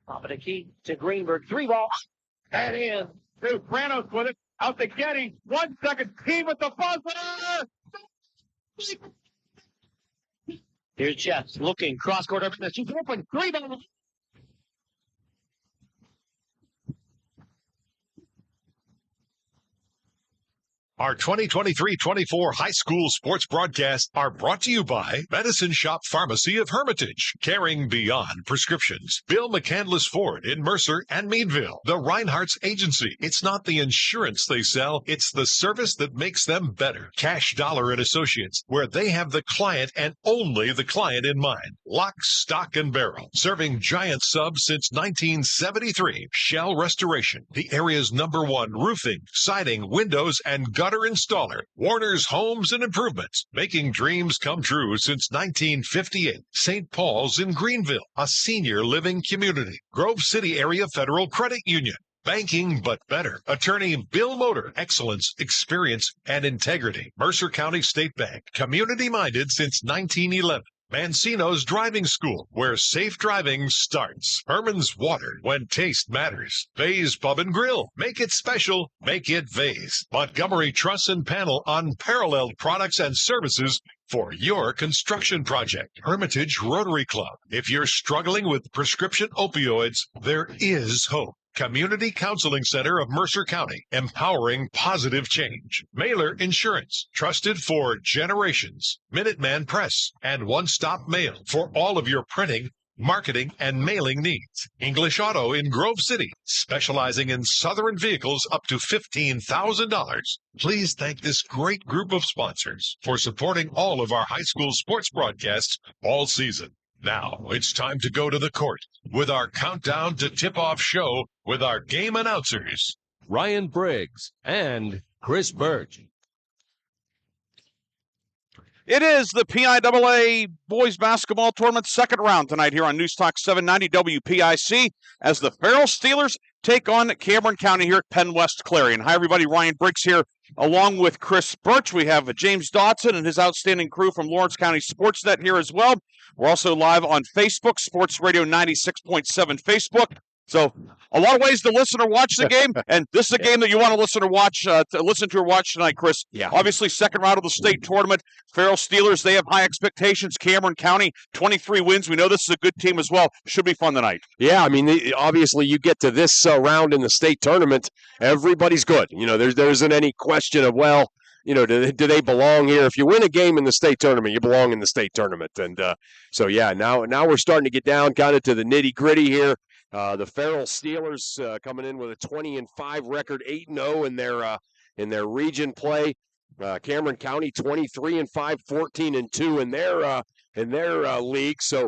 Top of the key to Greenberg. 3-ball. And in. To Pranos with it. Out to Getty. 1 second. Team with the buzzer. Here's Jets looking. Cross-court over this. She's open. 3-ball. Our 2023-24 high school sports broadcasts are brought to you by Medicine Shop Pharmacy of Hermitage, caring beyond prescriptions. Bill McCandless Ford in Mercer and Meadville. The Reinhardt's Agency. It's not the insurance they sell, it's the service that makes them better. Cash Dollar and Associates, where they have the client and only the client in mind. Lock, Stock, and Barrel. Serving giant subs since 1973. Shell Restoration, the area's #1 roofing, siding, windows, and gutter installer. Warner's Homes and Improvements, making dreams come true since 1958. St. Paul's in Greenville, a senior living community. Grove City Area Federal Credit Union. Banking but better. Attorney Bill Motor. Excellence, experience, and integrity. Mercer County State Bank. Community-minded since 1911. Mancino's Driving School, where safe driving starts. Herman's Water, when taste matters. Vay's Pub and Grill. Make it special. Make it Vay's. Montgomery Truss and Panel, unparalleled products and services for your construction project. Hermitage Rotary Club. If you're struggling with prescription opioids, there is hope. Community Counseling Center of Mercer County, empowering positive change. Mailer Insurance, trusted for generations. Minuteman Press, and One Stop Mail for all of your printing, marketing, and mailing needs. English Auto in Grove City, specializing in Southern vehicles up to $15,000. Please thank this great group of sponsors for supporting all of our high school sports broadcasts all season. Now it's time to go to the court with our countdown to tip-off show with our game announcers, Ryan Briggs and Chris Burtch. It is the PIAA Boys Basketball Tournament second round tonight here on News Talk 790 WPIC as the Farrell Steelers take on Cameron County here at PennWest Clarion. Hi, everybody. Ryan Briggs here along with Chris Burtch. We have James Dodson and his outstanding crew from Lawrence County Sportsnet here as well. We're also live on Facebook, Sports Radio 96.7 Facebook. So a lot of ways to listen or watch the game, and this is a game that you want to listen or watch tonight, Chris. Yeah. Obviously, second round of the state tournament. Farrell Steelers, they have high expectations. Cameron County, 23 wins. We know this is a good team as well. Should be fun tonight. Yeah, I mean, obviously you get to this round in the state tournament, everybody's good. You know, there isn't any question of, well, you know, do they belong here? If you win a game in the state tournament, you belong in the state tournament. And so, yeah, now we're starting to get down kind of to the nitty-gritty here. The Farrell Steelers coming in with a 20-5 record, 8-0 in their region play. Cameron County 23-5, 14-2 in their league. So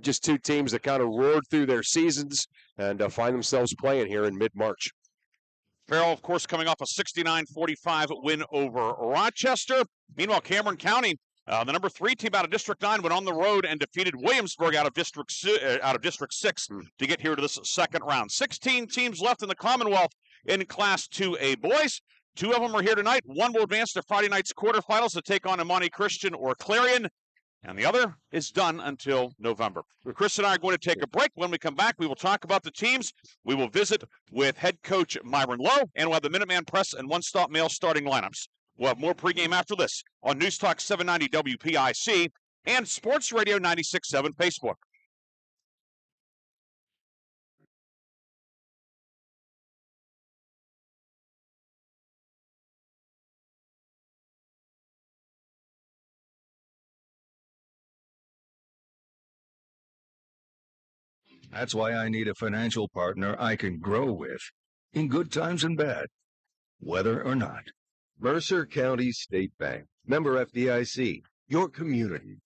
just two teams that kind of roared through their seasons and find themselves playing here in mid-March. Farrell, of course, coming off a 69-45 win over Rochester. Meanwhile, Cameron County, the number 3 team out of District 9, went on the road and defeated Williamsburg out of District 6 to get here to this second round. 16 teams left in the Commonwealth in Class 2A boys. 2 of them are here tonight. One will advance to Friday night's quarterfinals to take on Imani Christian or Clarion, and the other is done until November. Chris and I are going to take a break. When we come back, we will talk about the teams. We will visit with head coach Myron Lowe, and we'll have the Minuteman Press and One Stop Mail starting lineups. We'll have more pregame after this on News Talk 790 WPIC and Sports Radio 96.7 Facebook. That's why I need a financial partner I can grow with, in good times and bad, whether or not. Mercer County State Bank, member FDIC, your community.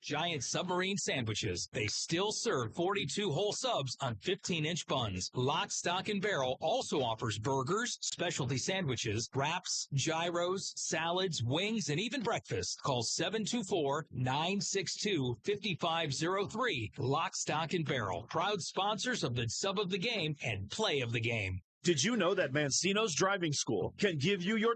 Giant submarine sandwiches. They still serve 42 whole subs on 15-inch buns. Lock, Stock, and Barrel also offers burgers, specialty sandwiches, wraps, gyros, salads, wings, and even breakfast. Call 724-962-5503. Lock, Stock, and Barrel. Proud sponsors of the Sub of the Game and Play of the Game. Did you know that Mancino's Driving School can give you your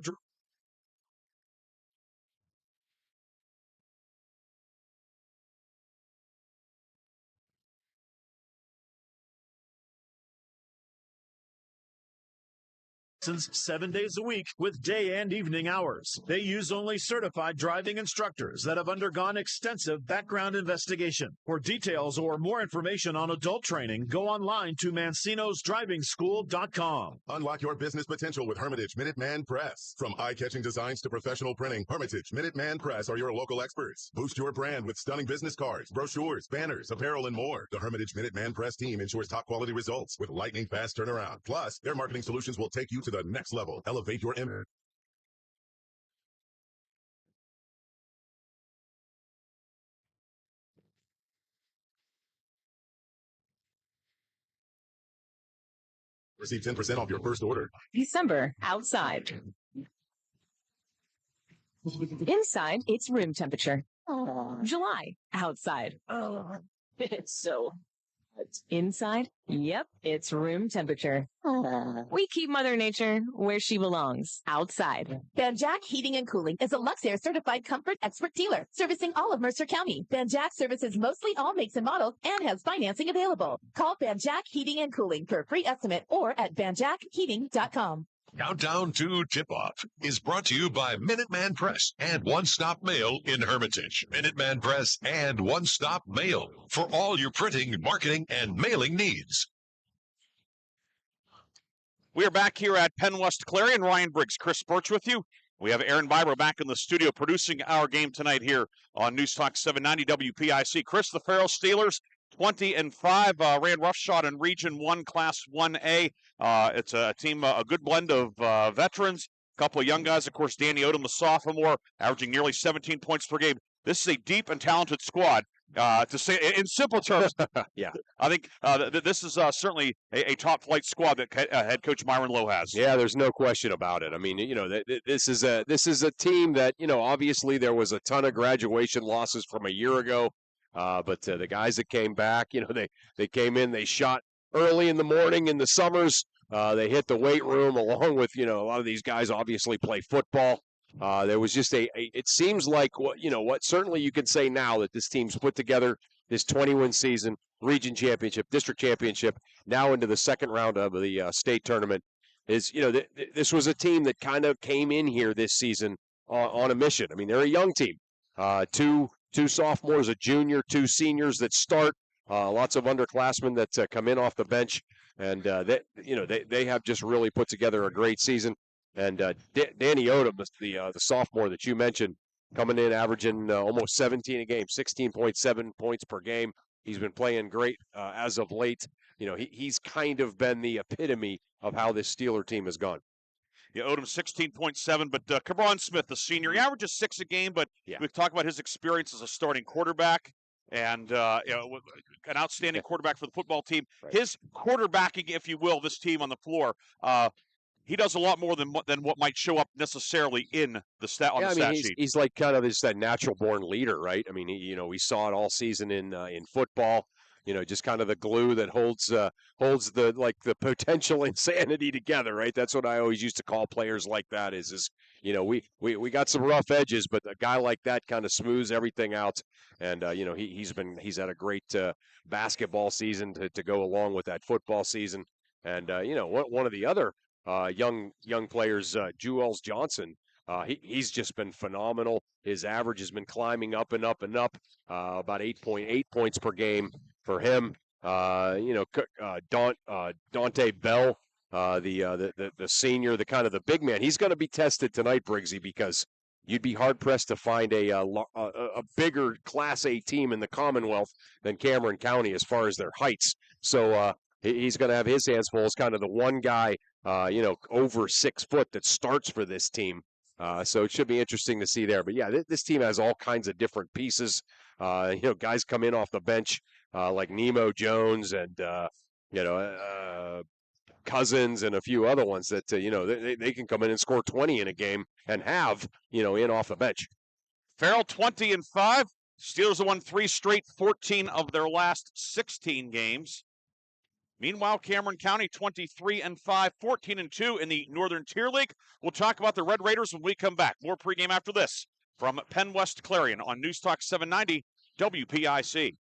lessons 7 days a week with day and evening hours? They use only certified driving instructors that have undergone extensive background investigation. For details or more information on adult training, go online to mancinosdrivingschool.com. Unlock your business potential with Hermitage Minuteman Press. From eye-catching designs to professional printing, Hermitage Minuteman Press are your local experts. Boost your brand with stunning business cards, brochures, banners, apparel, and more. The Hermitage Minuteman Press team ensures top-quality results with lightning-fast turnaround. Plus, their marketing solutions will take you to the next level. Elevate your image. Receive 10% off your first order. December, outside. Inside, it's room temperature. July, outside. It's so hot. Inside, yep, it's room temperature. We keep Mother Nature where she belongs, outside. Banjack Heating and Cooling is a Luxair certified comfort expert dealer servicing all of Mercer County. Banjack services mostly all makes and models and has financing available. Call Banjack Heating and Cooling for a free estimate or at banjackheating.com. Countdown to Tip-Off is brought to you by Minuteman Press and One Stop Mail in Hermitage. Minuteman Press and One Stop Mail for all your printing, marketing, and mailing needs. We are back here at PennWest Clarion. Ryan Briggs, Chris Burtch with you. We have Aaron Biber back in the studio producing our game tonight here on News Talk 790 WPIC. Chris, the Farrell Steelers 20-5, ran roughshod in Region 1, Class 1A. It's a team, a good blend of veterans, a couple of young guys. Of course, Danny Odom, the sophomore, averaging nearly 17 points per game. This is a deep and talented squad. To say in simple terms, yeah, I think this is certainly a top-flight squad that head coach Myron Lowe has. Yeah, there's no question about it. I mean, this is a team that, obviously there was a ton of graduation losses from a year ago. But the guys that came back, they came in, they shot early in the morning in the summers. They hit the weight room along with, a lot of these guys obviously play football. There was just it seems like what certainly you can say now that this team's put together this 20-win season, region championship, district championship, now into the second round of the state tournament is, this was a team that kind of came in here this season on a mission. I mean, they're a young team. Two sophomores, a junior, two seniors that start, lots of underclassmen that come in off the bench, and they have just really put together a great season. And Danny Odom, the sophomore that you mentioned, coming in averaging almost 17 a game, 16.7 points per game. He's been playing great as of late. He's kind of been the epitome of how this Steeler team has gone. Yeah, Odom 16.7, but Cabron Smith, the senior, he averages 6 a game, but we've talked about his experience as a starting quarterback and an outstanding quarterback for the football team. Right. His quarterbacking, if you will, this team on the floor, he does a lot more than what might show up necessarily in the stat sheet. He's like kind of just that natural-born leader, right? I mean, we saw it all season in football. Just kind of the glue that holds the potential insanity together, right? That's what I always used to call players like that. We got some rough edges, but a guy like that kind of smooths everything out. And he's had a great basketball season to go along with that football season. And one of the other young players, Jules Johnson. He's just been phenomenal. His average has been climbing up and up and up, about 8.8 points per game for him. Dante Bell, the senior, the kind of the big man. He's going to be tested tonight, Briggsy, because you'd be hard pressed to find a bigger Class A team in the Commonwealth than Cameron County as far as their heights. So he's going to have his hands full as kind of the one guy, over 6 foot that starts for this team. So it should be interesting to see there. But yeah, this team has all kinds of different pieces. Guys come in off the bench like Nemo Jones and Cousins and a few other ones that they can come in and score 20 in a game and have in off the bench. Farrell 20-5. Steelers have won 3 straight, 14 of their last 16 games. Meanwhile, Cameron County 23-5, 14-2 in the Northern Tier League. We'll talk about the Red Raiders when we come back. More pregame after this from PennWest Clarion on News Talk 790 WPIC.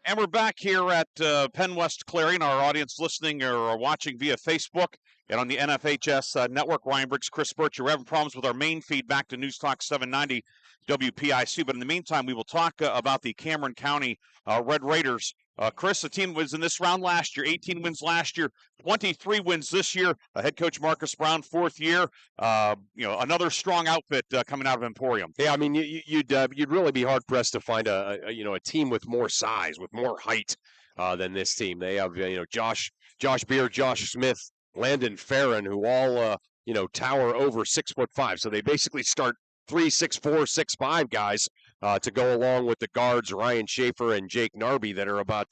And we're back here at PennWest Clarion. Our audience listening or watching via Facebook and on the NFHS network. Ryan Briggs, Chris Burtch. You're having problems with our main feed back to News Talk 790 WPIC. But in the meantime, we will talk about the Cameron County Red Raiders. Chris, the team was in this round last year, 18 wins last year, 23 wins this year. Head coach Marcus Brown, fourth year. Another strong outfit coming out of Emporium. Yeah, I mean, you'd really be hard pressed to find a team with more size, with more height than this team. They have Josh Beard, Josh Smith, Landon Farron, who all tower over 6'5". So they basically start 3, 6'4", 6'5" guys to go along with the guards Ryan Schaefer and Jake Narby that are about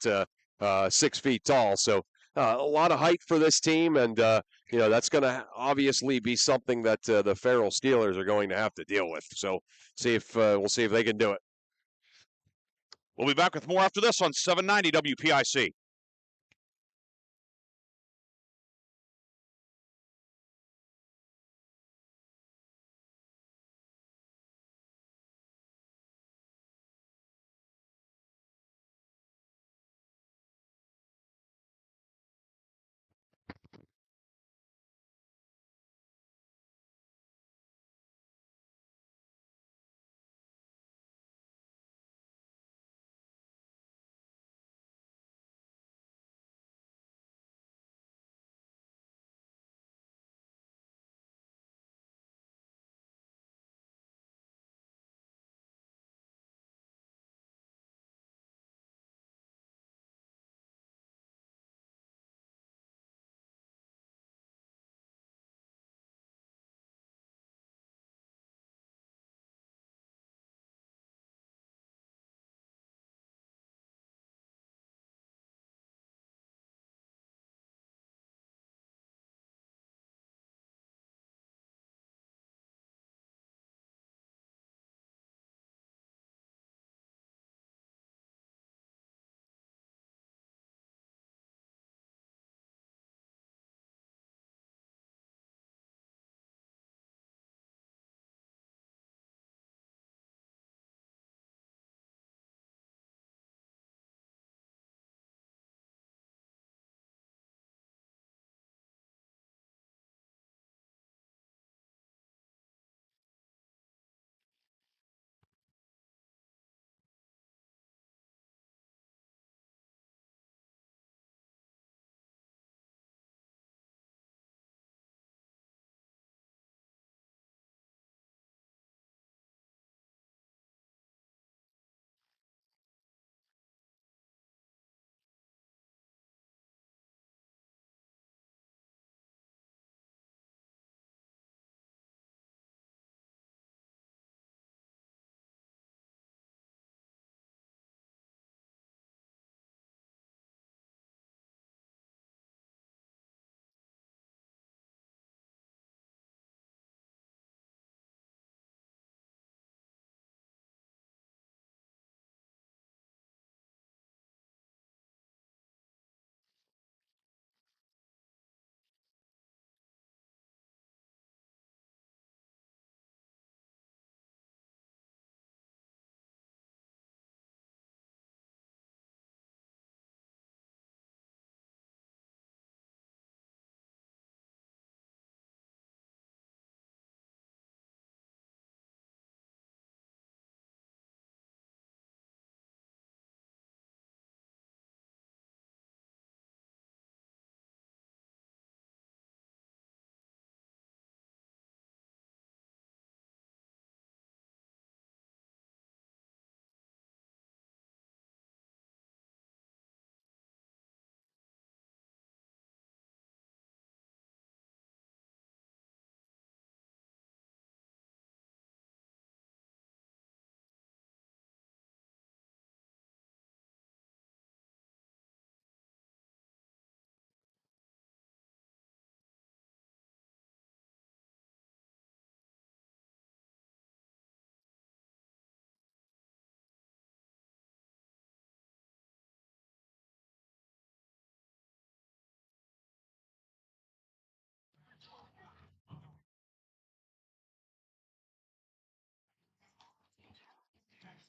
6 feet tall. So a lot of height for this team, and that's going to obviously be something that the Farrell Steelers are going to have to deal with. So we'll see if they can do it. We'll be back with more after this on 790 WPIC.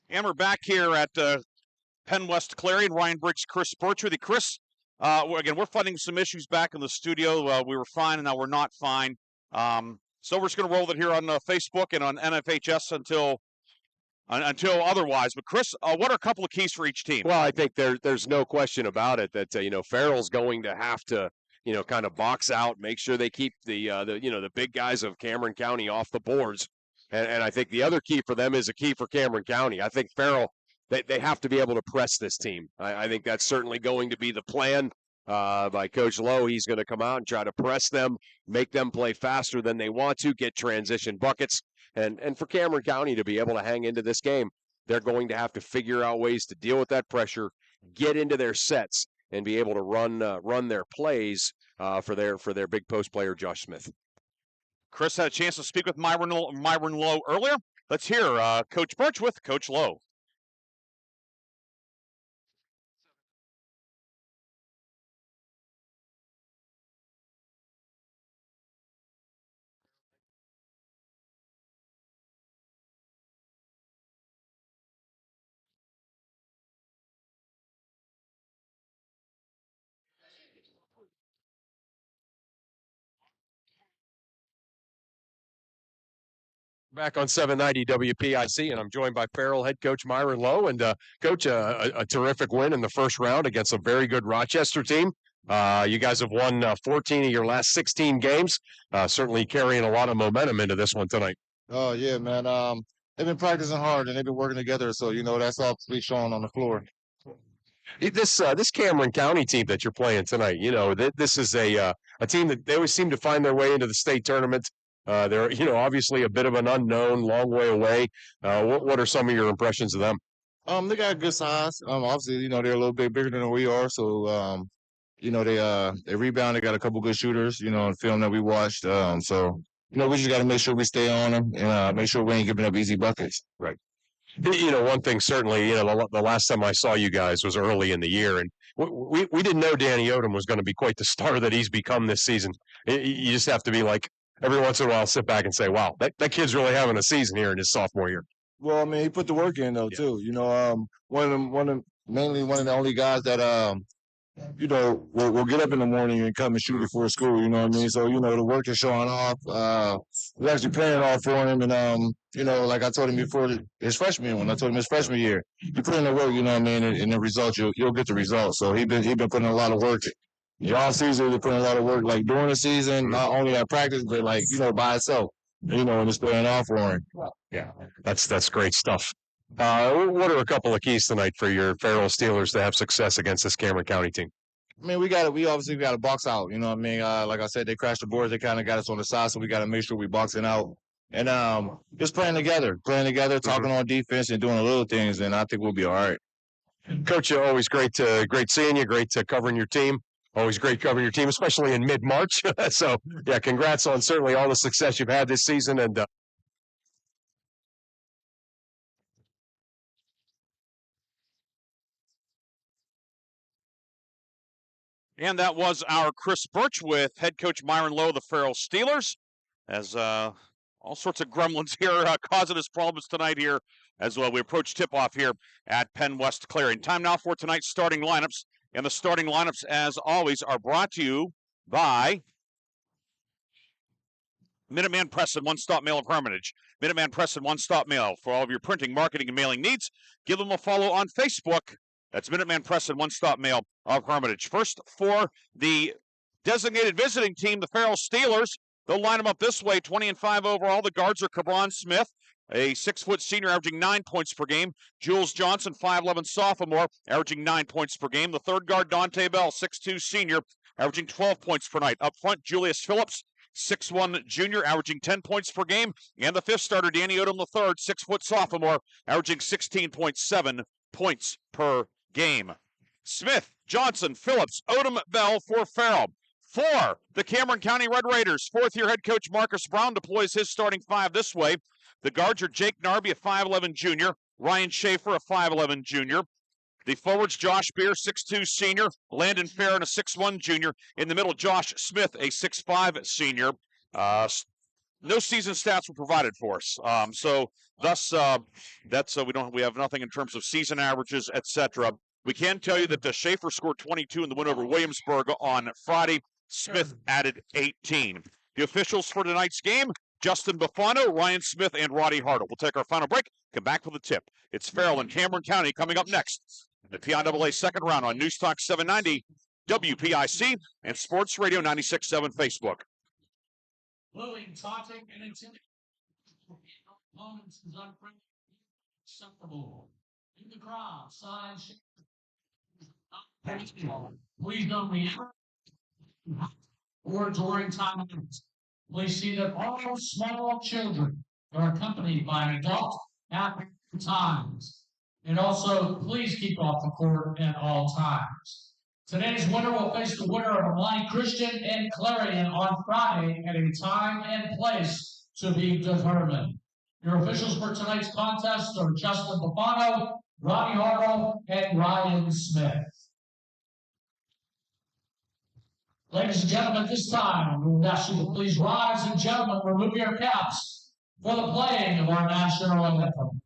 And we're back here at PennWest Clarion. Ryan Briggs, Chris Burtch with you. Chris, again, we're finding some issues back in the studio. We were fine, and now we're not fine. So we're just going to roll it here on Facebook and on NFHS until otherwise. But Chris, what are a couple of keys for each team? Well, I think there's no question about it that Farrell's going to have to kind of box out, make sure they keep the big guys of Cameron County off the boards. And I think the other key for them is a key for Cameron County. I think Farrell they have to be able to press this team. I think that's certainly going to be the plan by Coach Lowe. He's going to come out and try to press them, make them play faster than they want to, get transition buckets. And for Cameron County to be able to hang into this game, they're going to have to figure out ways to deal with that pressure, get into their sets, and be able to run their plays for their big post player, Josh Smith. Chris had a chance to speak with Myron Lowe earlier. Let's hear Coach Burtch with Coach Lowe. Back on 790 WPIC, and I'm joined by Farrell head coach Myron Lowe. And coach, a terrific win in the first round against a very good Rochester team. You guys have won 14 of your last 16 games, certainly carrying a lot of momentum into this one tonight. Oh, yeah, man. They've been practicing hard, and they've been working together, so, that's all to be shown on the floor. This Cameron County team that you're playing tonight, this is a team that they always seem to find their way into the state tournament. They're, obviously a bit of an unknown, long way away. What are some of your impressions of them? They got a good size. Obviously, they're a little bit bigger than we are, so they rebound. They got a couple good shooters, in film that we watched. So we just got to make sure we stay on them and make sure we ain't giving up easy buckets. Right. One thing certainly, the last time I saw you guys was early in the year, and we didn't know Danny Odom was going to be quite the star that he's become this season. You just have to be like, every once in a while, sit back and say, wow, that kid's really having a season here in his sophomore year. Well, he put the mainly one of the only guys that, will get up in the morning and come and shoot before school, you know what I mean? So, the work is showing off. We're actually paying off for him. And, like I told him before his freshman year, when I told him his freshman year, you put in the work, you know what I mean? And the results, you'll get the results. So he been putting a lot of work. The off season, they're putting a lot of work, like during the season, not only at practice, but by itself, and it's paying off for him. Yeah, that's great stuff. What are a couple of keys tonight for your Farrell Steelers to have success against this Cameron County team? We obviously got to box out, you know what I mean? Like I said, they crashed the boards, they kind of got us on the side, so we got to make sure we boxing out. And just playing together, talking on defense and doing the little things, and I think we'll be all right. Coach, always great seeing you, great covering your team. Always great covering your team, especially in mid-March. So, yeah, congrats on certainly all the success you've had this season. And that was our Chris Burtch with head coach Myron Lowe of the Farrell Steelers. As all sorts of gremlins here causing us problems tonight here as well. We approach tip-off here at PennWest Clarion. Time now for tonight's starting lineups. And the starting lineups, as always, are brought to you by Minuteman Press and One Stop Mail of Hermitage. Minuteman Press and One Stop Mail for all of your printing, marketing, and mailing needs. Give them a follow on Facebook. That's Minuteman Press and One Stop Mail of Hermitage. First, for the designated visiting team, the Farrell Steelers, they'll line them up this way, 20-5 overall. The guards are Cabron Smith, a 6-foot senior averaging 9 points per game. Jules Johnson, 5'11 sophomore, averaging 9 points per game. The third guard, Dante Bell, 6'2 senior, averaging 12 points per night. Up front, Julius Phillips, 6'1 junior, averaging 10 points per game. And the fifth starter, Danny Odom III, 6-foot sophomore, averaging 16.7 points per game. Smith, Johnson, Phillips, Odom, Bell for Farrell. For the Cameron County Red Raiders, fourth-year head coach Marcus Brown deploys his starting five this way. The guards are Jake Narby, a 5'11 junior, Ryan Schaefer, a 5'11 junior. The forwards, Josh Beer, 6'2 senior, Landon Farron, a 6'1 junior. In the middle, Josh Smith, a 6'5 senior. No season stats were provided for us. We have nothing in terms of season averages, etc. We can tell you that Schaefer scored 22 in the win over Williamsburg on Friday. Smith added 18. The officials for tonight's game, Justin Buffano, Ryan Smith, and Roddy Hartle. We'll take our final break, come back with a tip. It's Farrell and Cameron County coming up next. The PIAA second round on News Talk 790, WPIC, and Sports Radio 96.7 Facebook. Bullying, taunting, and intimidating opponents is unacceptable. In the crowd, signs. Please don't react or during time limits. Please see that all small children are accompanied by an adult at times. And also, please keep off the court at all times. Today's winner will face the winner of Alliance Christian and Clarion on Friday at a time and place to be determined. Your officials for tonight's contest are Justin Bufano, Ronnie Hartle, and Ryan Smith. Ladies and gentlemen, at this time, we will ask you to please rise and gentlemen, remove your caps for the playing of our national anthem.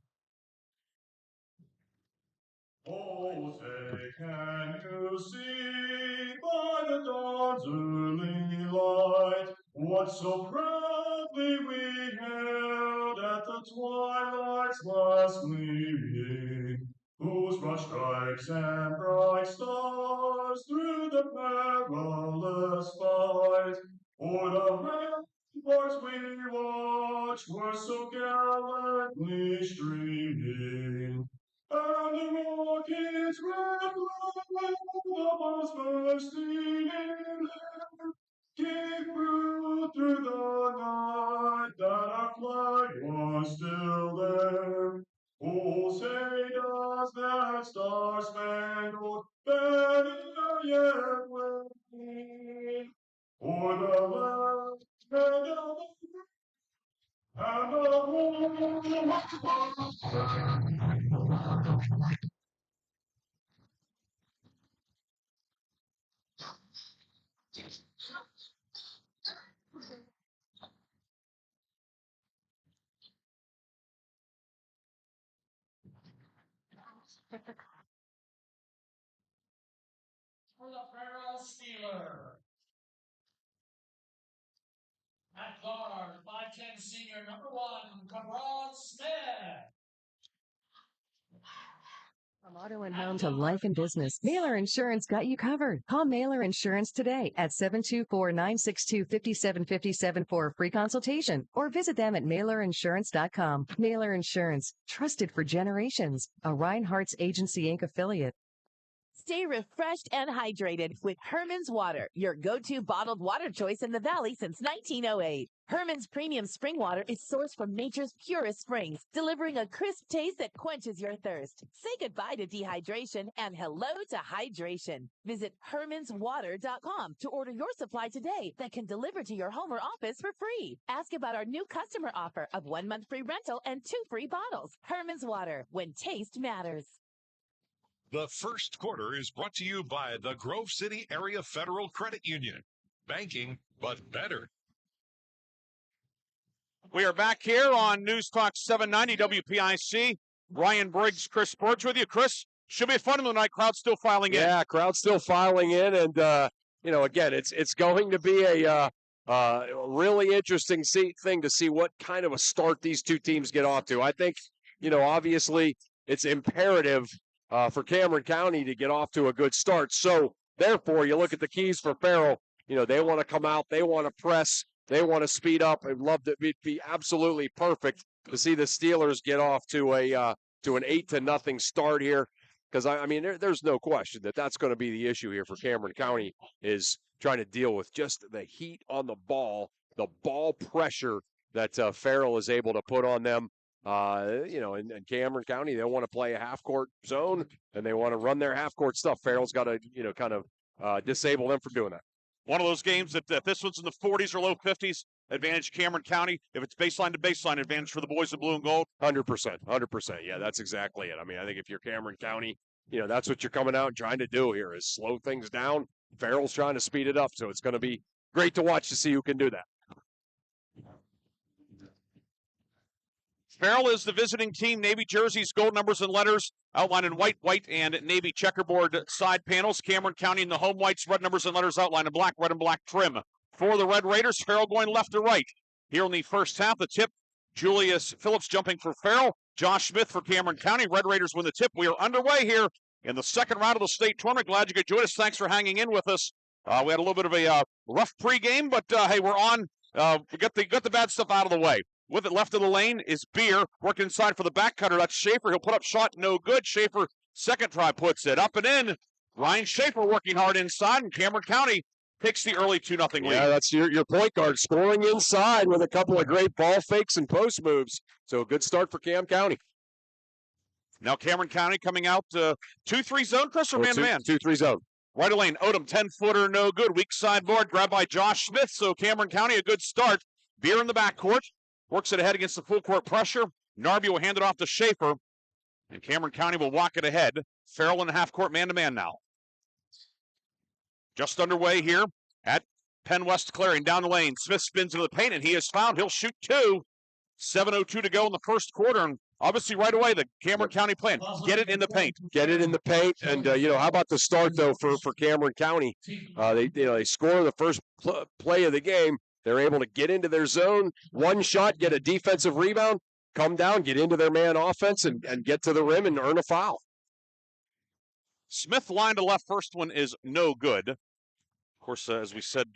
Oh, say, can you see by the dawn's early light what so proudly we hailed at the twilight's last gleaming, whose broad stripes and bright stars through the perilous fight o'er the ramparts we watched were so gallantly streaming. And the rockets red glare, the bombs bursting in air, gave proof through the night that our flag was still there. Oh, say does that star-spangled banner yet wave o'er the land and the home? For the Farrell Steeler. At guard, 5'10" senior number 1, Cabral Smith. From auto and home to life and business, Mailer Insurance got you covered. Call Mailer Insurance today at 724-962-5757 for a free consultation or visit them at mailerinsurance.com. Mailer Insurance, trusted for generations. A Reinhardt's Agency Inc. affiliate. Stay refreshed and hydrated with Herman's Water, your go-to bottled water choice in the Valley since 1908. Herman's premium spring water is sourced from nature's purest springs, delivering a crisp taste that quenches your thirst. Say goodbye to dehydration and hello to hydration. Visit hermanswater.com to order your supply today that can deliver to your home or office for free. Ask about our new customer offer of 1 month free rental and 2 free bottles. Herman's Water, when taste matters. The first quarter is brought to you by the Grove City Area Federal Credit Union. Banking, but better. We are back here on News Talk 790 WPIC. Ryan Briggs, Chris Burtch with you. Chris, should be a fun tonight. Crowd still filing in. Yeah, crowd still filing in. And, again, it's going to be a really interesting thing to see what kind of a start these two teams get off to. I think, obviously it's imperative for Cameron County to get off to a good start. So, therefore, you look at the keys for Farrell. They want to come out. They want to press. They want to speed up. I'd love to be absolutely perfect to see the Steelers get off to an 8-0 start here. Because, there's no question that that's going to be the issue here for Cameron County is trying to deal with just the heat on the ball pressure that Farrell is able to put on them. In Cameron County, they want to play a half-court zone, and they want to run their half-court stuff. Farrell's got to, kind of disable them from doing that. One of those games that if this one's in the 40s or low 50s, advantage Cameron County. If it's baseline to baseline, advantage for the boys in blue and gold. 100%. Yeah, that's exactly it. I think if you're Cameron County, that's what you're coming out and trying to do here is slow things down. Farrell's trying to speed it up, so it's going to be great to watch to see who can do that. Farrell is the visiting team. Navy jerseys, gold numbers and letters outlined in white, and navy checkerboard side panels. Cameron County in the home whites, red numbers and letters outlined in black, red and black trim. For the Red Raiders, Farrell going left to right. Here in the first half, the tip, Julius Phillips jumping for Farrell. Josh Smith for Cameron County. Red Raiders win the tip. We are underway here in the second round of the state tournament. Glad you could join us. Thanks for hanging in with us. We had a little bit of a rough pregame, but hey, we're on. We got the bad stuff out of the way. with it left of the lane is Beer. Working inside for the back cutter. That's Schaefer. He'll put up shot. No good. Schaefer, second try, puts it up and in. Ryan Schaefer working hard inside, and Cameron County takes the early 2-0 lead. Yeah, that's your point guard scoring inside with a couple of great ball fakes and post moves. So a good start for Cam County. Now Cameron County coming out 2-3 zone, Chris, or man-to-man? 2-3 zone. Right of lane, Odom, 10-footer, no good. Weak sideboard, grabbed by Josh Smith. So Cameron County, a good start. Beer in the backcourt, works it ahead against the full court pressure. Narby will hand it off to Schaefer, and Cameron County will walk it ahead. Farrell in the half-court man-to-man now. Just underway here at PennWest Clarion. Down the lane, Smith spins into the paint, and he is fouled. He'll shoot two. 7:02 to go in the first quarter, and obviously right away the Cameron County plan. Get it in the paint. Get it in the paint, and how about the start though for Cameron County? They score the first play of the game. They're able to get into their zone, one shot, get a defensive rebound, come down, get into their man offense, and get to the rim and earn a foul. Smith line to left, first one is no good. Of course, as we said,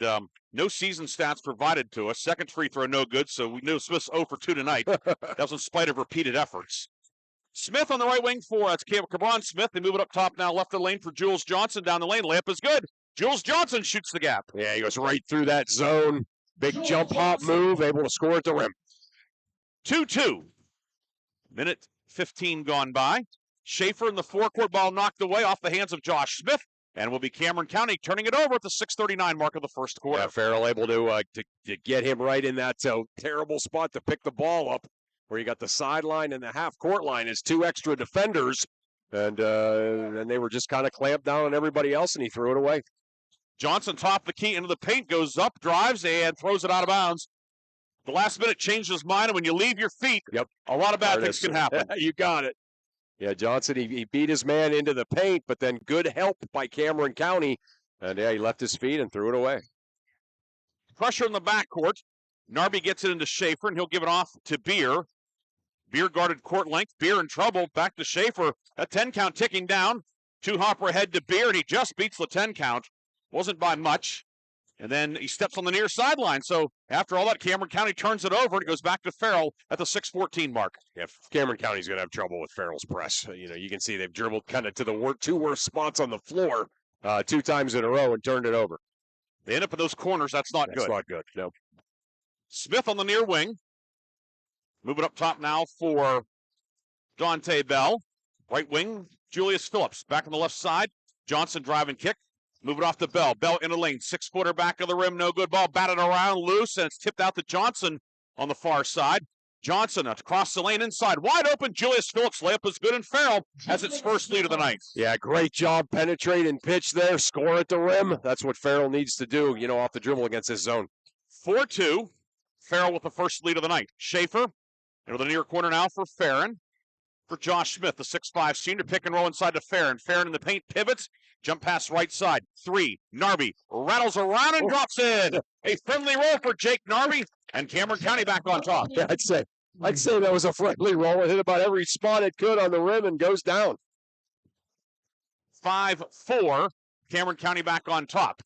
no season stats provided to us. Second free throw, no good, so we know Smith's 0 for 2 tonight. That was in spite of repeated efforts. Smith on the right wing for Cabron Smith. They move it up top now, left of the lane for Jules Johnson. Down the lane, layup is good. Jules Johnson shoots the gap. Yeah, he goes right through that zone. Big jump hop move, able to score at the rim. 2-2. Minute 15 gone by. Schaefer in the forecourt, ball knocked away off the hands of Josh Smith, and will be Cameron County turning it over at the 6:39 mark of the first quarter. Yeah, Farrell able to get him right in that terrible spot to pick the ball up, where you got the sideline and the half-court line as two extra defenders, and they were just kind of clamped down on everybody else, and he threw it away. Johnson top the key into the paint, goes up, drives, and throws it out of bounds. The last minute changed his mind, and when you leave your feet, a lot of bad things can happen. You got it. Yeah, Johnson, he beat his man into the paint, but then good help by Cameron County. And, he left his feet and threw it away. Pressure in the backcourt. Narby gets it into Schaefer, and he'll give it off to Beer. Beer guarded court length. Beer in trouble. Back to Schaefer. A 10 count ticking down. Two hopper ahead to Beer, and he just beats the 10 count. Wasn't by much. And then he steps on the near sideline. So after all that, Cameron County turns it over, and it goes back to Farrell at the 6:14 mark. Yeah, Cameron County's going to have trouble with Farrell's press. You can see they've dribbled kind of to the two worst spots on the floor 2 times in a row and turned it over. They end up in those corners. That's not good. That's not good, no. Smith on the near wing. Moving up top now for Dante Bell. Right wing, Julius Phillips. Back on the left side. Johnson driving kick. Move it off to Bell. Bell in the lane. 6-footer back of the rim. No good ball. Batted around loose, and it's tipped out to Johnson on the far side. Johnson across the lane inside. Wide open. Julius Phillips. Layup is good, and Farrell has its first lead of the night. Yeah, great job. Penetrate and pitch there. Score at the rim. That's what Farrell needs to do, off the dribble against his zone. 4-2. Farrell with the first lead of the night. Schaefer into the near corner now for Farron. For Josh Smith, the 6'5 senior. Pick and roll inside to Farron. Farron in the paint. Pivots. Jump pass right side. 3. Narby rattles around and drops in. A friendly roll for Jake Narby, and Cameron County back on top. Yeah, I'd say that was a friendly roll. It hit about every spot it could on the rim and goes down. 5-4. Cameron County back on top.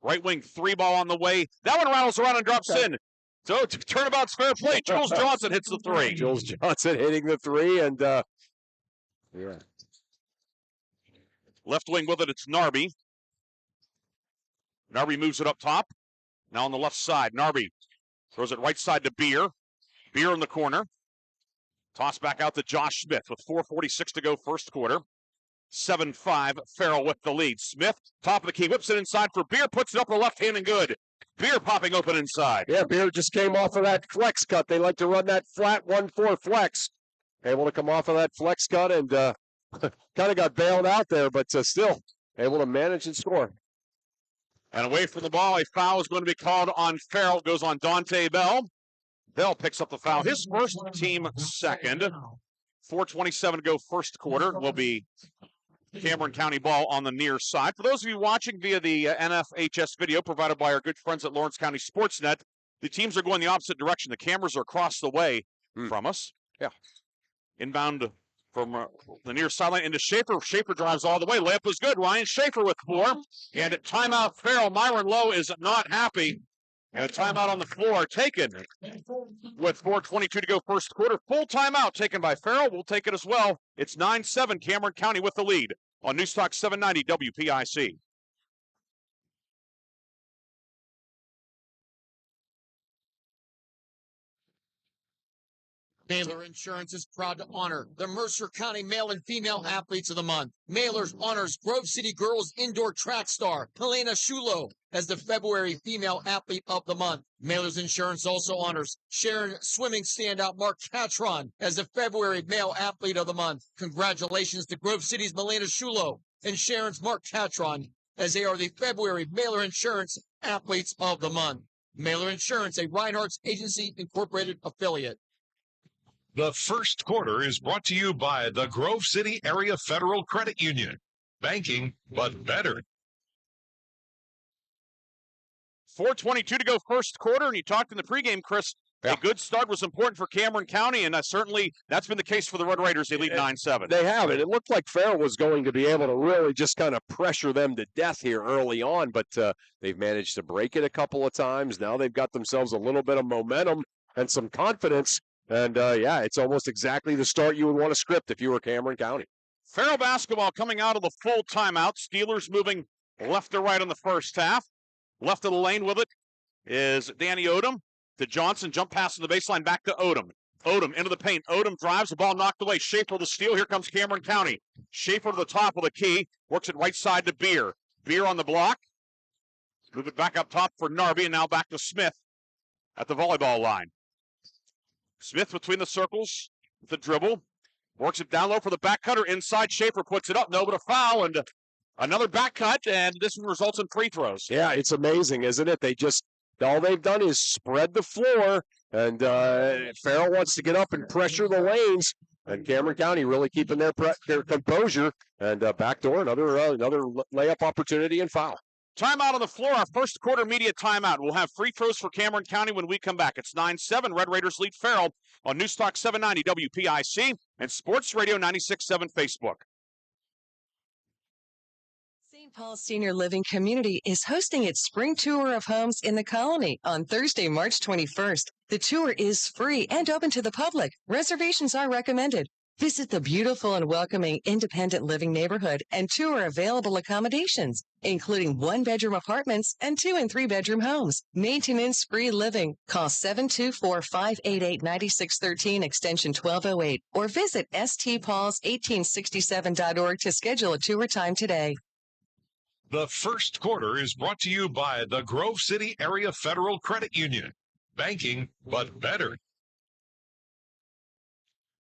Right wing 3 ball on the way. That one rattles around and drops in. So turnabout's fair play. Jules Johnson hits the 3. Jules Johnson hitting the 3, and yeah. Left wing with it, it's Narby. Narby moves it up top. Now on the left side, Narby throws it right side to Beer. Beer in the corner. Toss back out to Josh Smith with 4:46 to go first quarter. 7-5, Farrell with the lead. Smith, top of the key, whips it inside for Beer, puts it up with the left hand and good. Beer popping open inside. Yeah, Beer just came off of that flex cut. They like to run that flat 1-4 flex. Able to come off of that flex cut and kind of got bailed out there, but still able to manage and score. And away from the ball, a foul is going to be called on Farrell. It goes on Dante Bell. Bell picks up the foul. His first, team second. 4:27 to go first quarter. Will be Cameron County ball on the near side. For those of you watching via the NFHS video provided by our good friends at Lawrence County Sportsnet, the teams are going the opposite direction. The cameras are across the way from us. Yeah. Inbound from the near sideline into Schaefer. Schaefer drives all the way. Layup is good. Ryan Schaefer with 4. And at timeout, Farrell. Myron Lowe is not happy. And a timeout on the floor taken with 4:22 to go first quarter. Full timeout taken by Farrell. We'll take it as well. It's 9-7, Cameron County with the lead on Newstalk 790 WPIC. Mailer Insurance is proud to honor the Mercer County Male and Female Athletes of the Month. Mailer's honors Grove City Girls Indoor Track Star Helena Shulo as the February Female Athlete of the Month. Mailer's Insurance also honors Sharon Swimming Standout Mark Catron as the February Male Athlete of the Month. Congratulations to Grove City's Helena Shulo and Sharon's Mark Catron as they are the February Mailer Insurance Athletes of the Month. Mailer Insurance, a Reinhardt's Agency Incorporated affiliate. The first quarter is brought to you by the Grove City Area Federal Credit Union. Banking, but better. 4:22 to go first quarter, and you talked in the pregame, Chris. Yeah. A good start was important for Cameron County, and certainly that's been the case for the Red Raiders. They lead 9-7. They have it. It looked like Farrell was going to be able to really just kind of pressure them to death here early on, but they've managed to break it a couple of times. Now they've got themselves a little bit of momentum and some confidence. And, it's almost exactly the start you would want to script if you were Cameron County. Farrell basketball coming out of the full timeout. Steelers moving left to right in the first half. Left of the lane with it is Danny Odom to Johnson. Jump pass to the baseline back to Odom. Odom into the paint. Odom drives, the ball knocked away. Schaefer the steal. Here comes Cameron County. Schaefer to the top of the key. Works it right side to Beer. Beer on the block. Move it back up top for Narby, and now back to Smith at the volleyball line. Smith between the circles with the dribble. Works it down low for the back cutter. Inside, Schaefer puts it up. No, but a foul and another back cut, and this one results in free throws. Yeah, it's amazing, isn't it? All they've done is spread the floor, and Farrell wants to get up and pressure the lanes, and Cameron County really keeping their composure, and backdoor, another layup opportunity and foul. Timeout on the floor, our first quarter media timeout. We'll have free throws for Cameron County when we come back. It's 9-7, Red Raiders lead Farrell on Newstalk 790 WPIC and Sports Radio 96.7 Facebook. St. Paul Senior Living Community is hosting its spring tour of homes in the colony on Thursday, March 21st. The tour is free and open to the public. Reservations are recommended. Visit the beautiful and welcoming independent living neighborhood and tour available accommodations, including 1-bedroom apartments and 2- and 3-bedroom homes. Maintenance-free living. Call 724-588-9613, extension 1208, or visit stpauls1867.org to schedule a tour time today. The first quarter is brought to you by the Grove City Area Federal Credit Union. Banking, but better.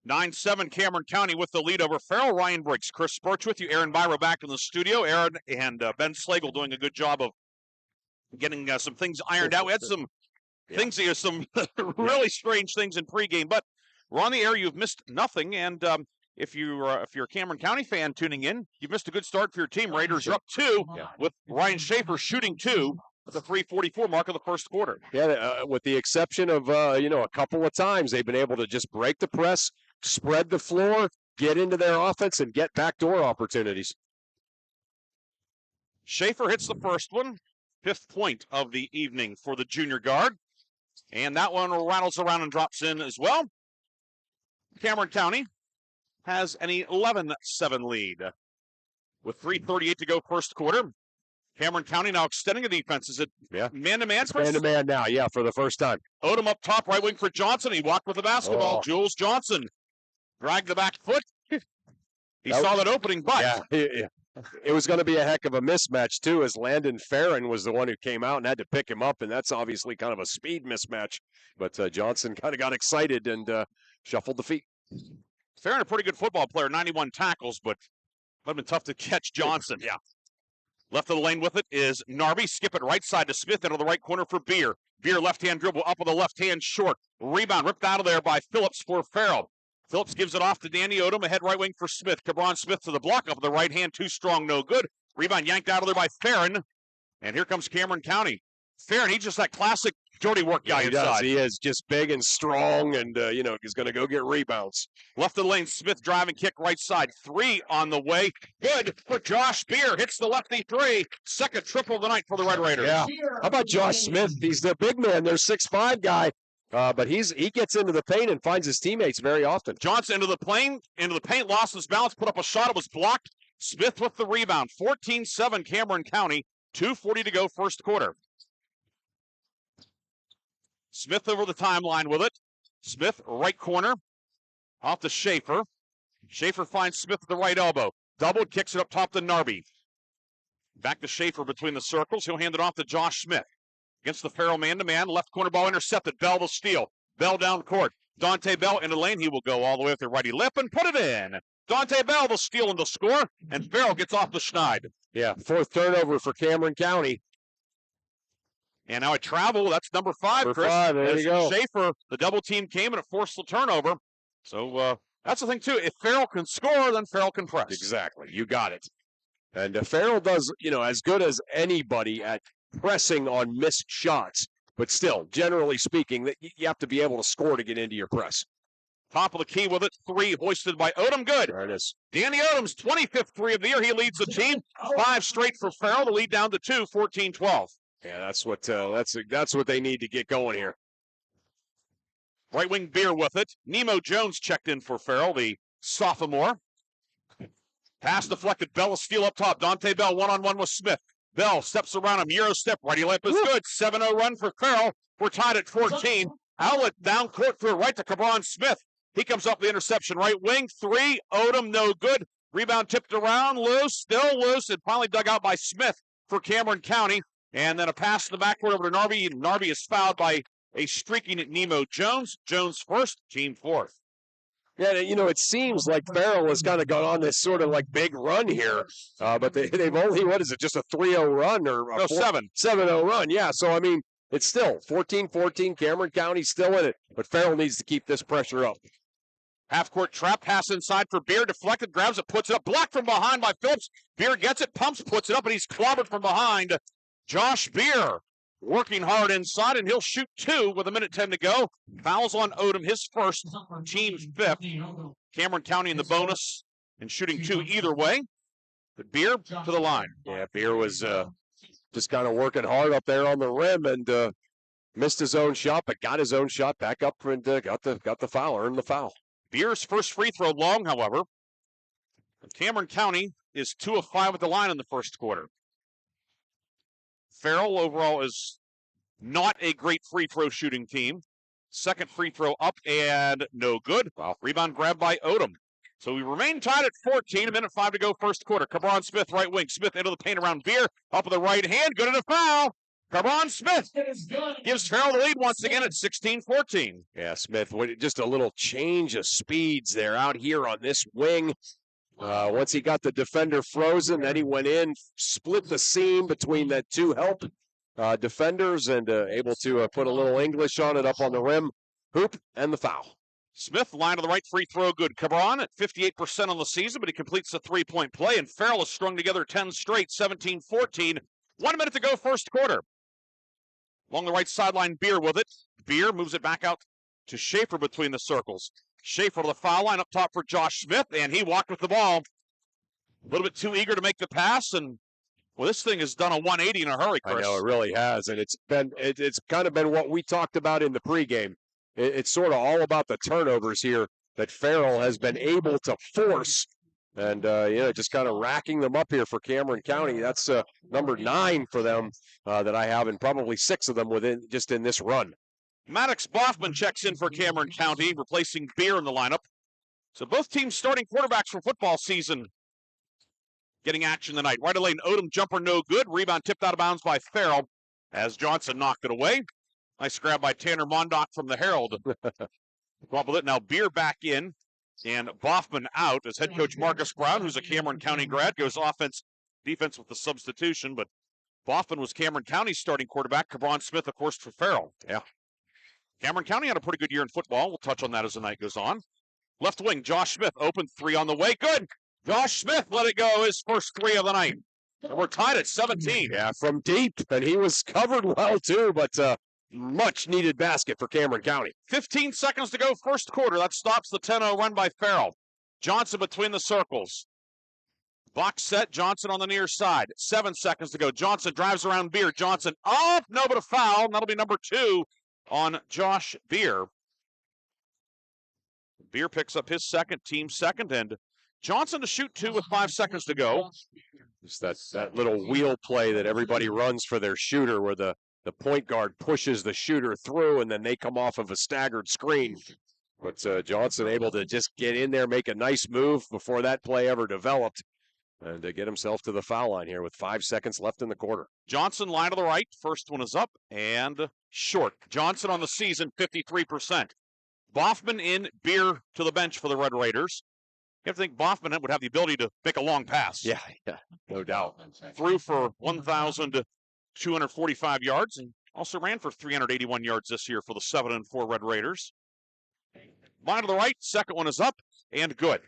9-7, Cameron County with the lead over Farrell. Ryan Briggs, Chris Burtch with you. Aaron Byra back in the studio. Aaron and Ben Slagle doing a good job of getting some things ironed out. We had some things here, some really strange things in pregame, but we're on the air. You've missed nothing, and if you're a Cameron County fan tuning in, you've missed a good start for your team. Raiders are up 2 with Ryan Schaefer shooting 2 at the 3:44 mark of the first quarter. Yeah, with the exception of a couple of times, they've been able to just break the press, spread the floor, get into their offense, and get backdoor opportunities. Schaefer hits the first one, 5th point of the evening for the junior guard. And that one rattles around and drops in as well. Cameron County has an 11-7 lead with 3:38 to go first quarter. Cameron County now extending the defense. Is it man-to-man? Man-to-man now, for the first time. Odom up top, right wing for Johnson. He walked with the basketball. Jules Johnson dragged the back foot. He saw that opening, but... Yeah. It was going to be a heck of a mismatch, too, as Landon Farron was the one who came out and had to pick him up, and that's obviously kind of a speed mismatch. But Johnson kind of got excited and shuffled the feet. Farron, a pretty good football player, 91 tackles, but it would have been tough to catch Johnson. Left of the lane with it is Narby. Skip it right side to Smith into the right corner for Beer. Beer left-hand dribble up with the left hand short. Rebound ripped out of there by Phillips for Farrell. Phillips gives it off to Danny Odom, ahead right wing for Smith. Cabron Smith to the block up with the right hand, too strong, no good. Rebound yanked out of there by Farron. And here comes Cameron County. Farron, he's just that classic dirty work guy inside. Does. He is just big and strong, and he's going to go get rebounds. Left of the lane, Smith driving kick right side. 3 on the way. Good for Josh Beer. Hits the lefty 3. Second triple of the night for the Red Raiders. Yeah. How about Josh Smith? He's the big man. They're 6'5" guy. But he gets into the paint and finds his teammates very often. Johnson into the paint, lost his balance, put up a shot. It was blocked. Smith with the rebound. 14-7 Cameron County. 2:40 to go first quarter. Smith over the timeline with it. Smith, right corner. Off to Schaefer. Schaefer finds Smith at the right elbow. Doubled, kicks it up top to Narby. Back to Schaefer between the circles. He'll hand it off to Josh Smith. Against the Farrell man-to-man. Left corner ball intercepted. Bell will steal. Bell down court. Dante Bell into the lane. He will go all the way with the righty lip and put it in. Dante Bell will steal and the score, and Farrell gets off the schneid. Yeah, 4th turnover for Cameron County. And now a travel. That's number 5, Number Chris. 5, there you go. Schaefer, the double team came and it forced the turnover. So that's the thing, too. If Farrell can score, then Farrell can press. Exactly. You got it. And Farrell does, as good as anybody at pressing on missed shots. But still, generally speaking, that you have to be able to score to get into your press. Top of the key with it. 3 hoisted by Odom. Good. There it is. Danny Odom's 25th 3 of the year. He leads the team. 5 straight for Farrell. The lead down to 2, 14-12. Yeah, that's what they need to get going here. Right wing Beer with it. Nemo Jones checked in for Farrell, the sophomore. Pass deflected. Bell will steal up top. Dante Bell one-on-one with Smith. Bell steps around him. Euro step. Righty lip is good. 7-0 run for Farrell. We're tied at 14. Outlet down court through right to Cabron Smith. He comes up the interception. Right wing. 3. Odom no good. Rebound tipped around. Loose. Still loose. And finally dug out by Smith for Cameron County. And then a pass in the backcourt over to Narby. Narby is fouled by a streaking Nemo Jones. Jones first, team 4th. Yeah, it seems like Farrell has kind of gone on this sort of like big run here. But they've only, just a 3-0 run or a 7-0 run. Yeah, so, I mean, it's still 14-14. Cameron County's still in it. But Farrell needs to keep this pressure up. Half-court trap pass inside for Beer. Deflected, grabs it, puts it up. Blocked from behind by Phillips. Beer gets it, pumps, puts it up, and he's clobbered from behind. Josh Beer working hard inside, and he'll shoot 2 with 1:10 to go. Fouls on Odom, his first, team 5th. Cameron County in the bonus and shooting 2 either way. But Beer to the line. Yeah, Beer was just kind of working hard up there on the rim and missed his own shot, but got his own shot back up and got the foul, earned the foul. Beer's first free throw long, however. Cameron County is 2 of 5 at the line in the first quarter. Farrell overall is not a great free throw shooting team. Second free throw up and no good. Wow. Rebound grabbed by Odom. So we remain tied at 14. 1:05 to go first quarter. Cabron Smith, right wing. Smith into the paint around Beer. Up with the right hand. Good at a foul. Cabron Smith gives Farrell the lead once again at 16-14. Yeah, Smith, just a little change of speeds there out here on this wing. Once he got the defender frozen, then he went in, split the seam between the 2 help defenders, and able to put a little English on it up on the rim, hoop, and the foul. Smith, line to the right, free throw, good. Cabron at 58% on the season, but he completes the 3-point play, and Farrell has strung together 10 straight, 17-14. 1 minute to go first quarter. Along the right sideline, Beer with it. Beer moves it back out to Schaefer between the circles. Schaefer to the foul line up top for Josh Smith, and he walked with the ball. A little bit too eager to make the pass, and this thing has done a 180 in a hurry, Chris. I know, it really has, and it's kind of been what we talked about in the pregame. It's sort of all about the turnovers here that Farrell has been able to force, and just kind of racking them up here for Cameron County. That's number 9 for them that I have, and probably 6 of them in this run. Maddox Boffman checks in for Cameron County, replacing Beer in the lineup. So both teams starting quarterbacks for football season getting action tonight. Right lane, Odom jumper no good. Rebound tipped out of bounds by Farrell as Johnson knocked it away. Nice grab by Tanner Mondock from the Herald. Now Beer back in and Boffman out as head coach Marcus Brown, who's a Cameron County grad, goes defense with the substitution. But Boffman was Cameron County's starting quarterback. Cabron Smith, of course, for Farrell. Yeah. Cameron County had a pretty good year in football. We'll touch on that as the night goes on. Left wing, Josh Smith, open 3 on the way. Good. Josh Smith let it go, his first 3 of the night. And we're tied at 17. Yeah, from deep, and he was covered well too, but much needed basket for Cameron County. 15 seconds to go first quarter. That stops the 10-0 run by Farrell. Johnson between the circles. Box set, Johnson on the near side. 7 seconds to go. Johnson drives around Beer. Johnson off, no, but a foul. And that'll be number 2 on Josh Beer. Beer picks up his second, team second, and Johnson to shoot 2 with 5 seconds to go. Just that little wheel play that everybody runs for their shooter where the point guard pushes the shooter through and then they come off of a staggered screen. But Johnson able to just get in there, make a nice move before that play ever developed, and to get himself to the foul line here with 5 seconds left in the quarter. Johnson, line to the right. First one is up and short. Johnson on the season, 53%. Boffman in, Beer to the bench for the Red Raiders. You have to think Boffman would have the ability to make a long pass. Yeah, no doubt. Threw for 1,245 yards and also ran for 381 yards this year for the 7-4 Red Raiders. Line to the right, second one is up and good.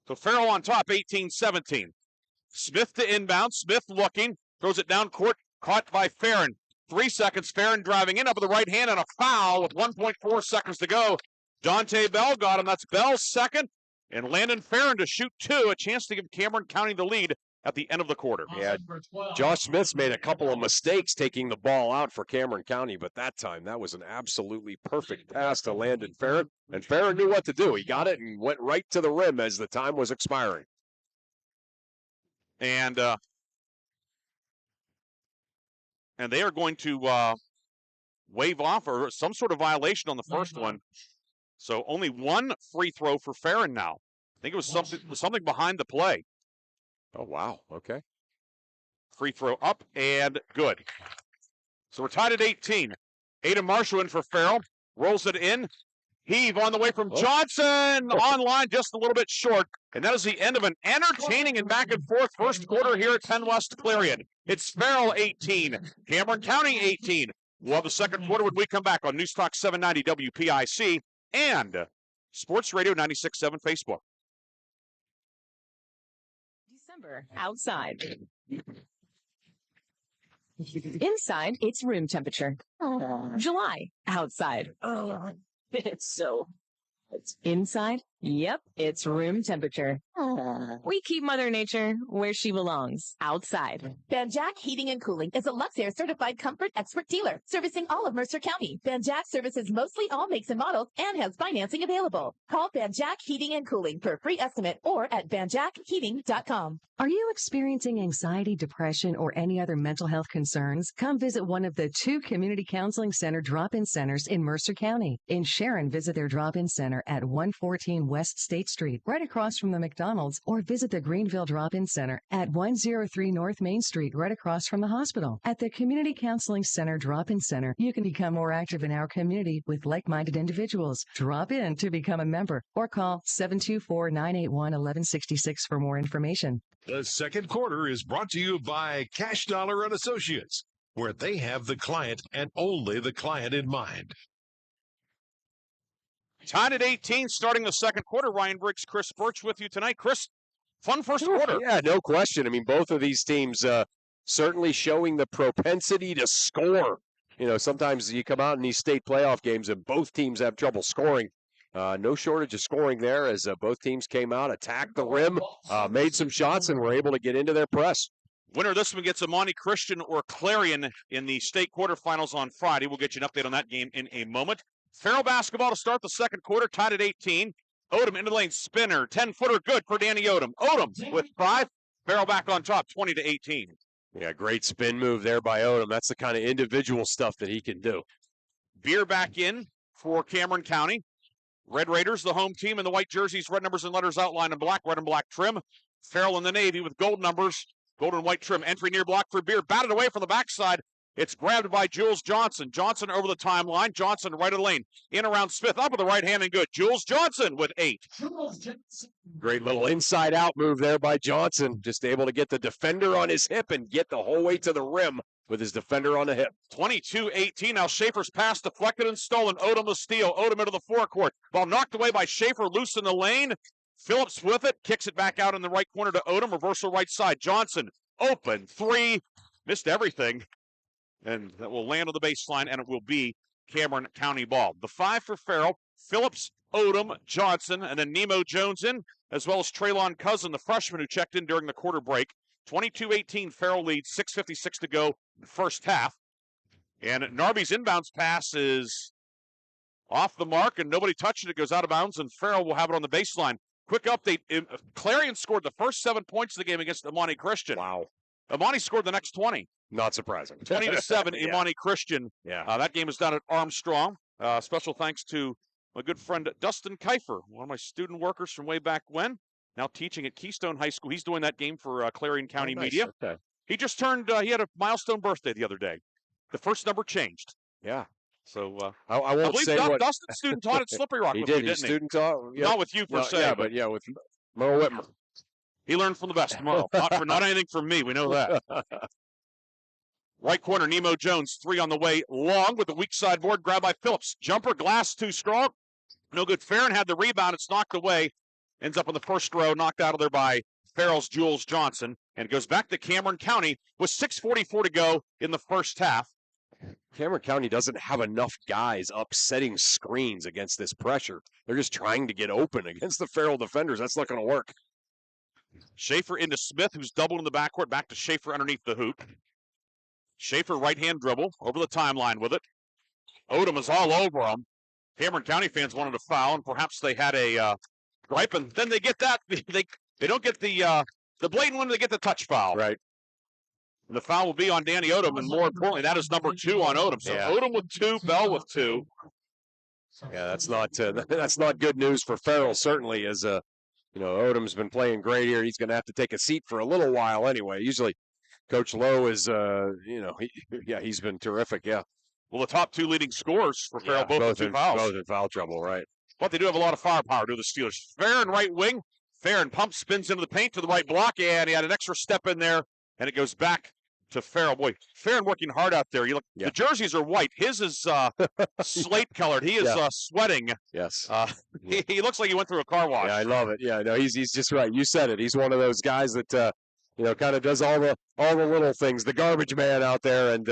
So Farrell on top, 18-17. Smith to inbound. Smith looking, throws it down court, caught by Farron. 3 seconds, Farron driving in up with the right hand and a foul with 1.4 seconds to go. Dante Bell got him. That's Bell's second. And Landon Farron to shoot 2, a chance to give Cameron County the lead at the end of the quarter. Yeah, Josh Smith's made a couple of mistakes taking the ball out for Cameron County, but that time that was an absolutely perfect pass to Landon Farron, and Farron knew what to do. He got it and went right to the rim as the time was expiring. And they are going to wave off or some sort of violation on the first one. So only one free throw for Farron now. I think it was something behind the play. Oh, wow. Okay. Free throw up and good. So we're tied at 18. Aiden Marshall in for Farrell. Rolls it in. Heave on the way from Johnson. Online just a little bit short. And that is the end of an entertaining and back and forth first quarter here at PennWest Clarion. It's Farrell 18. Cameron County 18. We'll have the second quarter when we come back on News Talk 790 WPIC and Sports Radio 96.7 Facebook. December outside. Inside, it's room temperature. July outside. It's so hot. Inside, yep, it's room temperature. We keep Mother Nature where she belongs, outside. Banjack Heating and Cooling is a Luxair certified comfort expert dealer servicing all of Mercer County. Banjack services mostly all makes and models and has financing available. Call Banjack Heating and Cooling for a free estimate or at banjackheating.com. Are you experiencing anxiety, depression, or any other mental health concerns? Come visit one of the 2 community counseling center drop-in centers in Mercer County. In Sharon, visit their drop-in center at 114 West State Street, right across from the McDonald's, or visit the Greenville Drop-In Center at 103 North Main Street, right across from the hospital. At the Community Counseling Center Drop-In Center, you can become more active in our community with like-minded individuals. Drop in to become a member or call 724-981-1166 for more information. The second quarter is brought to you by Cash Dollar and Associates, where they have the client and only the client in mind. Tied at 18, starting the second quarter. Ryan Briggs, Chris Burtch with you tonight. Chris, fun first quarter. Yeah, no question. I mean, both of these teams certainly showing the propensity to score. You know, sometimes you come out in these state playoff games and both teams have trouble scoring. No shortage of scoring there as both teams came out, attacked the rim, made some shots, and were able to get into their press. Winner of this one gets Amani Christian or Clarion in the state quarterfinals on Friday. We'll get you an update on that game in a moment. Farrell basketball to start the second quarter, tied at 18. Odom into the lane, spinner, 10-footer, good for Danny Odom. Odom with 5. Farrell back on top, 20-18. Yeah, great spin move there by Odom. That's the kind of individual stuff that he can do. Beer back in for Cameron County. Red Raiders, the home team in the white jerseys, red numbers and letters outlined in black, red and black trim. Farrell in the navy with gold numbers, gold and white trim. Entry near block for Beer, batted away from the backside. It's grabbed by Jules Johnson. Johnson over the timeline. Johnson right of the lane. In around Smith. Up with the right hand and good. Jules Johnson with 8. Great little inside-out move there by Johnson. Just able to get the defender on his hip and get the whole way to the rim with his defender on the hip. 22-18. Now Schaefer's pass deflected and stolen. Odom the steal. Odom into the forecourt. Ball knocked away by Schaefer. Loose in the lane. Phillips with it. Kicks it back out in the right corner to Odom. Reversal right side. Johnson open. 3. Missed everything. And that will land on the baseline, and it will be Cameron County ball. The 5 for Farrell, Phillips, Odom, Johnson, and then Nemo Jones in, as well as Traylon Cousin, the freshman who checked in during the quarter break. 22-18, Farrell leads, 6:56 to go in the first half. And Narby's inbounds pass is off the mark, and nobody touched it. It goes out of bounds, and Farrell will have it on the baseline. Quick update. Clarion scored the first 7 points of the game against Imani Christian. Wow. Imani scored the next 20. Not surprising. 20-7, Yeah. Imani Christian. Yeah. That game is down at Armstrong. Special thanks to my good friend Dustin Kiefer, one of my student workers from way back when, now teaching at Keystone High School. He's doing that game for Clarion County nice. Media. Okay. He just turned, he had a milestone birthday the other day. The first number changed. Yeah. So I won't believe say what Dustin student taught at Slippery Rock he with did. me, didn't he? Student taught. Yeah. Not with you per se. Yeah, but yeah, with Merle Whitmer. He learned from the best. Not anything from me. We know that. Right corner, Nemo Jones, 3 on the way, long with the weak side board, grabbed by Phillips. Jumper, glass too strong. No good. Farron had the rebound. It's knocked away. Ends up in the first row, knocked out of there by Farrell's Jules Johnson. And it goes back to Cameron County with 6:44 to go in the first half. Cameron County doesn't have enough guys up setting screens against this pressure. They're just trying to get open against the Farrell defenders. That's not going to work. Schaefer into Smith, who's doubled in the backcourt. Back to Schaefer underneath the hoop. Schaefer right-hand dribble over the timeline with it. Odom is all over him. Cameron County fans wanted a foul, and perhaps they had a gripe, and then they get that. They don't get the blatant one, they get the touch foul. Right. And the foul will be on Danny Odom, and more importantly, that is number 2 on Odom. So Yeah. Odom with 2, Bell with 2. Yeah, that's not good news for Farrell. Certainly, as Odom's been playing great here. He's going to have to take a seat for a little while anyway. Usually, Coach Lowe is, he's been terrific. Yeah. Well, the top 2 leading scorers for Farrell, both with 2 fouls. Both in foul trouble, right? But they do have a lot of firepower, do the Steelers. Farron right wing. Farron pumps, spins into the paint to the right block, and he had an extra step in there, and it goes back to Farrell. Boy, Farron working hard out there. You look, The jerseys are white. His is slate colored. He is sweating. Yes. He looks like he went through a car wash. Yeah, I love it. Yeah, no, he's just right. You said it. He's one of those guys that kind of does all the little things. The garbage man out there, and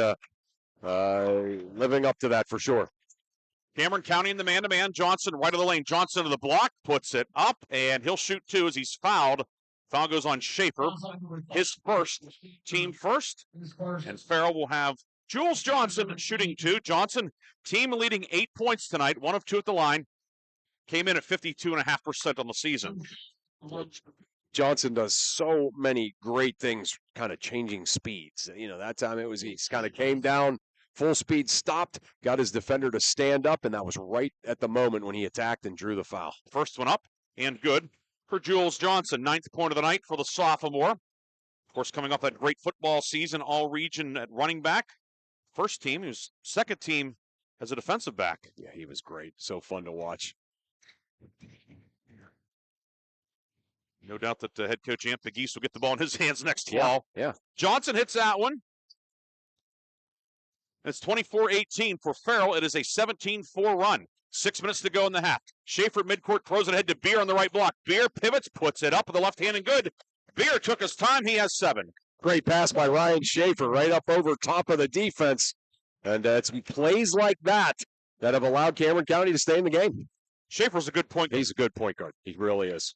living up to that for sure. Cameron County in the man-to-man. Johnson right of the lane. Johnson to the block, puts it up, and he'll shoot 2 as he's fouled. Foul goes on Schaefer. His first, team first. And Farrell will have Jules Johnson shooting 2. Johnson, team leading 8 points tonight, 1 of 2 at the line. Came in at 52.5% on the season. Johnson does so many great things, kind of changing speeds. That time he kind of came down, full speed, stopped, got his defender to stand up, and that was right at the moment when he attacked and drew the foul. First one up and good for Jules Johnson. 9th point of the night for the sophomore. Of course, coming off that great football season, all region at running back. First team, he was second team as a defensive back. Yeah, he was great. So fun to watch. No doubt that head coach Amp Geese will get the ball in his hands next fall. Yeah. Johnson hits that one. It's 24-18 for Farrell. It is a 17-4 run. 6 minutes to go in the half. Schaefer midcourt throws it ahead to Beer on the right block. Beer pivots, puts it up with the left hand and good. Beer took his time. He has 7. Great pass by Ryan Schaefer right up over top of the defense. And it's plays like that have allowed Cameron County to stay in the game. Schaefer's a good point guard. He's a good point guard. He really is.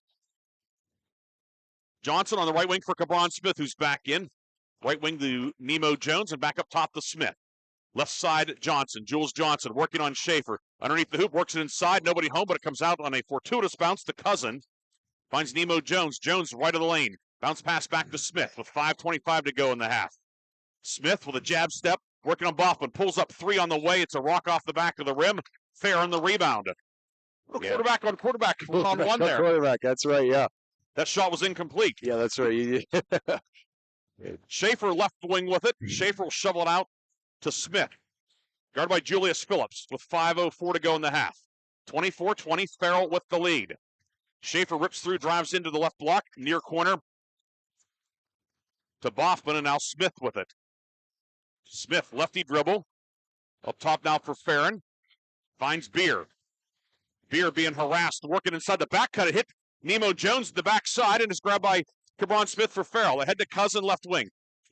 Johnson on the right wing for Cabron Smith, who's back in. Right wing to Nemo Jones, and back up top to Smith. Left side, Johnson. Jules Johnson working on Schaefer. Underneath the hoop, works it inside. Nobody home, but it comes out on a fortuitous bounce to Cousin. Finds Nemo Jones. Jones right of the lane. Bounce pass back to Smith with 5:25 to go in the half. Smith with a jab step, working on Boffman. Pulls up 3 on the way. It's a rock off the back of the rim. Fair on the rebound. Quarterback on quarterback on one there. Quarterback, that's right, yeah. That shot was incomplete. Yeah, that's right. Schaefer left wing with it. Schaefer will shovel it out to Smith. Guarded by Julius Phillips with 5:04 to go in the half. 24-20, Farrell with the lead. Schaefer rips through, drives into the left block, near corner to Boffman, and now Smith with it. Smith, lefty dribble. Up top now for Farron. Finds Beer. Beer being harassed, working inside the back cut. It hit Nemo Jones at the backside and is grabbed by Cabron Smith for Farrell. Ahead to Cousin, left wing.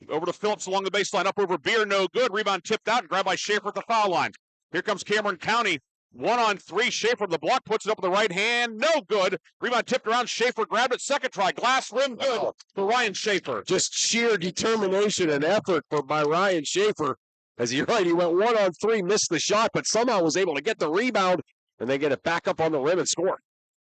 Over to Phillips along the baseline, up over Beer, no good. Rebound tipped out and grabbed by Schaefer at the foul line. Here comes Cameron County. 1-on-3. Schaefer the block, puts it up with the right hand. No good. Rebound tipped around. Schaefer grabbed it. Second try. Glass rim good for Ryan Schaefer. Just sheer determination and effort by Ryan Schaefer. As you're right, he went 1-on-3, missed the shot, but somehow was able to get the rebound and then get it back up on the rim and score.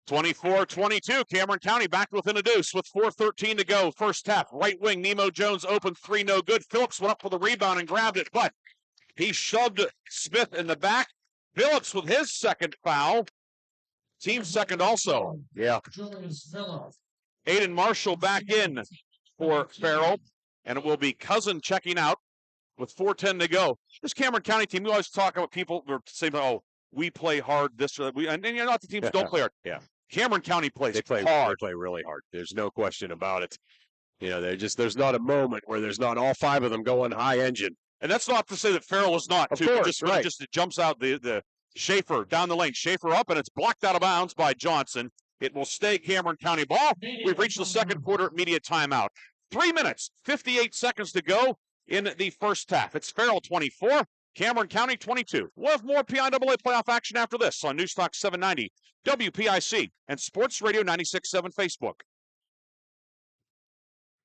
24-22, Cameron County back within a deuce with 4:13 to go. First half, right wing, Nemo Jones open three, no good. Phillips went up for the rebound and grabbed it, but he shoved Smith in the back. Phillips with his second foul. Team second also. Yeah. Aiden Marshall back in for Farrell, and it will be Cousin checking out with 4:10 to go. This Cameron County team, we always talk about people who are saying, oh, we play hard, this or that. And you know, not the teams don't play hard. Yeah. Cameron County plays hard. They play really hard. There's no question about it. You know, there's not a moment where there's not all five of them going high engine. And that's not to say that Farrell is not, too. Course, just, right. Just it jumps out the Schaefer down the lane. Schaefer up, and it's blocked out of bounds by Johnson. It will stay Cameron County ball. We've reached the second quarter media timeout. 3 minutes, 58 seconds to go in the first half. It's Farrell 24, Cameron County 22. We'll have more PIAA playoff action after this on Newstalk 790, WPIC, and Sports Radio 96.7 Facebook.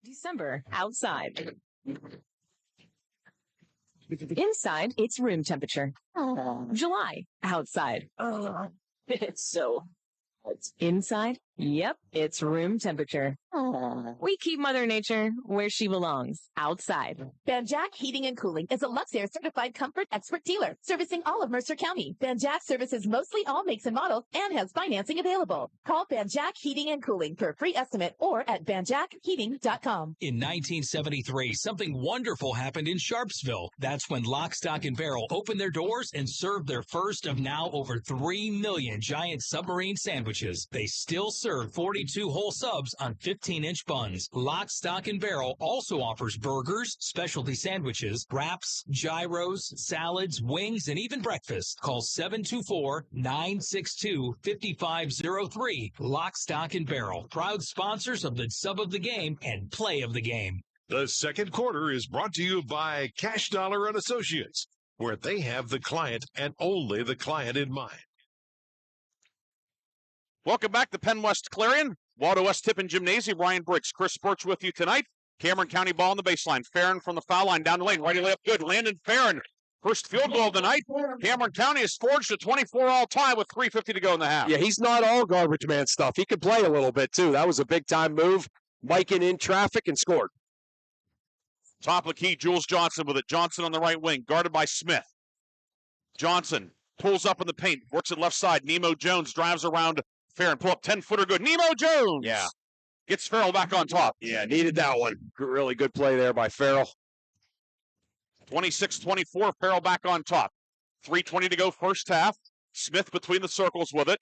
December, outside. Inside, it's room temperature. July, outside. It's so hot. Inside, yep, it's room temperature. We keep Mother Nature where she belongs, outside. Banjack Heating and Cooling is a Luxair certified comfort expert dealer servicing all of Mercer County. Banjack services mostly all makes and models and has financing available. Call Banjack Heating and Cooling for a free estimate or at banjackheating.com. In 1973, something wonderful happened in Sharpsville. That's when Lock, Stock, and Barrel opened their doors and served their first of now over 3 million giant submarine sandwiches. They still serve 42 whole subs on 15-inch buns. Lock, Stock, and Barrel also offers burgers, specialty sandwiches, wraps, gyros, salads, wings, and even breakfast. Call 724-962-5503. Lock, Stock, and Barrel, proud sponsors of the Sub of the Game and Play of the Game. The second quarter is brought to you by Cash Dollar and Associates, where they have the client and only the client in mind. Welcome back to PennWest Clarion, Waldo West Tippin Gymnasium. Ryan Briggs, Chris Burtch with you tonight. Cameron County ball on the baseline. Farron from the foul line down the lane. Righty layup good. Landon Farron, first field goal of the night. Cameron County has forged a 24 all-time with 3:50 to go in the half. Yeah, he's not all garbage man stuff. He can play a little bit, too. That was a big-time move. Miking in traffic and scored. Top of the key, Jules Johnson with it. Johnson on the right wing, guarded by Smith. Johnson pulls up in the paint, works it left side. Nemo Jones drives around Farron. Pull up 10-footer good. Nemo Jones! Yeah. Gets Farrell back on top. Yeah, needed that one. Really good play there by Farrell. 26-24, Farrell back on top. 3:20 to go first half. Smith between the circles with it.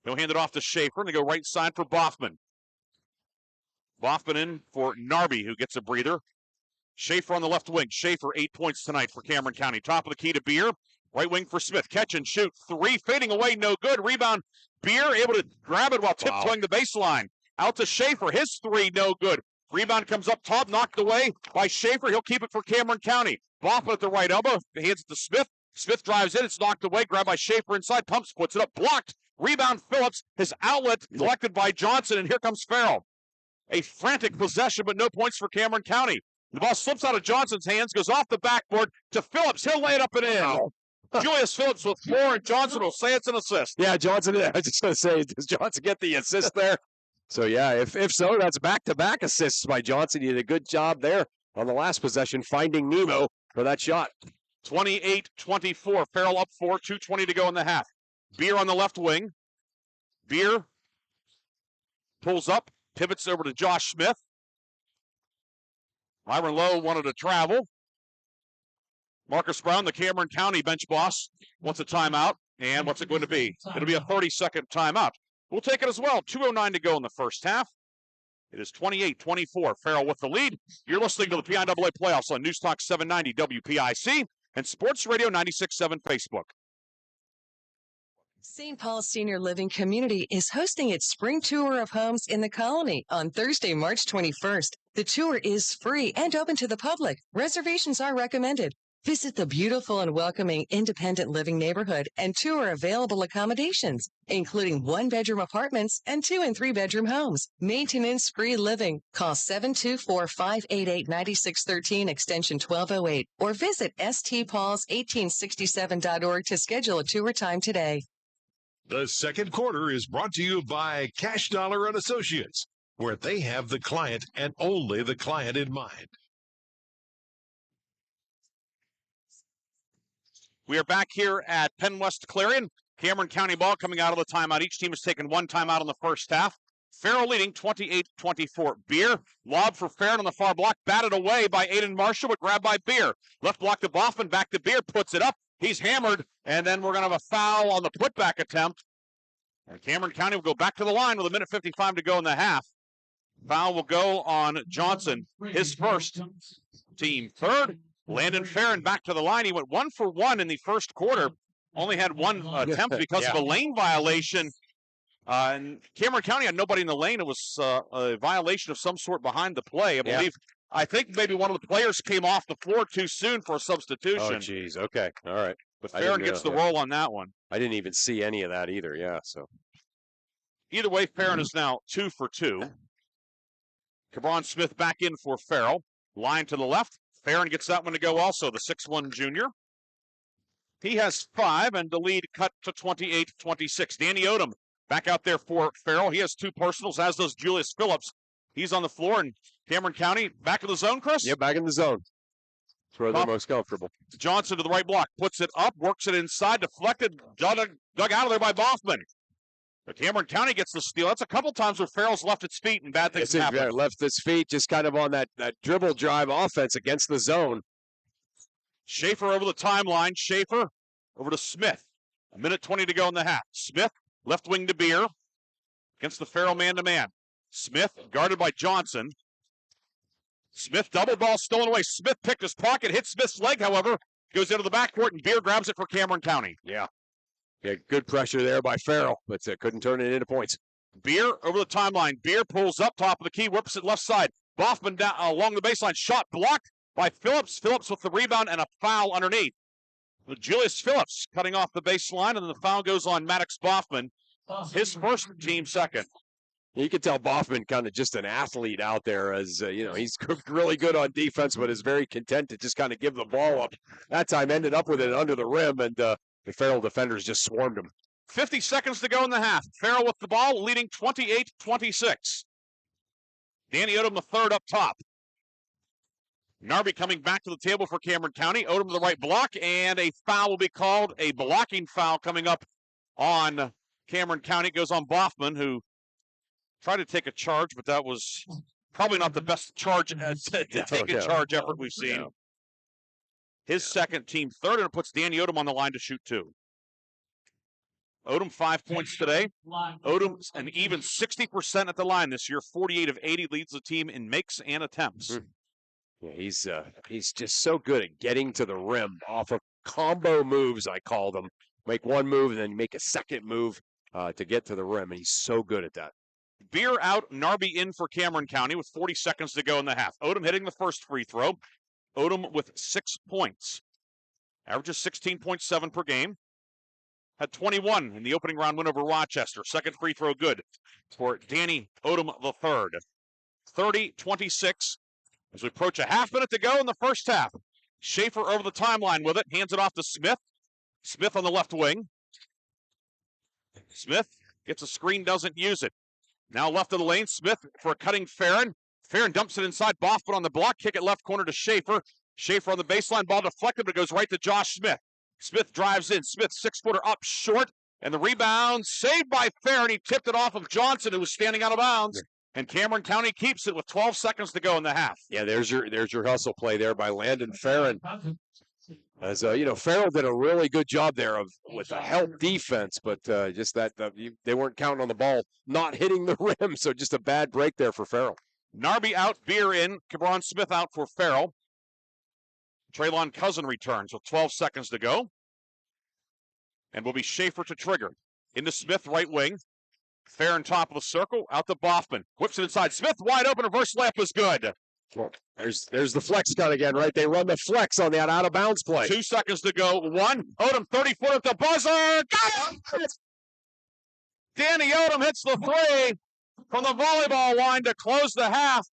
He'll hand it off to Schaefer, and they go right side for Boffman. Boffman in for Narby, who gets a breather. Schaefer on the left wing. Schaefer, 8 points tonight for Cameron County. Top of the key to Beer. Right wing for Smith. Catch and shoot. Three fading away. No good. Rebound. Beer able to grab it while tiptoeing the baseline. Out to Schaefer. His three no good. Rebound comes up top. Knocked away by Schaefer. He'll keep it for Cameron County. Boffman at the right elbow. Hands it to Smith. Smith drives in. It's knocked away. Grabbed by Schaefer inside. Pumps. Puts it up. Blocked. Rebound Phillips. His outlet collected by Johnson. And here comes Farrell. A frantic possession, but no points for Cameron County. The ball slips out of Johnson's hands. Goes off the backboard to Phillips. He'll lay it up and in. Julius Phillips with 4, and Johnson will say it's an assist. Yeah, Johnson, I was just going to say, does Johnson get the assist there? So, yeah, if so, that's back-to-back assists by Johnson. He did a good job there on the last possession, finding Nemo for that shot. 28-24, Farrell up 4, 2:20 to go in the half. Beer on the left wing. Beer pulls up, pivots over to Josh Smith. Myron Lowe wanted to travel. Marcus Brown, the Cameron County bench boss, wants a timeout. And what's it going to be? It'll be a 30-second timeout. We'll take it as well. 2:09 to go in the first half. It is 28-24. Farrell with the lead. You're listening to the PIAA playoffs on Newstalk 790 WPIC and Sports Radio 96.7 Facebook. St. Paul Senior Living Community is hosting its spring tour of homes in the colony on Thursday, March 21st. The tour is free and open to the public. Reservations are recommended. Visit the beautiful and welcoming independent living neighborhood and tour available accommodations, including 1-bedroom apartments and 2- and 3-bedroom homes. Maintenance-free living. Call 724-588-9613 extension 1208 or visit stpauls1867.org to schedule a tour time today. The second quarter is brought to you by Cash Dollar and Associates, where they have the client and only the client in mind. We are back here at PennWest Clarion. Cameron County ball coming out of the timeout. Each team has taken one timeout in the first half. Farrell leading 28-24. Beer, lob for Farrell on the far block, batted away by Aiden Marshall, but grabbed by Beer. Left block to Boffman, back to Beer, puts it up. He's hammered, and then we're going to have a foul on the putback attempt. And Cameron County will go back to the line with 1:55 to go in the half. Foul will go on Johnson, his first, team third. Landon Farron back to the line. He went 1 for 1 in the first quarter. Only had one attempt because of a lane violation. And Cameron County had nobody in the lane. It was a violation of some sort behind the play. I think maybe one of the players came off the floor too soon for a substitution. Oh, geez. Okay. All right. But Farron gets the roll on that one. I didn't even see any of that either. Yeah. So either way, Farron is now 2 for 2. Cabron Smith back in for Farrell. Line to the left. Farron gets that one to go also, the 6'1 junior. He has 5, and the lead cut to 28-26. Danny Odom back out there for Farrell. He has 2 personals, as does Julius Phillips. He's on the floor, and Cameron County back in the zone, Chris? Yeah, back in the zone. That's where they're most comfortable. Johnson to the right block, puts it up, works it inside, deflected, dug out of there by Boffman. But Cameron County gets the steal. That's a couple times where Farrell's left its feet and bad things happen. Left its feet just kind of on that dribble drive offense against the zone. Schaefer over the timeline. Schaefer over to Smith. 1:20 to go in the half. Smith, left wing to Beer against the Farrell man-to-man. Smith guarded by Johnson. Smith double ball stolen away. Smith picked his pocket, hit Smith's leg, however, goes into the backcourt, and Beer grabs it for Cameron County. Yeah, good pressure there by Farrell, but couldn't turn it into points. Beer over the timeline. Beer pulls up top of the key, whips it left side. Boffman down along the baseline. Shot blocked by Phillips. Phillips with the rebound and a foul underneath. Julius Phillips cutting off the baseline, and then the foul goes on Maddox Boffman, his first, team second. You can tell Boffman kind of just an athlete out there, as he's really good on defense, but is very content to just kind of give the ball up. That time ended up with it under the rim, and the Farrell defenders just swarmed him. 50 seconds to go in the half. Farrell with the ball, leading 28-26. Danny Odom the third up top. Narby coming back to the table for Cameron County. Odom to the right block, and a foul will be called. A blocking foul coming up on Cameron County. It goes on Boffman, who tried to take a charge, but that was probably not the best charge charge effort we've seen. His second, team third, and it puts Danny Odom on the line to shoot 2. Odom 5 points today. Odom's an even 60% at the line this year. 48 of 80 leads the team in makes and attempts. Yeah, he's just so good at getting to the rim off of combo moves, I call them. Make one move and then make a second move to get to the rim, and he's so good at that. Beer out, Narby in for Cameron County with 40 seconds to go in the half. Odom hitting the first free throw. Odom with 6 points. Averages 16.7 per game. Had 21 in the opening round win over Rochester. Second free throw good for Danny Odom the third. 30-26 as we approach a half minute to go in the first half. Schaefer over the timeline with it. Hands it off to Smith. Smith on the left wing. Smith gets a screen, doesn't use it. Now left of the lane, Smith for a cutting Farron. Farron dumps it inside, Boffman on the block, kick it left corner to Schaefer. Schaefer on the baseline, ball deflected, but it goes right to Josh Smith. Smith drives in, Smith 6-footer up short, and the rebound saved by Farron. He tipped it off of Johnson, who was standing out of bounds, and Cameron County keeps it with 12 seconds to go in the half. Yeah, there's your hustle play there by Landon Farron. As Farrell did a really good job there with a help defense, but just that they weren't counting on the ball not hitting the rim, so just a bad break there for Farrell. Narby out, Beer in, Cabron Smith out for Farrell. Traylon Cousin returns with 12 seconds to go, and will be Schaefer to trigger. Into Smith, right wing. Farron top of the circle, out to Boffman. Whips it inside. Smith wide open, reverse layup is good. Well, there's the flex gun again, right? They run the flex on that out-of-bounds play. 2 seconds to go. One. Odom 30-foot at the buzzer. Got it! Danny Odom hits the three from the volleyball line to close the half.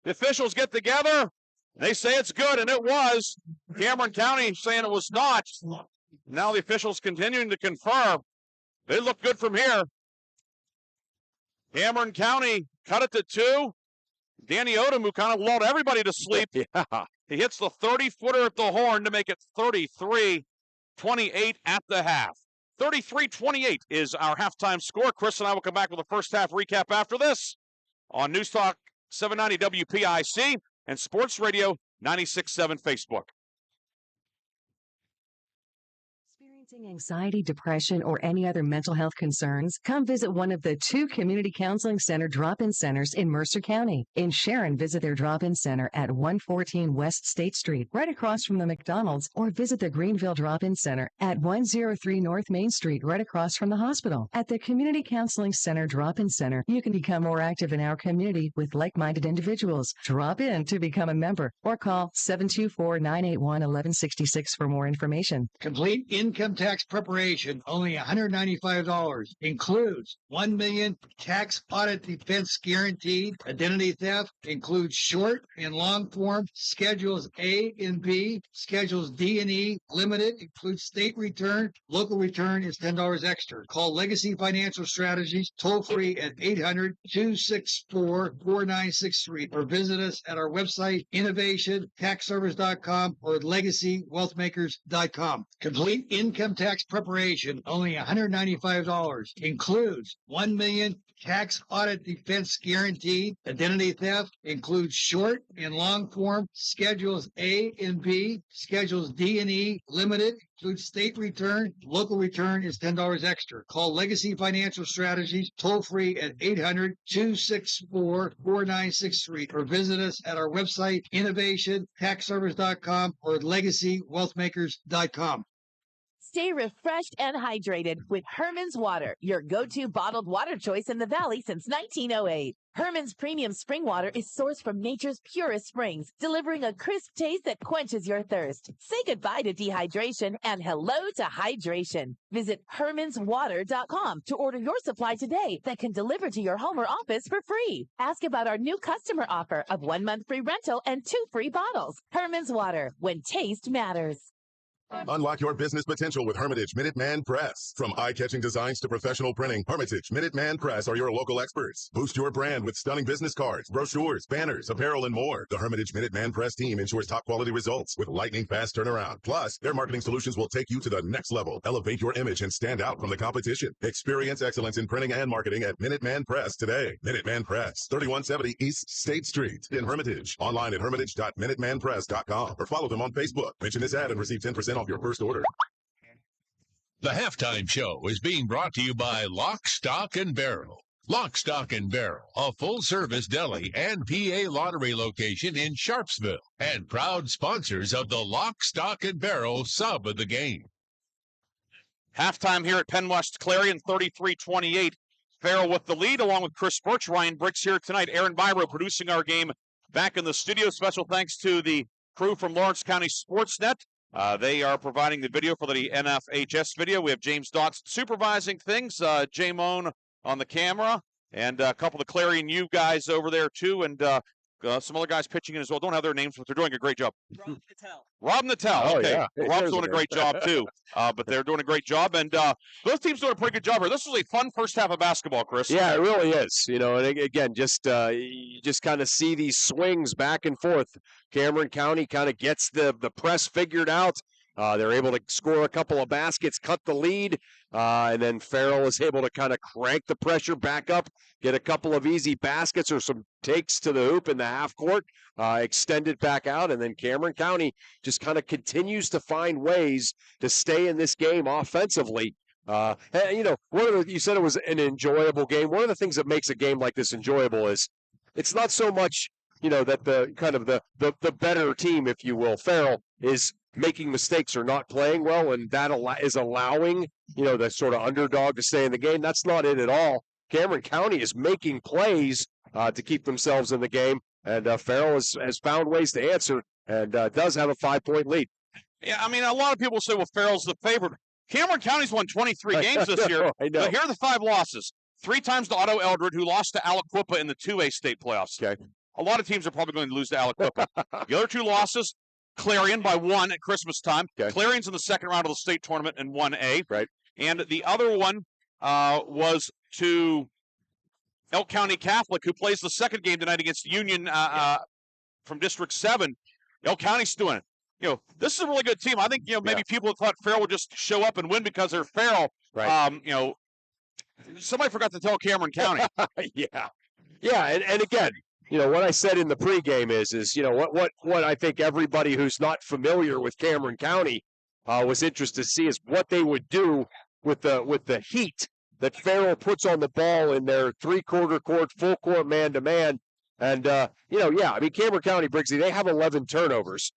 The officials get together. They say it's good, and it was. Cameron County saying it was not. Now the officials continuing to confirm. They look good from here. Cameron County cut it to 2. Danny Odom, who kind of lulled everybody to sleep. Yeah. He hits the 30-footer at the horn to make it 33-28 at the half. 33-28 is our halftime score. Chris and I will come back with a first half recap after this on News Talk 790 WPIC and Sports Radio 96.7 Facebook. Experiencing anxiety, depression, or any other mental health concerns? Come visit one of the 2 Community Counseling Center drop-in centers in Mercer County. In Sharon, visit their drop-in center at 114 West State Street, right across from the McDonald's, or visit the Greenville Drop-in Center at 103 North Main Street, right across from the hospital. At the Community Counseling Center drop-in center, you can become more active in our community with like-minded individuals. Drop in to become a member or call 724-981-1166 for more information. Complete income tax preparation, only $195. Includes $1 million tax audit defense guaranteed. Identity theft includes short and long form schedules A and B. Schedules D and E limited includes state return. Local return is $10 extra. Call Legacy Financial Strategies toll free at 800-264-4963 or visit us at our website innovationtaxservice.com or legacywealthmakers.com. Complete income tax preparation, only $195. Includes $1 million tax audit defense guaranteed. Identity theft includes short and long form schedules A and B. Schedules D and E limited includes state return. Local return is $10 extra. Call Legacy Financial Strategies toll free at 800-264-4963 or visit us at our website innovationtaxservice.com or legacywealthmakers.com. Stay refreshed and hydrated with Herman's Water, your go-to bottled water choice in the Valley since 1908. Herman's premium spring water is sourced from nature's purest springs, delivering a crisp taste that quenches your thirst. Say goodbye to dehydration and hello to hydration. Visit hermanswater.com to order your supply today that can deliver to your home or office for free. Ask about our new customer offer of 1 month free rental and 2 free bottles. Herman's Water, when taste matters. Unlock your business potential with Hermitage Minuteman Press. From eye-catching designs to professional printing, Hermitage Minuteman Press are your local experts. Boost your brand with stunning business cards, brochures, banners, apparel, and more. The Hermitage Minuteman Press team ensures top-quality results with lightning-fast turnaround. Plus, their marketing solutions will take you to the next level. Elevate your image and stand out from the competition. Experience excellence in printing and marketing at Minuteman Press today. Minuteman Press, 3170 East State Street in Hermitage. Online at hermitage.minutemanpress.com or follow them on Facebook. Mention this ad and receive 10% off your first order. The halftime show is being brought to you by Lock, Stock, and Barrel. Lock, Stock, and Barrel, a full-service deli and PA lottery location in Sharpsville, and proud sponsors of the Lock, Stock, and Barrel sub of the game. Halftime here at PennWest Clarion, 33-28. Farrell with the lead, along with Chris Burtch. Ryan Briggs here tonight. Aaron Biro producing our game back in the studio. Special thanks to the crew from Lawrence County Sportsnet. They are providing the video for the NFHS video. We have James Dotson supervising things, Jay Moan on the camera, and a couple of Clarion U guys over there too, and some other guys pitching in as well. Don't have their names, but they're doing a great job. Rob Nattel. Okay. Yeah. Rob's doing a great job too, but they're doing a great job, and both teams doing a pretty good job here. This was a fun first half of basketball, Chris. Yeah, it really is. You know, and again, you just kind of see these swings back and forth. Cameron County kind of gets the press figured out. They're able to score a couple of baskets, cut the lead, and then Farrell is able to kind of crank the pressure back up, get a couple of easy baskets or some takes to the hoop in the half court, extend it back out, and then Cameron County just kind of continues to find ways to stay in this game offensively. And, you know, you said it was an enjoyable game. One of the things that makes a game like this enjoyable is it's not so much, you know, that the kind of the better team, if you will, Farrell, is making mistakes or not playing well, and that is allowing, you know, the sort of underdog to stay in the game. That's not it at all. Cameron County is making plays to keep themselves in the game. And Farrell has found ways to answer and does have a 5-point lead. Yeah, I mean, a lot of people say, well, Farrell's the favorite. Cameron County's won 23 games this year. I know. But here are the 5 losses. 3 times to Otto Eldred, who lost to Aliquippa in the 2A state playoffs. Okay. A lot of teams are probably going to lose to Aliquippa. The other 2 losses, Clarion by 1 at Christmas time. Okay. Clarion's in the second round of the state tournament in 1A. Right. And the other one was to Elk County Catholic, who plays the second game tonight against Union from District 7. Elk County's doing it. This is a really good team. I think, maybe people thought Farrell would just show up and win because they're Farrell. Right. Somebody forgot to tell Cameron County. Yeah. And again, what I said in the pregame is what I think everybody who's not familiar with Cameron County was interested to see is what they would do with the heat that Farrell puts on the ball in their 3/4 court, full court man-to-man. And, Cameron County, Briggsy, they have 11 turnovers.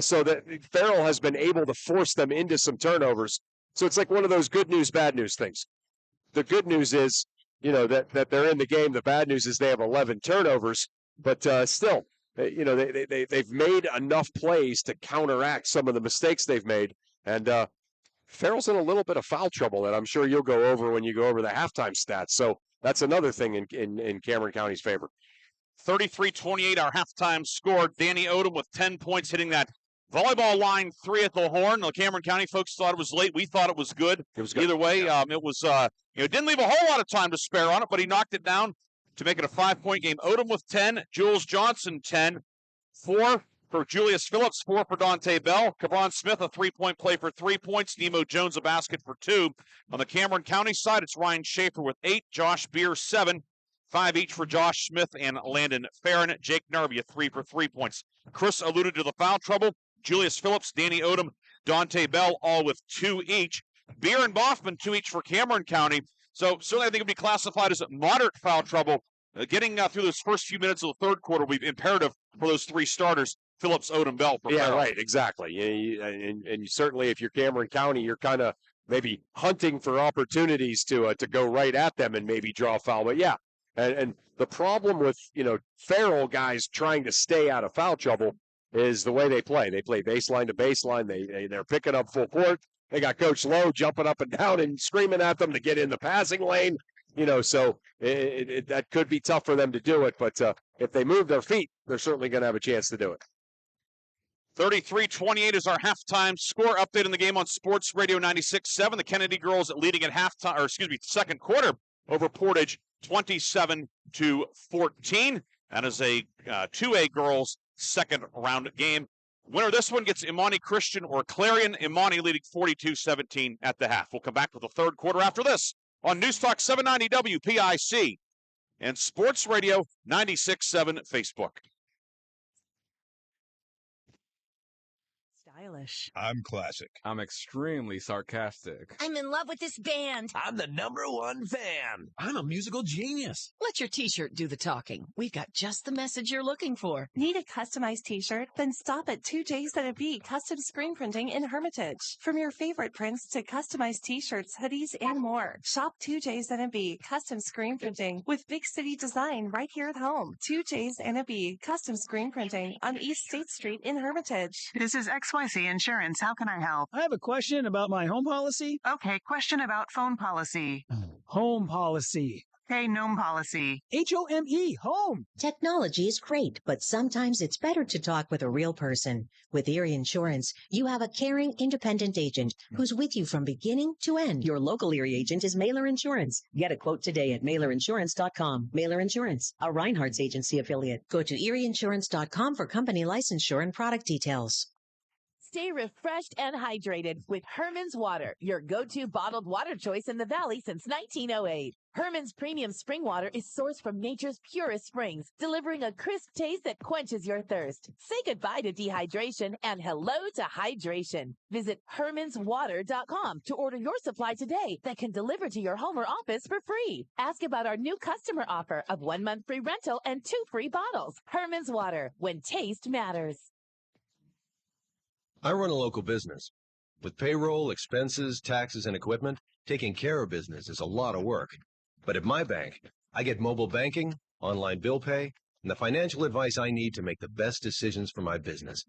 So that Farrell has been able to force them into some turnovers. So it's like one of those good news, bad news things. The good news is, that they're in the game. The bad news is they have 11 turnovers. But still, they've made enough plays to counteract some of the mistakes they've made. And Farrell's in a little bit of foul trouble that I'm sure you'll go over when you go over the halftime stats. So that's another thing in Cameron County's favor. 33-28, our halftime score. Danny Odom with 10 points, hitting that volleyball line 3 at the horn. The Cameron County folks thought it was late. We thought it was good. It was good. Either way, it was, didn't leave a whole lot of time to spare on it, but he knocked it down to make it a 5-point game. Odom with 10, Jules Johnson 10, 4 for Julius Phillips, 4 for Dante Bell. Cabron Smith, a 3-point play for 3 points. Nemo Jones, a basket for 2. On the Cameron County side, it's Ryan Schaefer with 8, Josh Beer 7, 5 each for Josh Smith and Landon Farron. Jake Narby, a 3 for 3 points. Chris alluded to the foul trouble. Julius Phillips, Danny Odom, Dante Bell, all with 2 each. Beer and Boffman, 2 each for Cameron County. So certainly I think it would be classified as moderate foul trouble. Getting through those first few minutes of the third quarter will be imperative for those 3 starters, Phillips, Odom, Bell. Right, exactly. And certainly if you're Cameron County, you're kind of maybe hunting for opportunities to go right at them and maybe draw a foul. But yeah, and the problem with, Farrell guys trying to stay out of foul trouble is the way they play. They play baseline to baseline. They're picking up full court. They got Coach Lowe jumping up and down and screaming at them to get in the passing lane. So that could be tough for them to do it. But if they move their feet, they're certainly going to have a chance to do it. 33-28 is our halftime score. Update on the game on Sports Radio 96.7. The Kennedy girls leading at second quarter over Portage, 27-14. That is a 2A girls second round game. Winner of this one gets Imani Christian or Clarion. Imani leading 42-17 at the half. We'll come back with the third quarter after this on News Talk 790 WPIC and Sports Radio 96.7 Facebook. Stylish. I'm classic. I'm extremely sarcastic. I'm in love with this band. I'm the #1 fan. I'm a musical genius. Let your t-shirt do the talking. We've got just the message you're looking for. Need a customized t-shirt? Then stop at 2J's and a B Custom Screen Printing in Hermitage. From your favorite prints to customized t-shirts, hoodies, and more. Shop 2J's and a B Custom Screen Printing with big city design right here at home. 2J's and a B Custom Screen Printing on East State Street in Hermitage. This is XYZ Insurance. How can I help? I have a question about my home policy. Okay, question about phone policy. Home policy. Hey, gnome policy. HOME, home. Technology is great, but sometimes it's better to talk with a real person. With Erie Insurance, you have a caring, independent agent who's with you from beginning to end. Your local Erie agent is Mailer Insurance. Get a quote today at mailerinsurance.com. Mailer Insurance, a Reinhardt's agency affiliate. Go to erieinsurance.com for company licensure and product details. Stay refreshed and hydrated with Herman's Water, your go-to bottled water choice in the Valley since 1908. Herman's premium spring water is sourced from nature's purest springs, delivering a crisp taste that quenches your thirst. Say goodbye to dehydration and hello to hydration. Visit hermanswater.com to order your supply today that can deliver to your home or office for free. Ask about our new customer offer of 1 month free rental and 2 free bottles. Herman's Water, when taste matters. I run a local business. With payroll, expenses, taxes, and equipment, taking care of business is a lot of work. But at my bank, I get mobile banking, online bill pay, and the financial advice I need to make the best decisions for my business.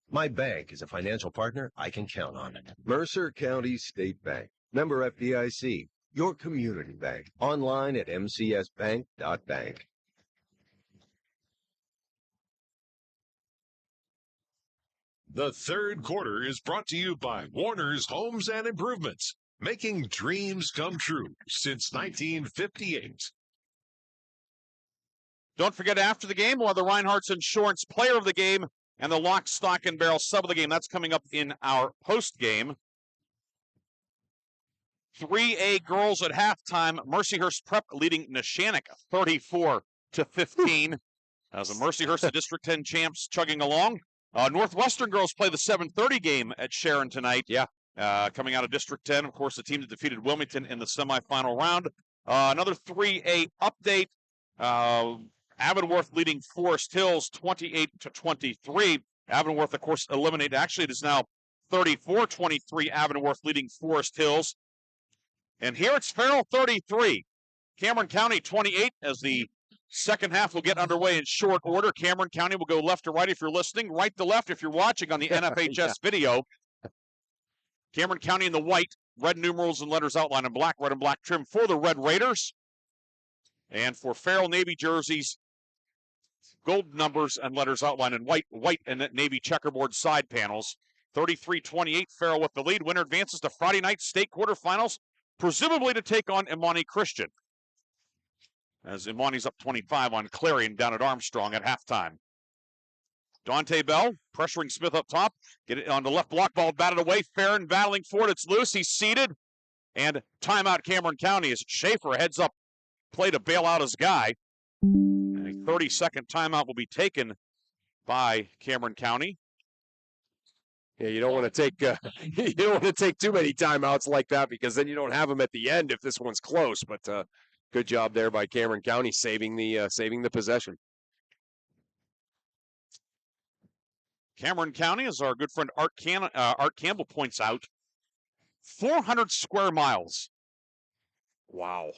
My bank is a financial partner I can count on. Mercer County State Bank. Member FDIC. Your community bank. Online at mcsbank.bank. The third quarter is brought to you by Warner's Homes and Improvements, making dreams come true since 1958. Don't forget, after the game, we'll have the Reinhardt's Insurance Player of the Game and the Lock, Stock, and Barrel Sub of the Game. That's coming up in our post-game. 3A girls at halftime. Mercyhurst Prep leading Neshannock 34-15. As the Mercyhurst, the District 10 champs, chugging along. Northwestern girls play the 7:30 game at Sharon tonight. Yeah. Coming out of District 10, of course, the team that defeated Wilmington in the semifinal round. Another 3A update. Avonworth leading Forest Hills 28-23. Avonworth, of course, eliminated. Actually, it is now 34-23. Avonworth leading Forest Hills. And here it's Farrell 33. Cameron County 28 as the second half will get underway in short order. Cameron County will go left to right if you're listening, right to left if you're watching on the NFHS video. Cameron County in the white, red numerals and letters outlined in black, red and black trim for the Red Raiders. And for Farrell Navy jerseys, gold numbers and letters outlined in white and Navy checkerboard side panels. 33-28, Farrell with the lead. Winner advances to Friday night state quarterfinals, presumably to take on Imani Christian, as Imani's up 25 on Clarion down at Armstrong at halftime. Dante Bell pressuring Smith up top. Get it on the left block, ball batted away. Farron battling for it. It's loose. He's seated. And timeout Cameron County as Schaefer heads up play to bail out his guy. And a 30-second timeout will be taken by Cameron County. Yeah, you don't want to take too many timeouts like that, because then you don't have them at the end if this one's close. But good job there by Cameron County saving the possession. Cameron County, as our good friend Art Campbell points out, 400 square miles. Wow.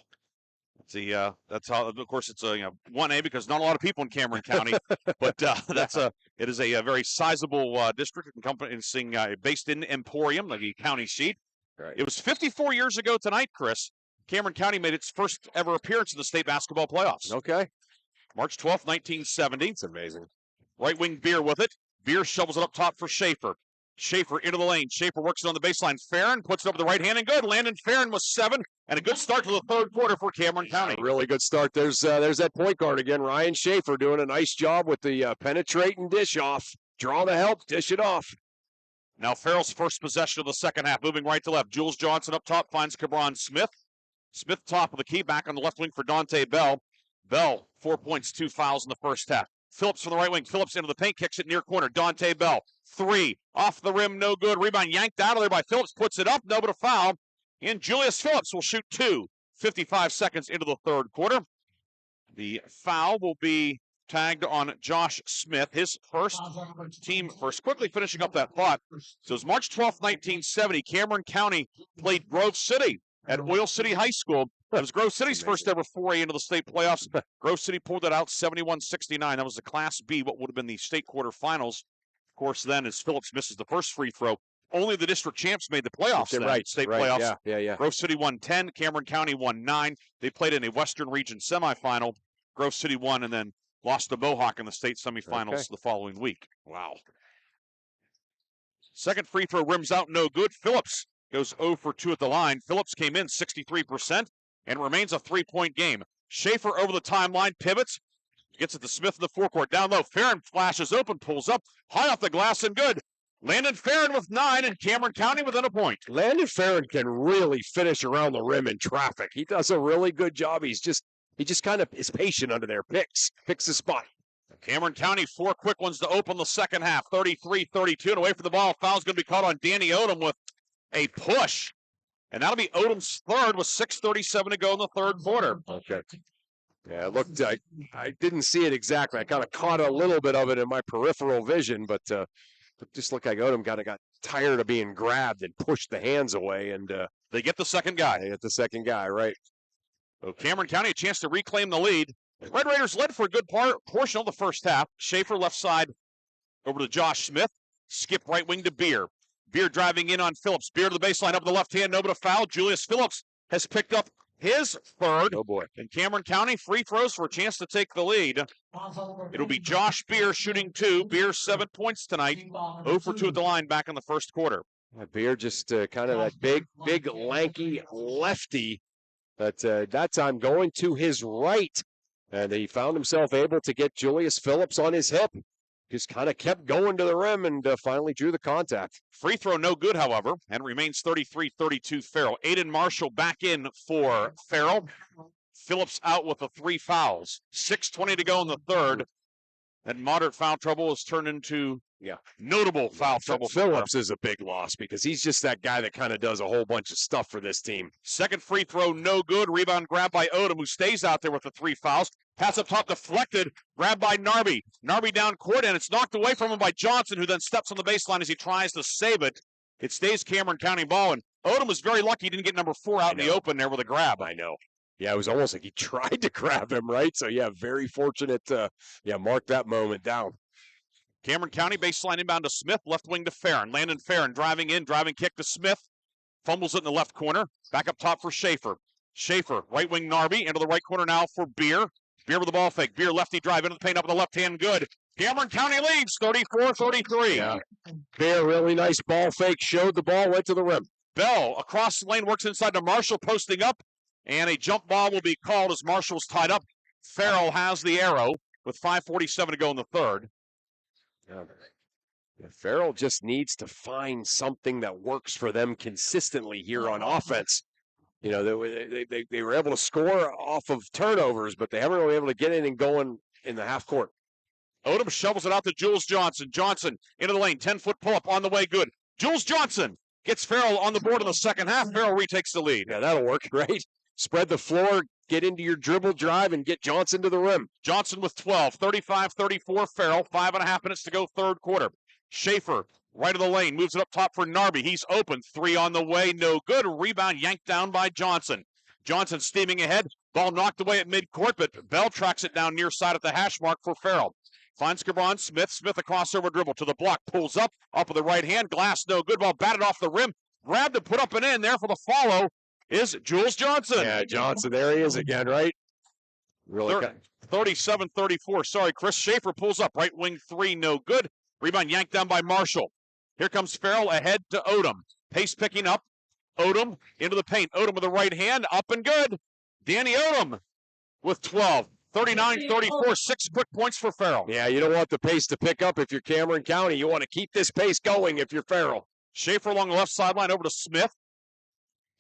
That's how. Of course, it's a 1A because not a lot of people in Cameron County, but it is a very sizable district encompassing based in Emporium, the county seat. Right. It was 54 years ago tonight, Chris. Cameron County made its first ever appearance in the state basketball playoffs. Okay. March 12th, 1970. It's amazing. Right wing Beer with it. Beer shovels it up top for Schaefer. Schaefer into the lane. Schaefer works it on the baseline. Farron puts it up with the right hand and good. Landon Farron was 7, and a good start to the third quarter for Cameron County. A really good start. There's that point guard again, Ryan Schaefer, doing a nice job with the penetrate and dish off. Draw the help, dish it off. Now Farrell's first possession of the second half, moving right to left. Jules Johnson up top finds Cabron Smith. Smith top of the key, back on the left wing for Dante Bell. Bell, 4 points, 2 fouls in the first half. Phillips from the right wing. Phillips into the paint, kicks it near corner. Dante Bell, 3, off the rim, no good. Rebound yanked out of there by Phillips, puts it up, no, but a foul. And Julius Phillips will shoot 2, 55 seconds into the third quarter. The foul will be tagged on Josh Smith, his first, team first. Quickly finishing up that thought. So it was March 12th, 1970. Cameron County played Grove City at Oil City High School. That was Grove City's first ever foray into the state playoffs. Grove City pulled it out 71-69. That was the Class B, what would have been the state quarterfinals. Of course, then, as Phillips misses the first free throw, only the district champs made the playoffs. State playoffs. Yeah. Grove City won 10. Cameron County won 9. They played in a Western Region semifinal. Grove City won and then lost to Mohawk in the state semifinals the following week. Wow. Second free throw rims out, no good. Phillips goes 0 for 2 at the line. Phillips came in 63% and remains a 3-point game. Schaefer over the timeline, pivots, gets it to Smith in the forecourt. Down low, Farron flashes open, pulls up, high off the glass and good. Landon Farron with 9 and Cameron County within a point. Landon Farron can really finish around the rim in traffic. He does a really good job. He just kind of is patient under there. Picks his spot. Cameron County, 4 quick ones to open the second half. 33-32 and away from the ball. Foul's going to be caught on Danny Odom with a push. And that'll be Odom's third with 6:37 to go in the third quarter. Okay. Yeah, it looked, I didn't see it exactly. I kind of caught a little bit of it in my peripheral vision, but it just looked like Odom got tired of being grabbed and pushed the hands away. And they get the second guy. Right. So Cameron County, a chance to reclaim the lead. Red Raiders led for a good portion of the first half. Schaefer left side over to Josh Smith. Skip right wing to Beer. Beer driving in on Phillips. Beer to the baseline up the left hand. No but a foul. Julius Phillips has picked up his third. Oh, boy. And Cameron County free throws for a chance to take the lead. It'll be Josh Beer shooting 2. Beer 7 points tonight. 0 for 2 at the line back in the first quarter. Beer just kind of that big, lanky lefty. But that time going to his right. And he found himself able to get Julius Phillips on his hip. Just kind of kept going to the rim and finally drew the contact. Free throw no good, however, and remains 33-32 Farrell. Aiden Marshall back in for Farrell. Phillips out with the 3 fouls. 6:20 to go in the third. And moderate foul trouble has turned into notable foul trouble. Phillips is a big loss because he's just that guy that kind of does a whole bunch of stuff for this team. Second free throw, no good. Rebound grab by Odom, who stays out there with the 3 fouls. Pass up top deflected. Grab by Narby. Narby down court, and it's knocked away from him by Johnson, who then steps on the baseline as he tries to save it. It stays Cameron County ball, and Odom was very lucky he didn't get number 4 out in the open there with a grab. I know. Yeah, it was almost like he tried to grab him, right? So, very fortunate to, mark that moment down. Cameron County baseline inbound to Smith, left wing to Farron. Landon Farron driving kick to Smith. Fumbles it in the left corner. Back up top for Schaefer. Schaefer, right wing Narby, into the right corner now for Beer. Beer with the ball fake. Beer lefty drive into the paint up with the left hand good. Cameron County leads 34-33. Yeah. Beer, really nice ball fake. Showed the ball, went to the rim. Bell across the lane, works inside to Marshall, posting up. And a jump ball will be called as Marshall's tied up. Farrell has the arrow with 5:47 to go in the third. Farrell just needs to find something that works for them consistently here on offense. They were able to score off of turnovers, but they haven't really been able to get in and going in the half court. Odom shovels it out to Jules Johnson. Johnson into the lane, 10-foot pull-up on the way, good. Jules Johnson gets Farrell on the board in the second half. Farrell retakes the lead. Yeah, that'll work, right? Spread the floor, get into your dribble drive, and get Johnson to the rim. Johnson with 12, 35-34 Farrell, 5.5 minutes to go third quarter. Schaefer, right of the lane, moves it up top for Narby. He's open, 3 on the way, no good. Rebound yanked down by Johnson. Johnson steaming ahead, ball knocked away at midcourt, but Bell tracks it down near side at the hash mark for Farrell. Finds Gabron Smith. Smith a crossover dribble to the block, pulls up with the right hand. Glass no good, ball batted off the rim. Grabbed and put up and in there for the follow is Jules Johnson. Yeah, Johnson, there he is again, right? Really 37-34. Sorry, Chris. Schaefer pulls up. Right wing 3, no good. Rebound yanked down by Marshall. Here comes Farrell ahead to Odom. Pace picking up. Odom into the paint. Odom with the right hand. Up and good. Danny Odom with 12. 39-34. 6 quick points for Farrell. Yeah, you don't want the pace to pick up if you're Cameron County. You want to keep this pace going if you're Farrell. Schaefer along the left sideline over to Smith.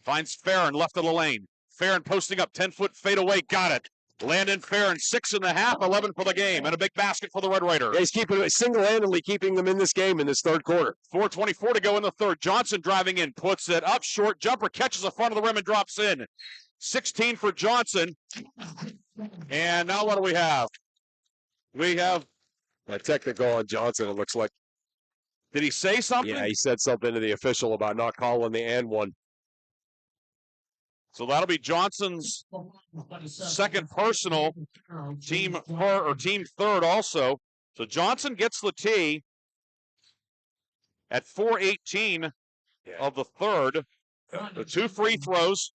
Finds Farron left of the lane. Farron posting up, 10-foot fadeaway, got it. Landon Farron, 6.5, 11 for the game, and a big basket for the Red Raiders. Yeah, he's single-handedly keeping them in this game in this third quarter. 4:24 to go in the third. Johnson driving in, puts it up, short jumper, catches the front of the rim and drops in. 16 for Johnson. And now what do we have? We have a technical on Johnson, it looks like. Did he say something? Yeah, he said something to the official about not calling the and one. So that'll be Johnson's second personal, team third also. So Johnson gets the tee at 4:18 of the third. The 2 free throws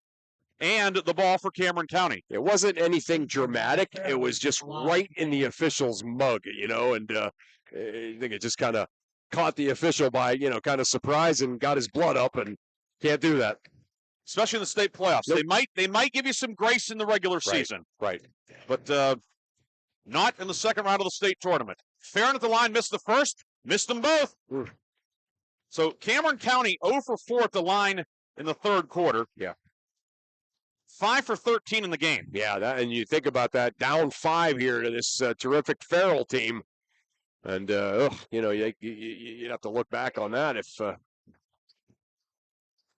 and the ball for Cameron County. It wasn't anything dramatic. It was just right in the official's mug, and I think it just kind of caught the official by, kind of surprise and got his blood up, and can't do that. Especially in the state playoffs. Nope. They might give you some grace in the regular season. Right. But not in the second round of the state tournament. Farron at the line missed the first, missed them both. So Cameron County 0 for 4 at the line in the third quarter. Yeah. 5 for 13 in the game. Yeah, and you think about that, down 5 here to this terrific Farrell team. And, you'd have to look back on that if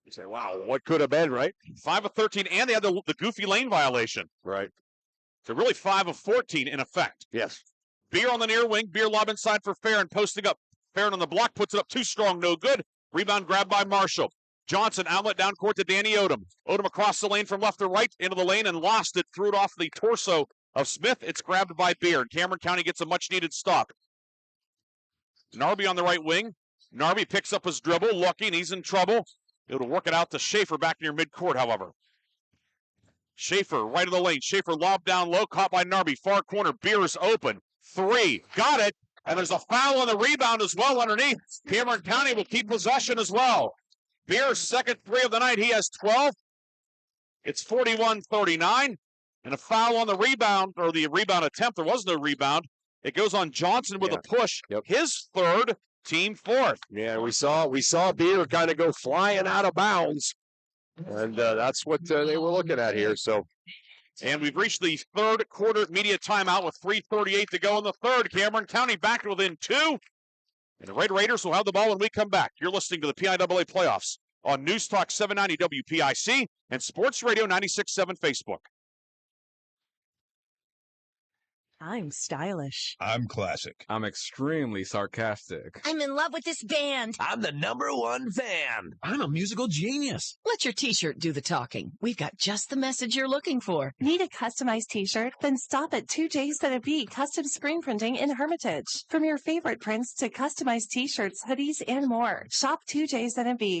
you say, wow, what could have been, right? 5 of 13, and they had the goofy lane violation. Right. So really 5 of 14 in effect. Yes. Beer on the near wing. Beer lob inside for Farron, posting up. Farron on the block, puts it up too strong, no good. Rebound grabbed by Marshall. Johnson outlet down court to Danny Odom. Odom across the lane from left to right into the lane and lost it. Threw it off the torso of Smith. It's grabbed by Beard. Cameron County gets a much-needed stop. Narby on the right wing. Narby picks up his dribble, looking. He's in trouble. It'll work it out to Schaefer back near midcourt, however. Schaefer, right of the lane. Schaefer lobbed down low, caught by Narby. Far corner, Beers open. 3, got it. And there's a foul on the rebound as well underneath. Cameron County will keep possession as well. Beers' second 3 of the night. He has 12. It's 41-39. And a foul on the rebound, or the rebound attempt. There was no rebound. It goes on Johnson with a push. His 3rd, team 4th. Yeah, we saw Beer kind of go flying out of bounds. And that's what they were looking at here. So, and we've reached the 3rd quarter media timeout with 3:38 to go in the 3rd. Cameron County back to within 2. And the Red Raiders will have the ball when we come back. You're listening to the PIAA playoffs on News Talk 790 WPIC and Sports Radio 96.7 Facebook. I'm stylish. I'm classic. I'm extremely sarcastic. I'm in love with this band. I'm the #1 fan. I'm a musical genius. Let your t-shirt do the talking. We've got just the message you're looking for. Need a customized t-shirt? Then stop at 2J's Custom Screen Printing in Hermitage. From your favorite prints to customized t-shirts, hoodies, and more. Shop 2J's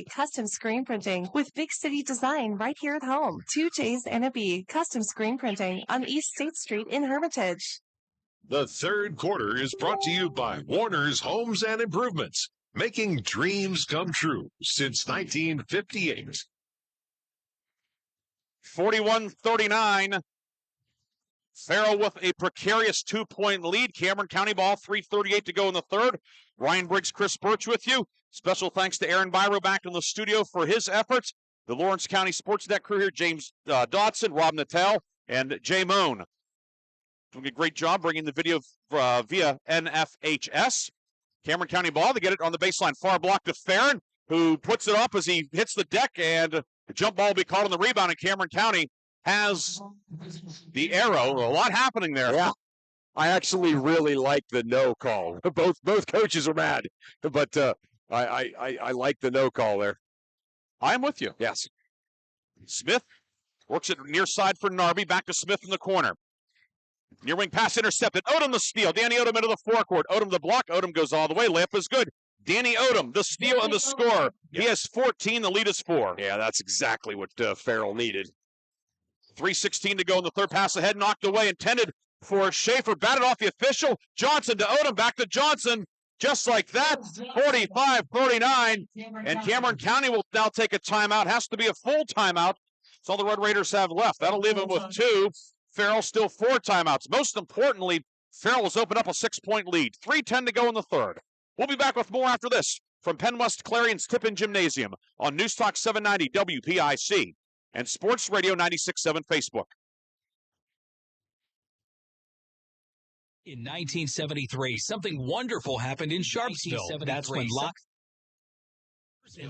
Custom Screen Printing with big city design right here at home. 2J's Custom Screen Printing on East State Street in Hermitage. The 3rd quarter is brought to you by Warner's Homes and Improvements, making dreams come true since 1958. 41-39. Farrell with a precarious 2-point lead. Cameron County ball, 3:38 to go in the 3rd. Ryan Briggs, Chris Burtch with you. Special thanks to Aaron Byro back in the studio for his efforts. The Lawrence County Sportsnet crew here, James Dodson, Rob Natel, and Jay Moan. Doing a great job bringing the video via NFHS. Cameron County ball. They get it on the baseline. Far block to Farron, who puts it up as he hits the deck, and the jump ball will be called on the rebound, and Cameron County has the arrow. A lot happening there. Yeah. I actually really like the no call. Both coaches are mad, but I like the no call there. I'm with you. Yes. Smith works it near side for Narby. Back to Smith in the corner. Near wing pass intercepted. Odom the steal. Danny Odom into the forecourt. Odom the block. Odom goes all the way. Layup is good. Danny Odom, the steal and the score. He has 14. The lead is 4. Yeah, that's exactly what Farrell needed. 3:16 to go in the 3rd. Pass ahead, knocked away, intended for Schaefer. Batted off the official. Johnson to Odom. Back to Johnson. Just like that, 45-39. And Cameron County will now take a timeout. Has to be a full timeout. That's all the Red Raiders have left. That'll leave them with 2. Farrell still 4 timeouts. Most importantly, Farrell has opened up a 6-point lead. 3:10 to go in the 3rd. We'll be back with more after this from PennWest Clarion's Tippin Gymnasium on News Talk 790 WPIC and Sports Radio 96.7 Facebook. In 1973, something wonderful happened in Sharpsville. That's when Locke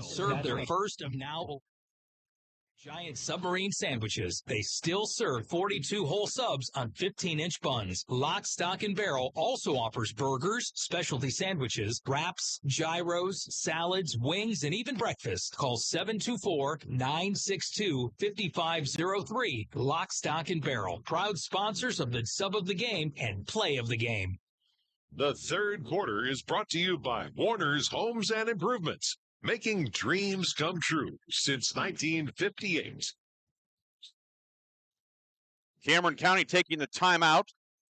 served their first of now giant submarine sandwiches. They still serve 42 whole subs on 15-inch buns. Lock, Stock, and Barrel also offers burgers, specialty sandwiches, wraps, gyros, salads, wings, and even breakfast. Call 724-962-5503. Lock, Stock, and Barrel. Proud sponsors of the sub of the game and play of the game. The 3rd quarter is brought to you by Warner's Homes and Improvements, making dreams come true since 1958. Cameron County taking the timeout.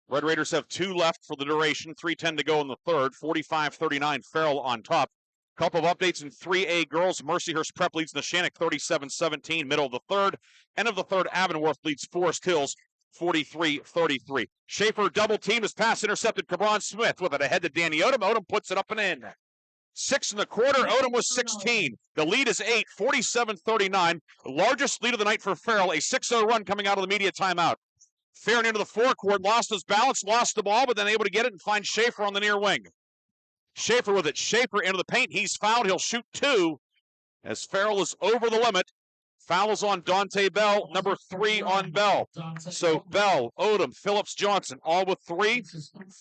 Red Raiders have 2 left for the duration. 3:10 to go in the 3rd. 45-39, Farrell on top. Couple of updates in 3A girls. Mercyhurst Prep leads Neshannock 37-17, middle of the 3rd. End of the 3rd, Avonworth leads Forest Hills 43-33. Schaefer double team. His pass intercepted. Cabron Smith with it ahead to Danny Odom. Odom puts it up and in. 6 in the quarter. Odom was 16. The lead is 8, 47-39. The largest lead of the night for Farrell. A 6-0 run coming out of the media timeout. Farron into the forecourt, lost his balance, lost the ball, but then able to get it and find Schaefer on the near wing. Schaefer with it. Schaefer into the paint. He's fouled. He'll shoot 2 as Farrell is over the limit. Foul is on Dante Bell, number 3 on Bell. So Bell, Odom, Phillips, Johnson, all with 3.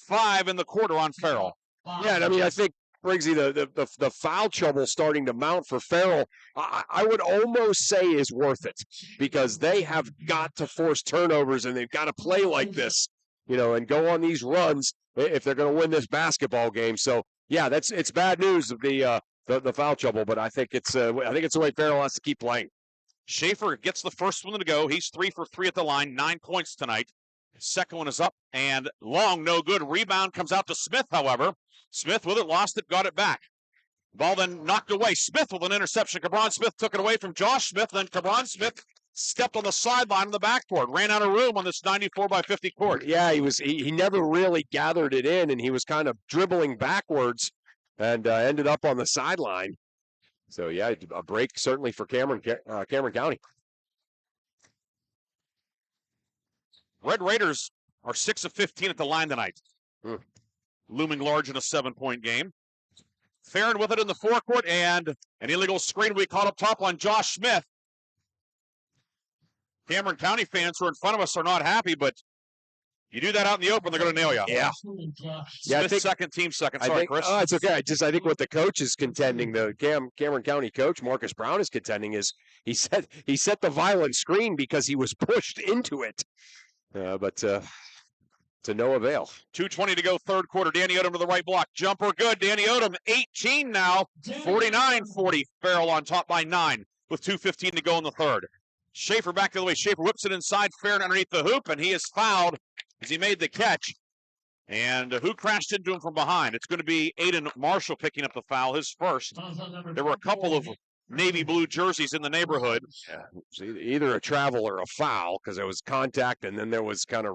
5 in the quarter on Farrell. Yeah, and I mean, I think Briggsy, the foul trouble starting to mount for Farrell, I would almost say is worth it because they have got to force turnovers and they've got to play like this and go on these runs if they're going to win this basketball game. So, yeah, it's bad news of the foul trouble, but I think it's the way Farrell has to keep playing. Schaefer gets the first one to go. He's 3 for 3 at the line, 9 points tonight. Second one is up and long, no good. Rebound comes out to Smith, however. Smith with it, lost it, got it back. Ball then knocked away. Smith with an interception. Cabron Smith took it away from Josh Smith. Then Cabron Smith stepped on the sideline in the backcourt, ran out of room on this 94 by 50 court. Yeah, he never really gathered it in, and he was kind of dribbling backwards and ended up on the sideline. So, yeah, a break certainly for Cameron County. Red Raiders are 6 of 15 at the line tonight. Looming large in a 7-point game. Farron with it in the forecourt, and an illegal screen we caught up top on Josh Smith. Cameron County fans who are in front of us are not happy, but you do that out in the open, they're going to nail you. Yeah. Smith second, team second. Sorry, Chris. Oh, it's okay. I think what the coach is contending, the Cameron County coach, Marcus Brown, is contending is he set the violent screen because he was pushed into it. But to no avail. 2:20 to go, third quarter. Danny Odom to the right block. Jumper good. Danny Odom, 18 now. 49-40. Farrell on top by 9 with 2:15 to go in the third. Schaefer back the other way. Schaefer whips it inside. Farron underneath the hoop, and he is fouled as he made the catch. And who crashed into him from behind? It's going to be Aiden Marshall picking up the foul, his first. There were a couple of navy blue jerseys in the neighborhood. Yeah, it's either a travel or a foul because there was contact and then there was kind of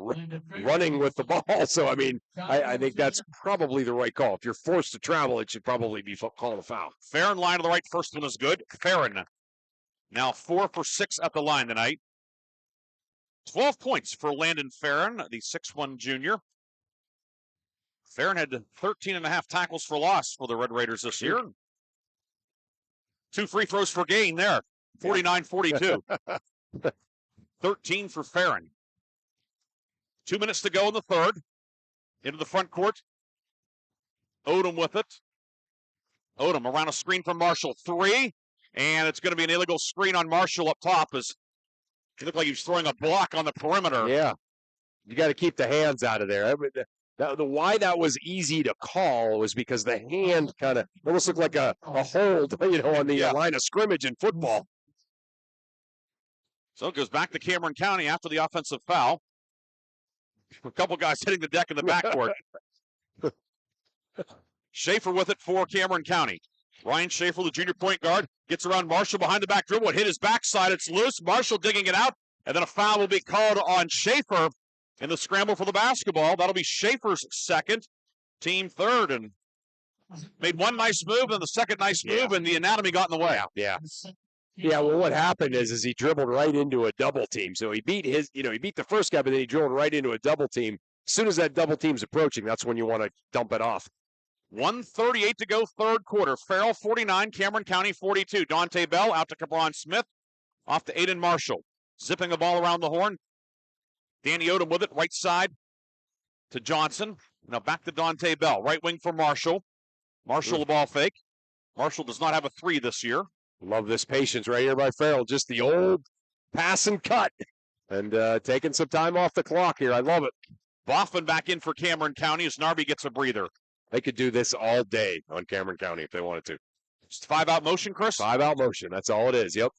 running with the ball. So, I mean, I think that's probably the right call. If you're forced to travel, it should probably be called a foul. Farron line to the right. First one is good. Farron now 4 for 6 at the line tonight. 12 points for Landon Farron, the 6'1 junior. Farron had 13.5 tackles for loss for the Red Raiders this year. 2 free throws for gain there, 49-42. 13 for Farron. 2 minutes to go in the third. Into the front court. Odom with it. Odom around a screen from Marshall. 3. And it's going to be an illegal screen on Marshall up top as he looked like he was throwing a block on the perimeter. Yeah. You got to keep the hands out of there. The why that was easy to call was because the hand kind of almost looked like a hold, on the line of scrimmage in football. So it goes back to Cameron County after the offensive foul. A couple guys hitting the deck in the backcourt. Schaefer with it for Cameron County. Ryan Schaefer, the junior point guard, gets around Marshall behind the back dribble. It hit his backside. It's loose. Marshall digging it out. And then a foul will be called on Schaefer in the scramble for the basketball. That'll be Schaefer's second, team third. And made one nice move and the second nice move, and the anatomy got in the way. Yeah. Yeah, well, what happened is he dribbled right into a double team. So he beat he beat the first guy, but then he dribbled right into a double team. As soon as that double team's approaching, that's when you want to dump it off. 1:38 to go, third quarter. Farrell 49, Cameron County 42. Dante Bell out to Cabron Smith, off to Aiden Marshall. Zipping the ball around the horn. Danny Odom with it, right side to Johnson. Now back to Dante Bell, right wing for Marshall. Marshall the ball fake. Marshall does not have a 3 this year. Love this patience right here by Farrell. Just the old pass and cut. And taking some time off the clock here. I love it. Boffman back in for Cameron County as Narby gets a breather. They could do this all day on Cameron County if they wanted to. Just 5-out motion, Chris? 5-out motion. That's all it is. Yep.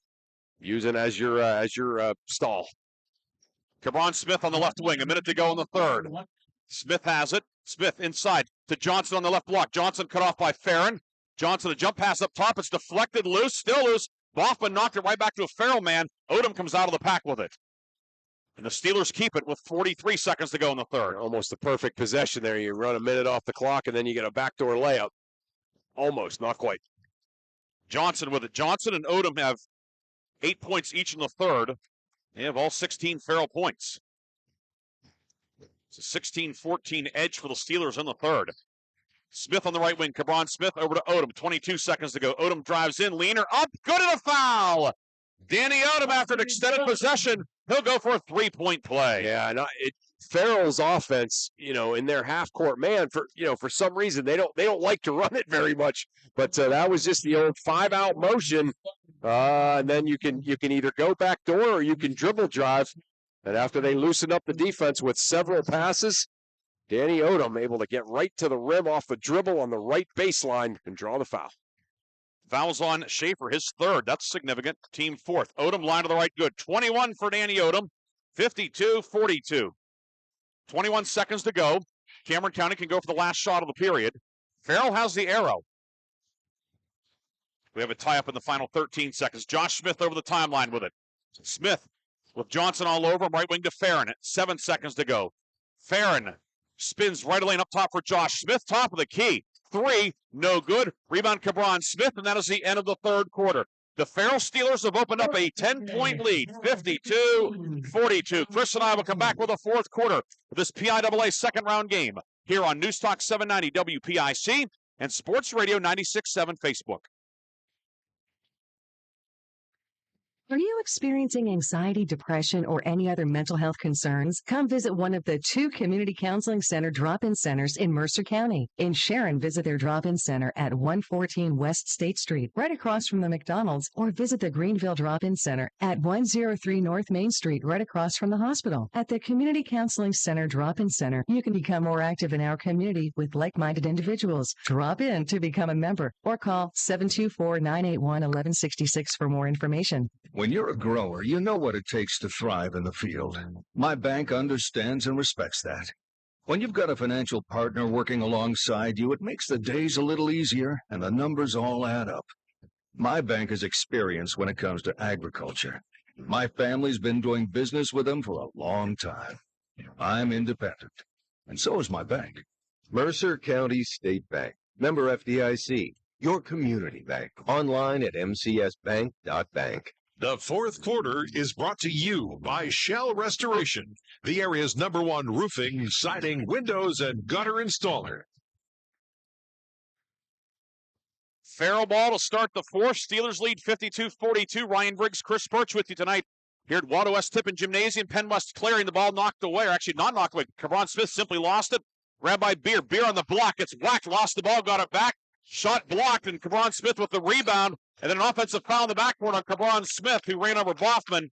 Using as your stall. Cabron Smith on the left wing. A minute to go in the third. Smith has it. Smith inside to Johnson on the left block. Johnson cut off by Farron. Johnson, a jump pass up top. It's deflected, loose, still loose. Boffman knocked it right back to a Farrell man. Odom comes out of the pack with it. And the Steelers keep it with 43 seconds to go in the third. Almost the perfect possession there. You run a minute off the clock, and then you get a backdoor layup. Almost, not quite. Johnson with it. Johnson and Odom have 8 points each in the third. They have all 16 Farrell points. It's a 16-14 edge for the Steelers in the third. Smith on the right wing. Cabron Smith over to Odom. 22 seconds to go. Odom drives in. Leaner up. Good and a foul. Danny Odom after an extended possession. He'll go for a 3-point play. Yeah, and Farrell's offense, in their half-court man, for some reason they don't like to run it very much. But that was just the old 5-out motion, and then you can either go back door or you can dribble drive. And after they loosened up the defense with several passes, Danny Odom able to get right to the rim off the dribble on the right baseline and draw the foul. Fouls on Schaefer, his third. That's significant. Team fourth. Odom line to the right, good. 21 for Danny Odom, 52-42. 21 seconds to go. Cameron County can go for the last shot of the period. Farrell has the arrow. We have a tie-up in the final 13 seconds. Josh Smith over the timeline with it. Smith with Johnson all over him, right wing to Farron. 7 seconds to go. Farron spins right lane up top for Josh Smith, top of the key. 3, no good. Rebound Cabron Smith, and that is the end of the third quarter. The Farrell Steelers have opened up a 10-point lead, 52-42. Chris and I will come back with a fourth quarter of this PIAA second-round game here on News Talk 790 WPIC and Sports Radio 96.7 Facebook. Are you experiencing anxiety, depression, or any other mental health concerns? Come visit one of the 2 Community Counseling Center drop-in centers in Mercer County. In Sharon, visit their drop-in center at 114 West State Street, right across from the McDonald's, or visit the Greenville Drop-in Center at 103 North Main Street, right across from the hospital. At the Community Counseling Center drop-in center, you can become more active in our community with like-minded individuals. Drop in to become a member or call 724-981-1166 for more information. When you're a grower, you know what it takes to thrive in the field. My bank understands and respects that. When you've got a financial partner working alongside you, it makes the days a little easier and the numbers all add up. My bank is experienced when it comes to agriculture. My family's been doing business with them for a long time. I'm independent, and so is my bank. Mercer County State Bank. Member FDIC. Your community bank. Online at mcsbank.bank. The fourth quarter is brought to you by Shell Restoration, the area's #1 roofing, siding, windows, and gutter installer. Farrell ball to start the fourth. Steelers lead 52-42. Ryan Briggs, Chris Burtch with you tonight here at West Tippin Gymnasium. PennWest Clarion, the ball knocked away, or actually not knocked away. Cabron Smith simply lost it. Grabbed by Beer. Beer on the block. Gets whacked, lost the ball, got it back. Shot blocked, and Cabron Smith with the rebound. And then an offensive foul in the backboard on Cabron Smith, who ran over Boffman.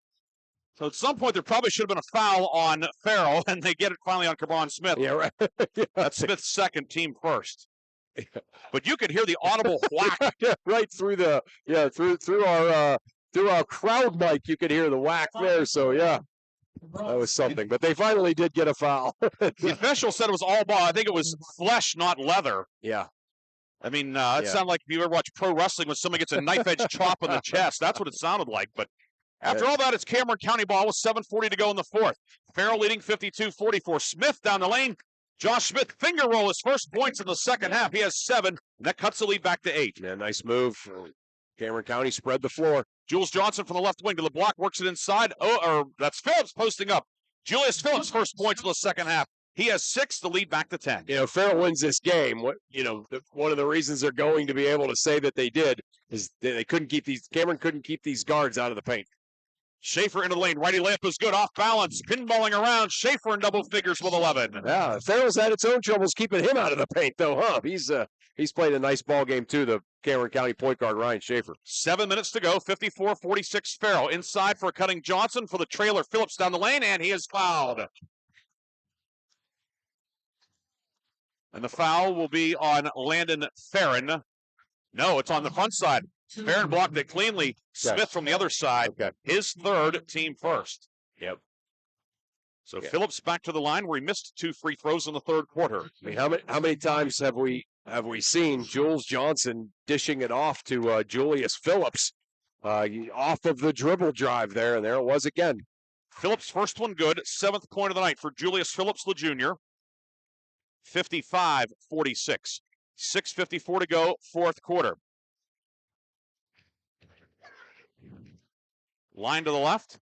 So at some point, there probably should have been a foul on Farrell, and they get it finally on Cabron Smith. Yeah, right. Yeah. That's Smith's second, team first. Yeah. But you could hear the audible whack right through the through our crowd mic. You could hear the whack there. So yeah, that was something. But they finally did get a foul. The official said it was all ball. I think it was flesh, not leather. Yeah. I mean, it sounded like if you ever watch pro wrestling when somebody gets a knife-edge chop on the chest. That's what it sounded like. But after all that, it's Cameron County ball with 7:40 to go in the fourth. Farrell leading 52-44. Smith down the lane. Josh Smith finger roll his first points in the second half. He has 7, and that cuts the lead back to 8. Yeah, nice move. Cameron County spread the floor. Jules Johnson from the left wing to the block, works it inside. That's Phillips posting up. Julius Phillips first points in the second half. He has 6, the lead back to 10. You know, Farrell wins this game. One of the reasons they're going to be able to say that they did is they couldn't keep Cameron couldn't keep these guards out of the paint. Schaefer into the lane. Righty layup is good. Off balance. Pinballing around. Schaefer in double figures with 11. Yeah, Farrell's had its own troubles keeping him out of the paint, though, huh? He's played a nice ball game, too, the Cameron County point guard, Ryan Schaefer. 7 minutes to go. 54-46 Farrell. Inside for a cutting Johnson for the trailer. Phillips down the lane, and he is fouled. And the foul will be on Landon Farron. No, it's on the front side. Farron blocked it cleanly. Smith from the other side. Okay. His third, team first. Yep. So Phillips back to the line where he missed 2 free throws in the third quarter. I mean, how many times have we seen Jules Johnson dishing it off to Julius Phillips off of the dribble drive there, and there it was again. Phillips' first one good. 7th point of the night for Julius Phillips, the junior. 55-46. 6:54 to go, fourth quarter. Line to the left.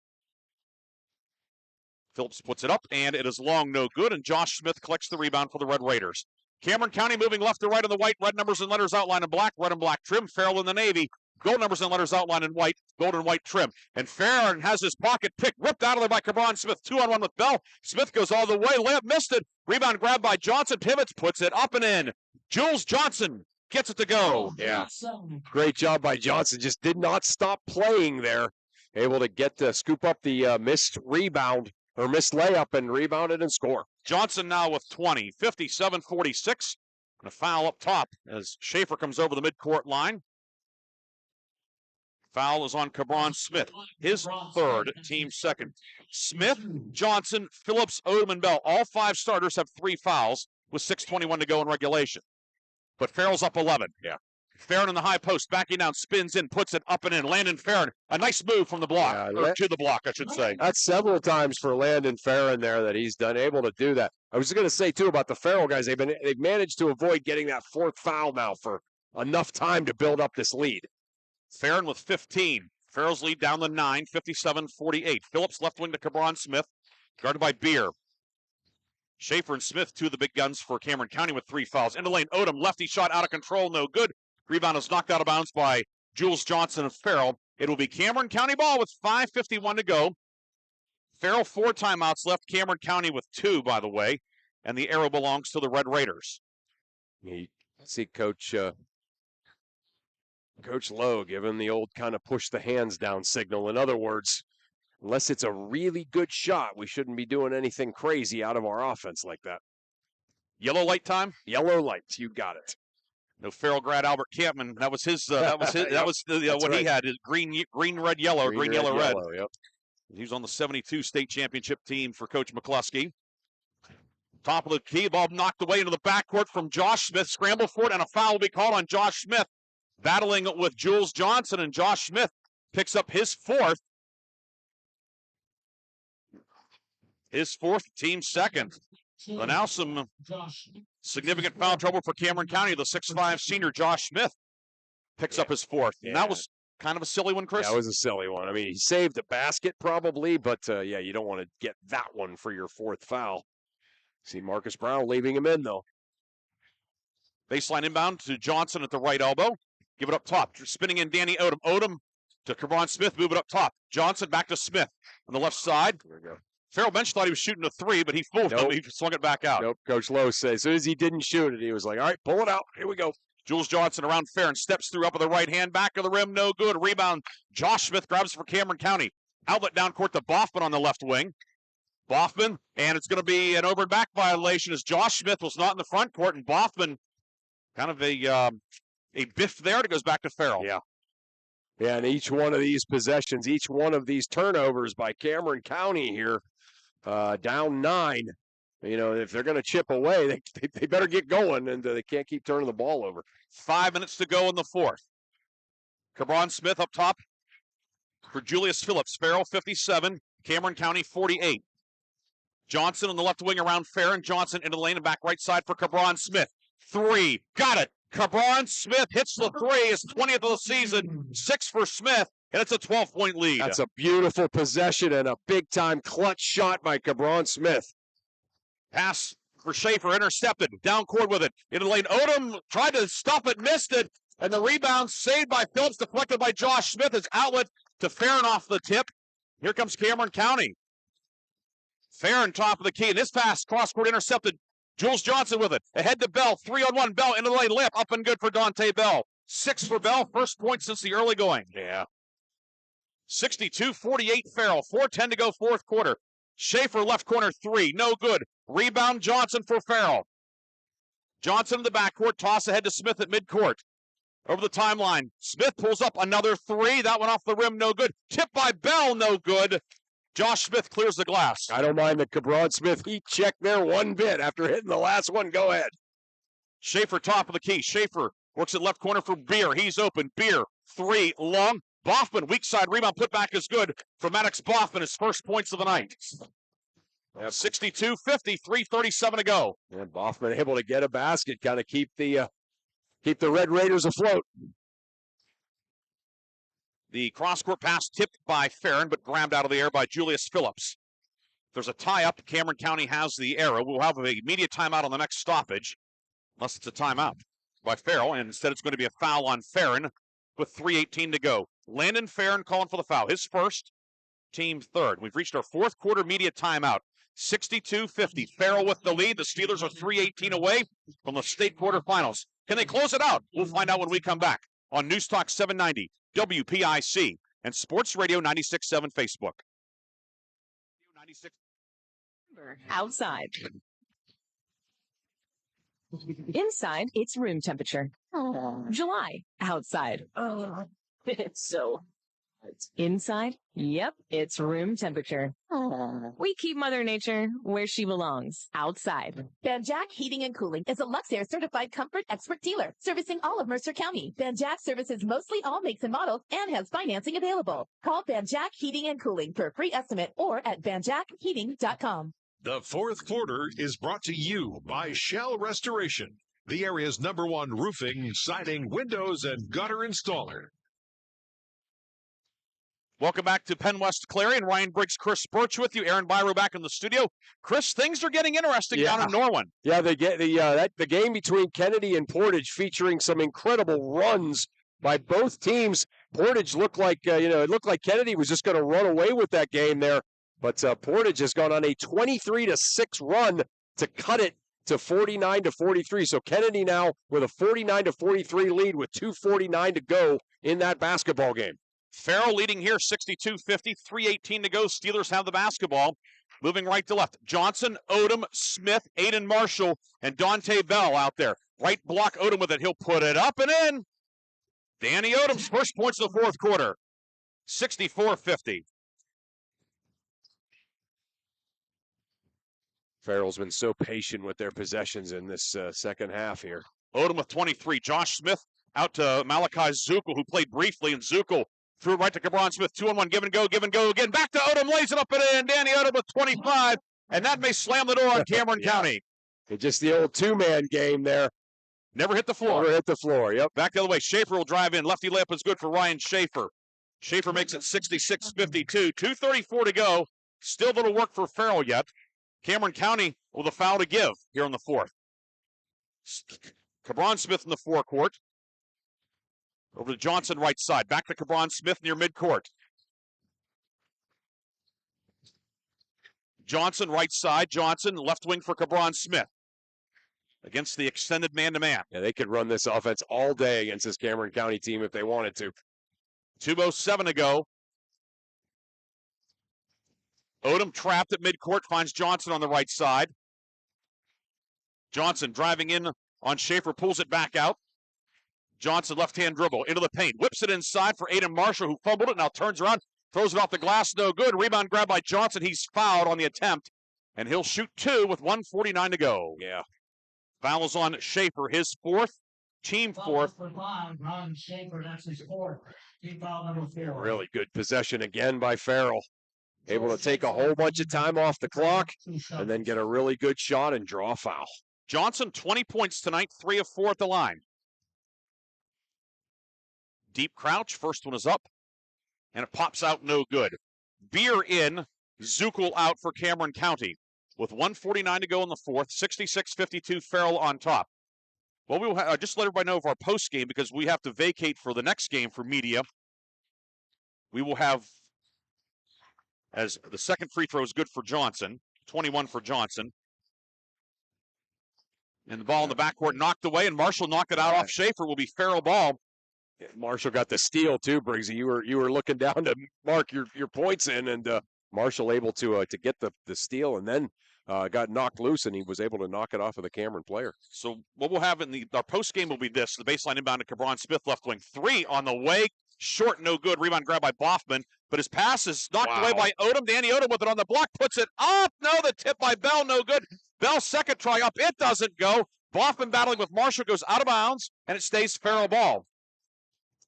Phillips puts it up, and it is long, no good, and Josh Smith collects the rebound for the Red Raiders. Cameron County moving left to right in the white, red numbers and letters outlined in black, red and black trim. Farrell in the navy, gold numbers and letters outlined in white, gold and white trim. And Farron has his pocket pick ripped out of there by Cabron Smith. 2-on-1 with Bell. Smith goes all the way, layup missed it. Rebound grabbed by Johnson, pivots, puts it up and in. Jules Johnson gets it to go. Yeah, great job by Johnson. Just did not stop playing there. Able to scoop up the missed rebound or missed layup and rebound it and score. Johnson now with 20, 57-46. And a foul up top as Schaefer comes over the midcourt line. Foul is on Cabron Smith, his third, team second. Smith, Johnson, Phillips, Odom, and Bell, all 5 starters have 3 fouls with 6:21 to go in regulation. But Farrell's up 11. Yeah. Farron in the high post, backing down, spins in, puts it up and in. Landon Farron, a nice move from the block, or to the block, I should say. That's several times for Landon Farron there that he's able to do that. I was going to say, too, about the Farrell guys. They've managed to avoid getting that 4th foul now for enough time to build up this lead. Farron with 15. Farrell's lead down the 9, 57-48. Phillips left wing to Cabron Smith, guarded by Beer. Schaefer and Smith, 2 of the big guns for Cameron County with 3 fouls. Into lane, Odom, lefty shot out of control, no good. Rebound is knocked out of bounds by Jules Johnson of Farrell. It will be Cameron County ball with 5:51 to go. Farrell 4 timeouts left. Cameron County with 2, by the way. And the arrow belongs to the Red Raiders. You see Coach Lowe giving the old kind of push the hands down signal. In other words, unless it's a really good shot, we shouldn't be doing anything crazy out of our offense like that. Yellow light time? Yellow lights, you got it. No, Farrell grad Albert Campman. That was his. That was what right. He had. His green, red, yellow, green, yellow, red. Yep. He was on the 72 state championship team for Coach McCluskey. Top of the key, ball knocked away into the backcourt from Josh Smith. Scramble for it, and a foul will be called on Josh Smith. Battling with Jules Johnson, and Josh Smith picks up his 4th. His 4th, team second. So now some significant foul trouble for Cameron County. The 6'5" senior Josh Smith picks up his 4th. And that was kind of a silly one, Chris. That was a silly one. I mean, he saved the basket probably, but you don't want to get that one for your 4th foul. See Marcus Brown leaving him in, though. Baseline inbound to Johnson at the right elbow. Give it up top. Spinning in Danny Odom. Odom to Cabron Smith. Move it up top. Johnson back to Smith on the left side. There we go. Farrell Bench thought he was shooting a 3, but he fooled him. He swung it back out. Nope. Coach Lowe says as soon as he didn't shoot it, he was like, all right, pull it out. Here we go. Jules Johnson around Farron. Steps through up with the right hand. Back of the rim. No good. Rebound. Josh Smith grabs for Cameron County. Outlet down court to Boffman on the left wing. Boffman, and it's going to be an over and back violation as Josh Smith was not in the front court, and Boffman kind of a biff there. It goes back to Farrell. Yeah. Yeah, and each one of these possessions, each one of these turnovers by Cameron County here, down 9. You know, if they're going to chip away, they better get going, and they can't keep turning the ball over. 5 minutes to go in the 4th. Cabron Smith up top for Julius Phillips. Farrell 57, Cameron County 48. Johnson on the left wing around Farron. Johnson into the lane and back right side for Cabron Smith. 3, got it. Cabron Smith hits the 3, his 20th of the season. 6 for Smith, and it's a 12-point lead. That's a beautiful possession and a big-time clutch shot by Cabron Smith. Pass for Schaefer, intercepted. Down court with it. Into the lane. Odom tried to stop it, missed it. And the rebound saved by Phillips, deflected by Josh Smith. His outlet to Farron off the tip. Here comes Cameron County. Farron top of the key. And this pass, cross-court intercepted. Jules Johnson with it. Ahead to Bell. 3-on-1. Bell into the lane. Layup up and good for Dante Bell. 6 for Bell. First point since the early going. Yeah. 62-48 Farrell. 4:10 to go fourth quarter. Schaefer left corner 3. No good. Rebound Johnson for Farrell. Johnson in the backcourt. Toss ahead to Smith at midcourt. Over the timeline. Smith pulls up another 3. That one off the rim. No good. Tip by Bell. No good. Josh Smith clears the glass. I don't mind the Cabron Smith heat check there one bit after hitting the last one. Go ahead. Schaefer top of the key. Schaefer works at left corner for Beer. He's open. Beer 3 long. Boffman, weak side rebound, put back is good for Maddox Boffman, his first points of the night. 62-50, 3:37 to go. And Boffman able to get a basket, kind of keep the Red Raiders afloat. The cross-court pass tipped by Farron, but grabbed out of the air by Julius Phillips. There's a tie-up. Cameron County has the arrow. We'll have a immediate timeout on the next stoppage, unless it's a timeout by Farrell, and instead it's going to be a foul on Farron with 3:18 to go. Landon Farron calling for the foul. His first, team third. We've reached our fourth quarter media timeout. 62-50. Farrell with the lead. The Steelers are 3:18 away from the state quarterfinals. Can they close it out? We'll find out when we come back on News Talk 790, WPIC, and Sports Radio 96.7 Facebook. Outside. Inside, it's room temperature. July. Outside. It's so hot. Inside, yep, it's room temperature. We keep Mother Nature where she belongs. Outside. Banjack Heating and Cooling is a Luxair certified comfort expert dealer servicing all of Mercer County. Banjack services mostly all makes and models and has financing available. Call Banjack Heating and Cooling for a free estimate or at banjackheating.com. The fourth quarter is brought to you by Shell Restoration, the area's #1 roofing, siding, windows, and gutter installer. Welcome back to PennWest Clarion. Ryan Briggs, Chris Burtch with you. Aaron Byro back in the studio. Chris, things are getting interesting down in Norwin. Yeah, they get the game between Kennedy and Portage featuring some incredible runs by both teams. Portage looked like it looked like Kennedy was just going to run away with that game there, but Portage has gone on a 23-6 run to cut it to 49-43. So Kennedy now with a 49-43 lead with 2:49 to go in that basketball game. Farrell leading here 62-50, 3:18 to go. Steelers have the basketball. Moving right to left. Johnson, Odom, Smith, Aiden Marshall, and Dante Bell out there. Right block Odom with it. He'll put it up and in. Danny Odom's first points of the fourth quarter. 64-50. Farrell's been so patient with their possessions in this second half here. Odom with 23. Josh Smith out to Malachi Zuckel, who played briefly, and Zuckel threw it right to Cabron Smith. 2-on-1, give and go again. Back to Odom, lays it up and in. Danny Odom with 25, and that may slam the door on Cameron County. It's just the old two-man game there. Never hit the floor. Never hit the floor, yep. Back the other way. Schaefer will drive in. Lefty layup is good for Ryan Schaefer. Schaefer makes it 66-52. 2:34 to go. Still a little work for Farrell yet. Cameron County with a foul to give here in the fourth. Cabron Smith in the forecourt. Over to Johnson right side. Back to Cabron Smith near midcourt. Johnson right side. Johnson left wing for Cabron Smith. Against the extended man-to-man. Yeah, they could run this offense all day against this Cameron County team if they wanted to. 2:07 to go. Odom trapped at midcourt, finds Johnson on the right side. Johnson driving in on Schaefer, pulls it back out. Johnson left-hand dribble into the paint, whips it inside for Aiden Marshall, who fumbled it, now turns around, throws it off the glass, no good. Rebound grab by Johnson. He's fouled on the attempt, and he'll shoot two with 1:49 to go. Yeah. Fouls on Schaefer, his fourth, team fourth. Ryan Schaefer, that's his fourth. Team foul number 4. Really good possession again by Farrell. Able to take a whole bunch of time off the clock and then get a really good shot and draw a foul. Johnson, 20 points tonight, 3 of 4 at the line. Deep crouch, first one is up, and it pops out no good. Beer in, Zuckel out for Cameron County. With 1:49 to go in the fourth, 66-52, Farrell on top. Well, we will just let everybody know of our post game because we have to vacate for the next game for media. We will have, as the second free throw is good for Johnson, 21 for Johnson. And the ball in the backcourt knocked away, and Marshall knocked it out off Schaefer. Will be Farrell ball. Yeah, Marshall got the steal too, Briggsy. You were looking down to mark your points in, and Marshall able to get the steal, and then got knocked loose, and he was able to knock it off of the Cameron player. So what we'll have in our post game will be this: the baseline inbound to Cabron Smith, left wing, 3 on the way, short, no good. Rebound grab by Boffman, but his pass is knocked away by Odom. Danny Odom with it on the block, puts it up. No, the tip by Bell, no good. Bell's second try up, it doesn't go. Boffman battling with Marshall goes out of bounds, and it stays Farrell ball.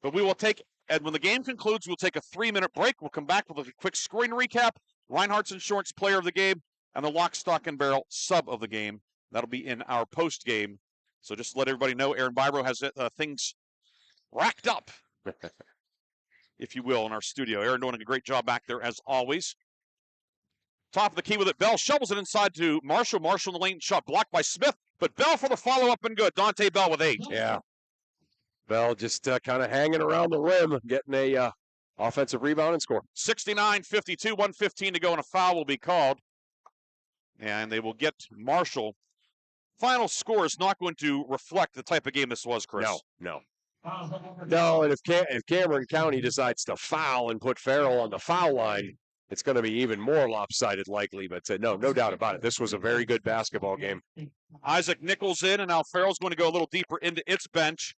But we will take, and when the game concludes, we'll take a 3-minute break. We'll come back with a quick scoring recap. Reinhardt's Insurance player of the game, and the Lock, Stock, and Barrel sub of the game. That'll be in our post game. So just to let everybody know, Aaron Byro has things racked up, if you will, in our studio. Aaron doing a great job back there, as always. Top of the key with it. Bell shovels it inside to Marshall. Marshall in the lane, shot blocked by Smith, but Bell for the follow-up and good. Dante Bell with 8. Yeah. Bell just kind of hanging around the rim, getting a offensive rebound and score. 69-52, 1:15 to go, and a foul will be called. And they will get Marshall. Final score is not going to reflect the type of game this was, Chris. No, and if Cameron County decides to foul and put Farrell on the foul line, it's going to be even more lopsided likely. But no doubt about it. This was a very good basketball game. Isaac Nichols in, and now Farrell's going to go a little deeper into its bench.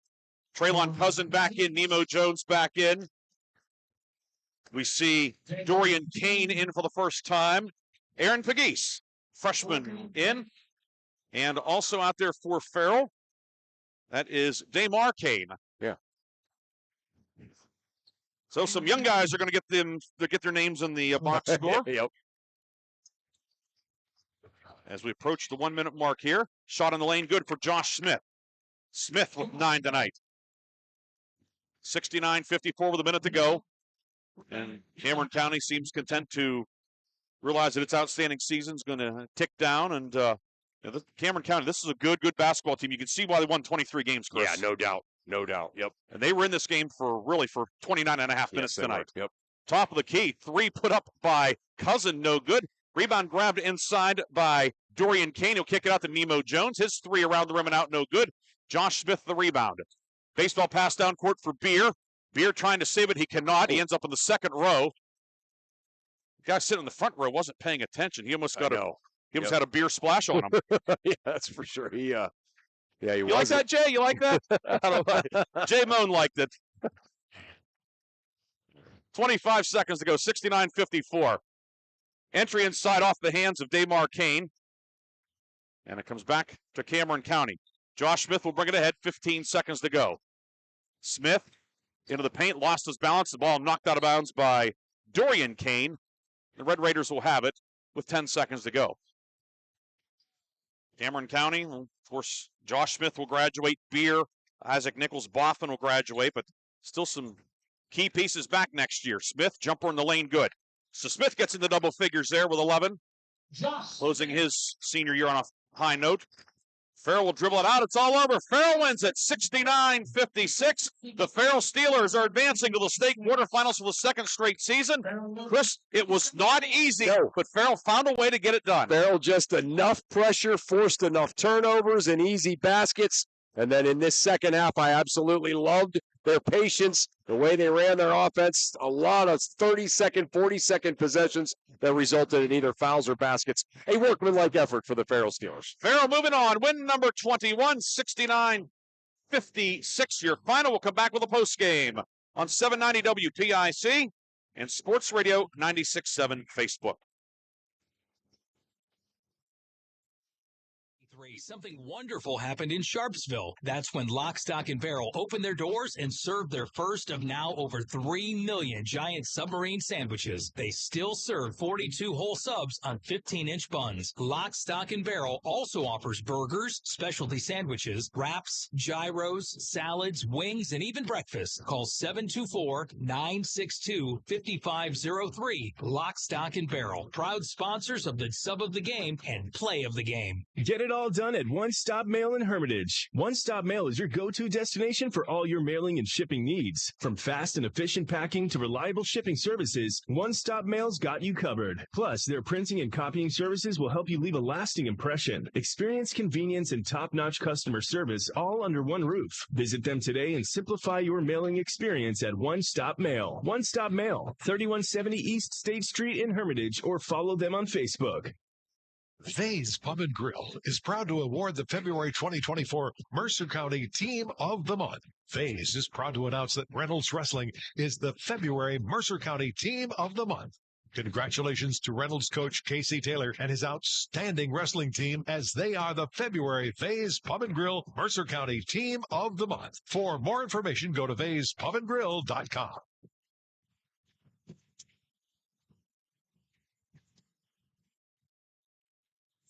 Traylon Cousin back in, Nemo Jones back in. We see Dorian Kane in for the first time. Aaron Pegues, freshman, in. And also out there for Farrell, that is Damar Kane. Yeah. So some young guys are going to get their names in the box score. Yep. As we approach the 1 minute mark here, shot in the lane, good for Josh Smith. Smith with 9 tonight. 69-54 with a minute to go. And Cameron County seems content to realize that its outstanding season is going to tick down. And Cameron County, this is a good basketball team. You can see why they won 23 games, Chris. Yeah, no doubt. No doubt. Yep. And they were in this game for 29 and a half minutes tonight. Yep. Top of the key, 3 put up by Cousin, no good. Rebound grabbed inside by Dorian Kane. He'll kick it out to Nemo Jones. His 3 around the rim and out, no good. Josh Smith, the rebound. Baseball pass down court for Beer. Beer trying to save it. He cannot. He ends up in the second row. The guy sitting in the front row wasn't paying attention. He almost had a beer splash on him. Yeah, that's for sure. He you like that, Jay? You like that? I don't know. Jay Moan liked it. 25 seconds to go. 69-54. Entry inside off the hands of Damar Kane. And it comes back to Cameron County. Josh Smith will bring it ahead. 15 seconds to go. Smith into the paint, lost his balance. The ball knocked out of bounds by Dorian Kane. The Red Raiders will have it with 10 seconds to go. Cameron County, of course, Josh Smith will graduate. Beer, Isaac Nichols, Boffin will graduate, but still some key pieces back next year. Smith, jumper in the lane, good. So Smith gets into double figures there with 11. Closing his senior year on a high note. Farrell will dribble it out. It's all over. Farrell wins at 69-56. The Farrell Steelers are advancing to the state quarterfinals for the second straight season. Chris, it was not easy, but Farrell found a way to get it done. Farrell just enough pressure, forced enough turnovers and easy baskets. And then in this second half, I absolutely loved their patience, the way they ran their offense, a lot of 30-second, 40-second possessions that resulted in either fouls or baskets. A workmanlike effort for the Farrell Steelers. Farrell moving on. Win number 21, 69-56. Your final will come back with a post game on 790 WPIC and Sports Radio 96.7 Facebook. Something wonderful happened in Sharpsville. That's when Lock, Stock, and Barrel opened their doors and served their first of now over 3 million giant submarine sandwiches. They still serve 42 whole subs on 15-inch buns. Lock, Stock, and Barrel also offers burgers, specialty sandwiches, wraps, gyros, salads, wings, and even breakfast. Call 724-962-5503. Lock, Stock, and Barrel, proud sponsors of the sub of the game and play of the game. Get it all done at One Stop Mail in Hermitage. One Stop Mail is your go-to destination for all your mailing and shipping needs. From fast and efficient packing to reliable shipping services, One Stop Mail's got you covered. Plus, their printing and copying services will help you leave a lasting impression. Experience convenience and top-notch customer service all under one roof. Visit them today and simplify your mailing experience at One Stop Mail. One Stop Mail, 3170 East State Street in Hermitage, or follow them on Facebook. Vay's Pub and Grill is proud to award the February 2024 Mercer County Team of the Month. Vay's is proud to announce that Reynolds Wrestling is the February Mercer County Team of the Month. Congratulations to Reynolds coach Casey Taylor and his outstanding wrestling team, as they are the February Vay's Pub and Grill Mercer County Team of the Month. For more information, go to vayspubandgrill.com.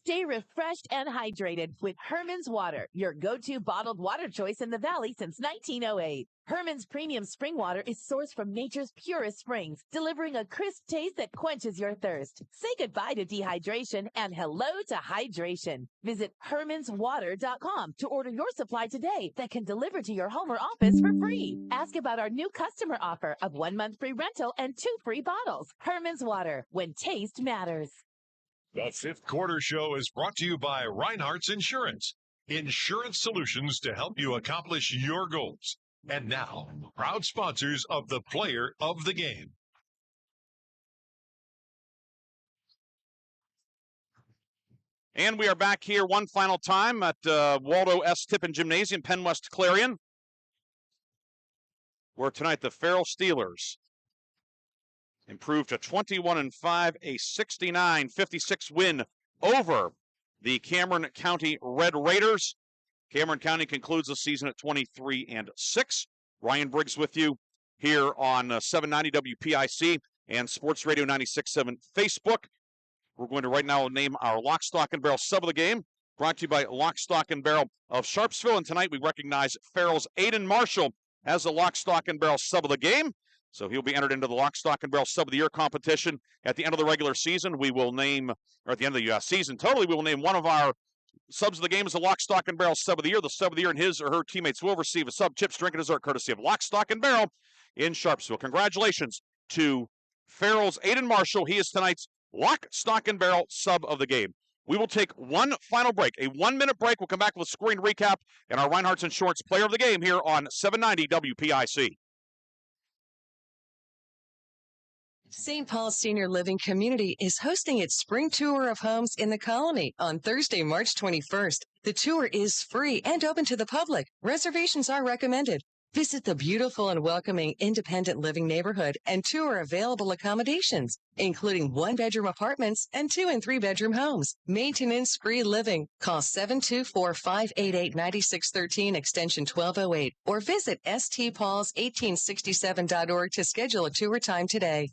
Stay refreshed and hydrated with Herman's Water, your go-to bottled water choice in the Valley since 1908. Herman's premium spring water is sourced from nature's purest springs, delivering a crisp taste that quenches your thirst. Say goodbye to dehydration and hello to hydration. Visit hermanswater.com to order your supply today that can deliver to your home or office for free. Ask about our new customer offer of 1 month free rental and 2 free bottles. Herman's Water, when taste matters. The fifth quarter show is brought to you by Reinhardt's Insurance. Insurance solutions to help you accomplish your goals. And now, proud sponsors of the Player of the Game. And we are back here one final time at Waldo S. Tippin Gymnasium, PennWest Clarion, where tonight the Farrell Steelers improved to 21-5, a 69-56 win over the Cameron County Red Raiders. Cameron County concludes the season at 23-6. Ryan Briggs with you here on 790 WPIC and Sports Radio 96.7 Facebook. We're going to right now name our Lock, Stock, and Barrel sub of the game, brought to you by Lock, Stock, and Barrel of Sharpsville. And tonight we recognize Farrell's Aiden Marshall as the Lock, Stock, and Barrel sub of the game. So he'll be entered into the Lock, Stock, and Barrel Sub of the Year competition. At the end of the regular season, we will name, or at the end of the season totally, we will name one of our subs of the game as the Lock, Stock, and Barrel Sub of the Year. The Sub of the Year and his or her teammates will receive a sub, chips, drink, and dessert courtesy of Lock, Stock, and Barrel in Sharpsville. Congratulations to Farrell's Aiden Marshall. He is tonight's Lock, Stock, and Barrel Sub of the game. We will take one final break, a 1-minute break. We'll come back with a scoring recap and our Reinhardt's Insurance Player of the Game here on 790 WPIC. St. Paul Senior Living Community is hosting its spring tour of homes in the colony on Thursday, March 21st. The tour is free and open to the public. Reservations are recommended. Visit the beautiful and welcoming independent living neighborhood and tour available accommodations, including 1-bedroom apartments and 2- and 3-bedroom homes. Maintenance-free living. Call 724-588-9613 extension 1208 or visit stpauls1867.org to schedule a tour time today.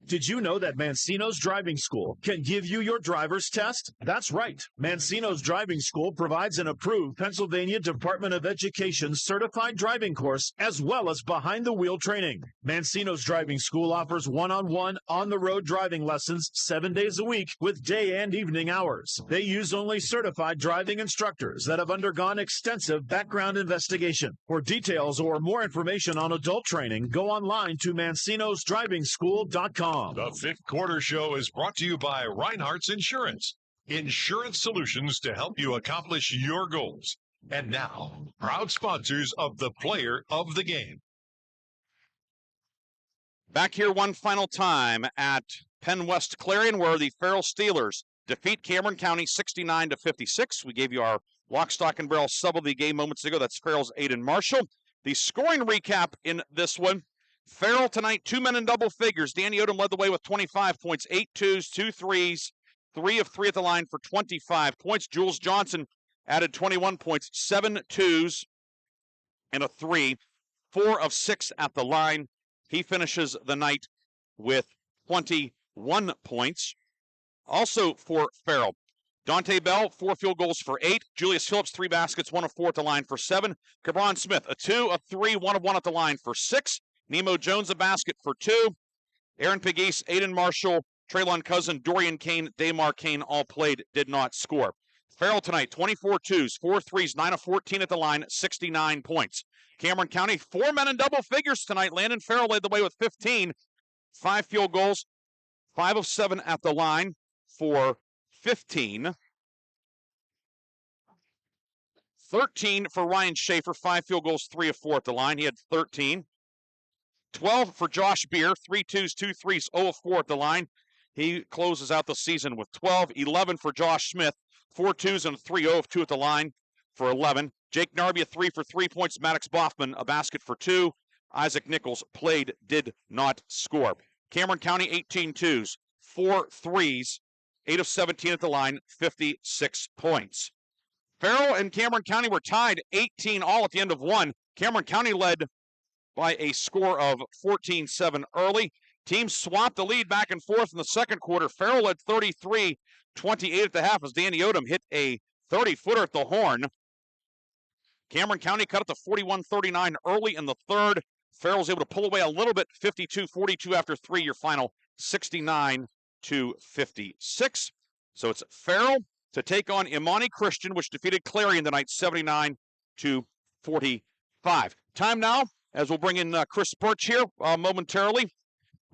Did you know that Mancino's Driving School can give you your driver's test? That's right. Mancino's Driving School provides an approved Pennsylvania Department of Education certified driving course as well as behind-the-wheel training. Mancino's Driving School offers one-on-one, on-the-road driving lessons 7 days a week with day and evening hours. They use only certified driving instructors that have undergone extensive background investigation. For details or more information on adult training, go online to mancinosdrivingschool.com. The fifth quarter show is brought to you by Reinhardt's Insurance. Insurance solutions to help you accomplish your goals. And now, proud sponsors of the Player of the Game. Back here one final time at PennWest Clarion, where the Farrell Steelers defeat Cameron County 69-56. We gave you our Lock, Stock, and Barrel sub of the game moments ago. That's Farrell's Aiden Marshall. The scoring recap in this one. Farrell tonight, 2 men in double figures. Danny Odom led the way with 25 points, 8 twos, 2 threes, 3 of 3 at the line for 25 points. Jules Johnson added 21 points, 7 twos and a 3, 4 of 6 at the line. He finishes the night with 21 points. Also for Farrell, Dante Bell, 4 field goals for 8. Julius Phillips, 3 baskets, 1 of 4 at the line for 7. Cabron Smith, a 2, a 3, 1 of 1 at the line for 6. Nemo Jones, a basket for 2. Aaron Pegues, Aiden Marshall, Traylon Cousin, Dorian Kane, Damar Kane all played, did not score. Farrell tonight, 24 twos, 4 threes, 9 of 14 at the line, 69 points. Cameron County, 4 men in double figures tonight. Landon Farrell led the way with 15. 5 field goals, 5 of 7 at the line for 15. 13 for Ryan Schaefer, 5 field goals, 3 of 4 at the line. He had 13. 12 for Josh Beer, 3 twos, 2 threes, 0 of 4 at the line. He closes out the season with 12. 11 for Josh Smith, 4 twos and 3, 0 of 2 at the line for 11. Jake Narby, a 3 for 3 points. Maddox Boffman, a basket for 2. Isaac Nichols played, did not score. Cameron County, 18 twos, 4 threes, 8 of 17 at the line, 56 points. Farrell and Cameron County were tied 18 all at the end of one. Cameron County led by a score of 14-7 early. Teams swapped the lead back and forth in the second quarter. Farrell led 33-28 at the half as Danny Odom hit a 30-footer at the horn. Cameron County cut it to 41-39 early in the third. Farrell was able to pull away a little bit, 52-42 after 3, your final 69-56. So it's Farrell to take on Imani Christian, which defeated Clarion tonight, 79-45. Time now, as we'll bring in Chris Burtch here momentarily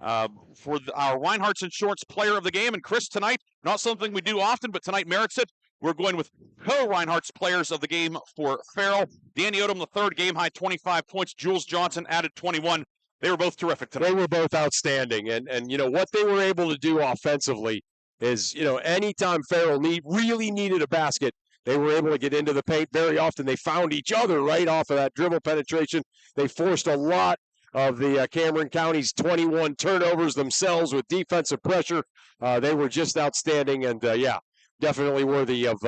for our Reinhardt's Insurance Player of the Game. And Chris, tonight, not something we do often, but tonight merits it. We're going with co-Reinhardt's Players of the Game for Farrell. Danny Odom, the third, game-high 25 points. Jules Johnson added 21. They were both terrific tonight. They were both outstanding. And you know, what they were able to do offensively is, anytime Farrell really needed a basket, they were able to get into the paint. Very often they found each other right off of that dribble penetration. They forced a lot of the Cameron County's 21 turnovers themselves with defensive pressure. They were just outstanding, and definitely worthy of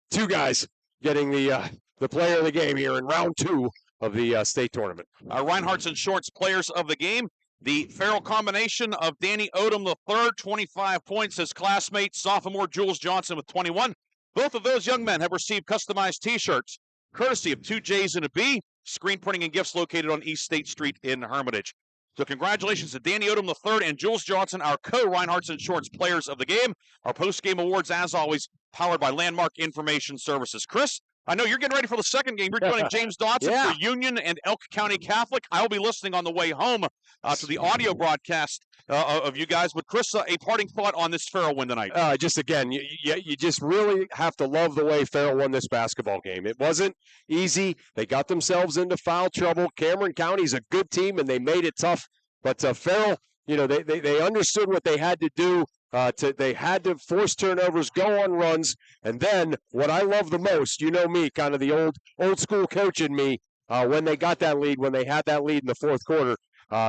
two guys getting the player of the game here in round 2 of the state tournament. Our Reinhardt's Insurance players of the game. The Farrell combination of Danny Odom III, 25 points. His classmate, sophomore Jules Johnson with 21. Both of those young men have received customized T-shirts, courtesy of 2 J's and a B, screen printing and gifts located on East State Street in Hermitage. So congratulations to Danny Odom III and Jules Johnson, our co-Reinhardt's Insurance players of the game. Our post-game awards, as always, powered by Landmark Information Services. Chris, I know you're getting ready for the second game. You're joining James Dodson for Union and Elk County Catholic. I'll be listening on the way home to the audio broadcast of you guys. But Chris, a parting thought on this Farrell win tonight? Just again, you just really have to love the way Farrell won this basketball game. It wasn't easy. They got themselves into foul trouble. Cameron County's a good team, and they made it tough. But Farrell, they understood what they had to do. They had to force turnovers, go on runs, and then what I love the most, me, kind of the old school coach in me, when they got that lead, when they had that lead in the fourth quarter,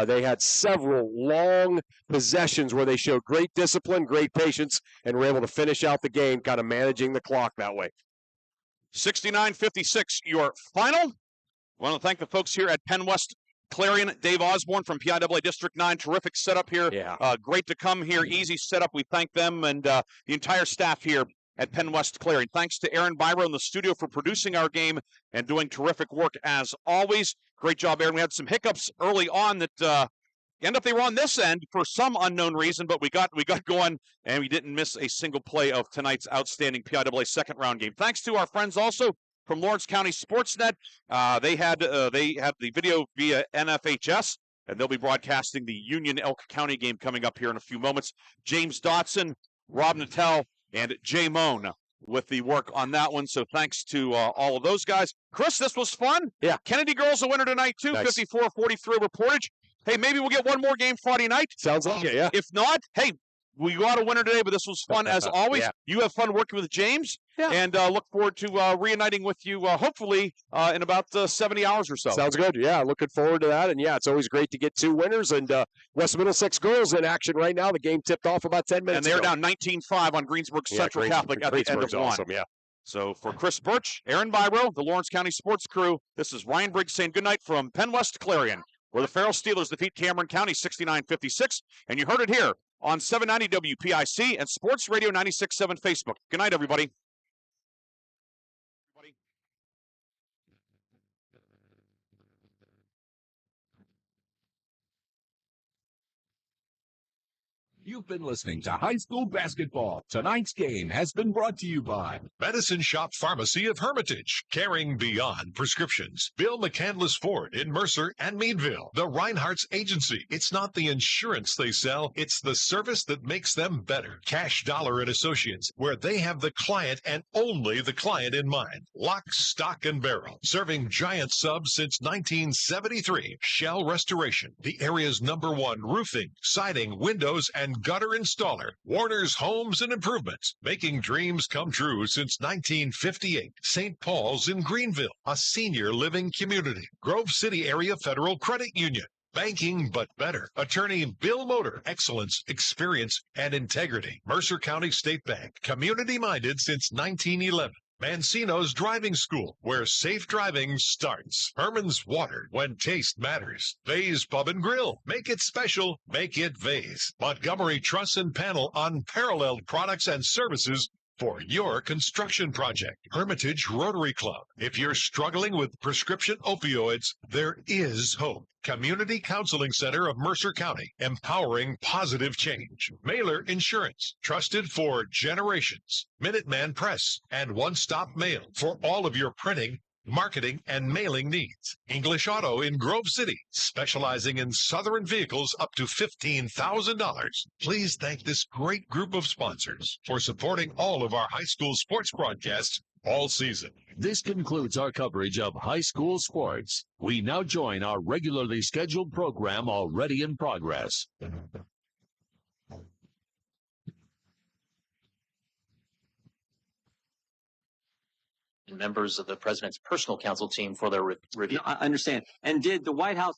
they had several long possessions where they showed great discipline, great patience, and were able to finish out the game, kind of managing the clock that way. 69-56, your final. I want to thank the folks here at PennWest Clarion, Dave Osborne from PIAA District 9. Terrific setup here. Yeah. Great to come here. Easy setup. We thank them and the entire staff here at PennWest Clarion. Thanks to Aaron Byro in the studio for producing our game and doing terrific work as always. Great job, Aaron. We had some hiccups early on that end up they were on this end for some unknown reason, but we got going and we didn't miss a single play of tonight's outstanding PIAA second round game. Thanks to our friends also from Lawrence County Sportsnet. They had the video via NFHS, and they'll be broadcasting the Union Elk County game coming up here in a few moments. James Dotson, Rob Nattell, and Jay Moan with the work on that one. So thanks to all of those guys. Chris, this was fun. Yeah. Kennedy girls a winner tonight too. Nice. 54-43 over Portage. Hey, maybe we'll get one more game Friday night. Sounds like it, yeah. If not, hey, we got a winner today, but this was fun as always. Yeah. You have fun working with James, and look forward to reuniting with you hopefully in about 70 hours or so. Sounds good. Yeah, looking forward to that. And yeah, it's always great to get 2 winners. And West Middlesex girls in action right now. The game tipped off about 10 minutes ago. And they're down 19-5 on Greensburg Central Catholic at the end of one. Awesome, yeah. So for Chris Burtch, Aaron Byro, the Lawrence County Sports Crew, this is Ryan Briggs saying goodnight from PennWest Clarion, where the Farrell Steelers defeat Cameron County 69-56. And you heard it here on 790 WPIC and Sports Radio 96.7 Facebook. Good night, everybody. You've been listening to High School Basketball. Tonight's game has been brought to you by Medicine Shop Pharmacy of Hermitage, caring beyond prescriptions. Bill McCandless Ford in Mercer and Meadville. The Reinhardt's Agency. It's not the insurance they sell, it's the service that makes them better. Cash Dollar and Associates, where they have the client and only the client in mind. Lock, Stock, and Barrel. Serving giant subs since 1973. Shell Restoration, the area's #1 roofing, siding, windows, and gutter installer. Warner's Homes and Improvements, making dreams come true since 1958. St. Paul's in Greenville, a senior living community. Grove City Area Federal Credit Union. Banking but better. Attorney Bill Motor. Excellence, experience, and integrity. Mercer County State Bank. Community-minded since 1911. Mancino's Driving School, where safe driving starts. Herman's Water, when taste matters. Vay's Pub and Grill. Make it special, make it Vay's. Montgomery Truss and Panel, unparalleled products and services for your construction project. Hermitage Rotary Club. If you're struggling with prescription opioids, there is hope. Community Counseling Center of Mercer County, empowering positive change. Mailer Insurance, trusted for generations. Minuteman Press and One Stop Mail for all of your printing, marketing, and mailing needs. English Auto in Grove City, specializing in Southern vehicles up to $15,000. Please thank this great group of sponsors for supporting all of our high school sports broadcasts all season. This concludes our coverage of high school sports. We now join our regularly scheduled program already in progress. and members of the president's personal counsel team for their review. I understand. And did the White House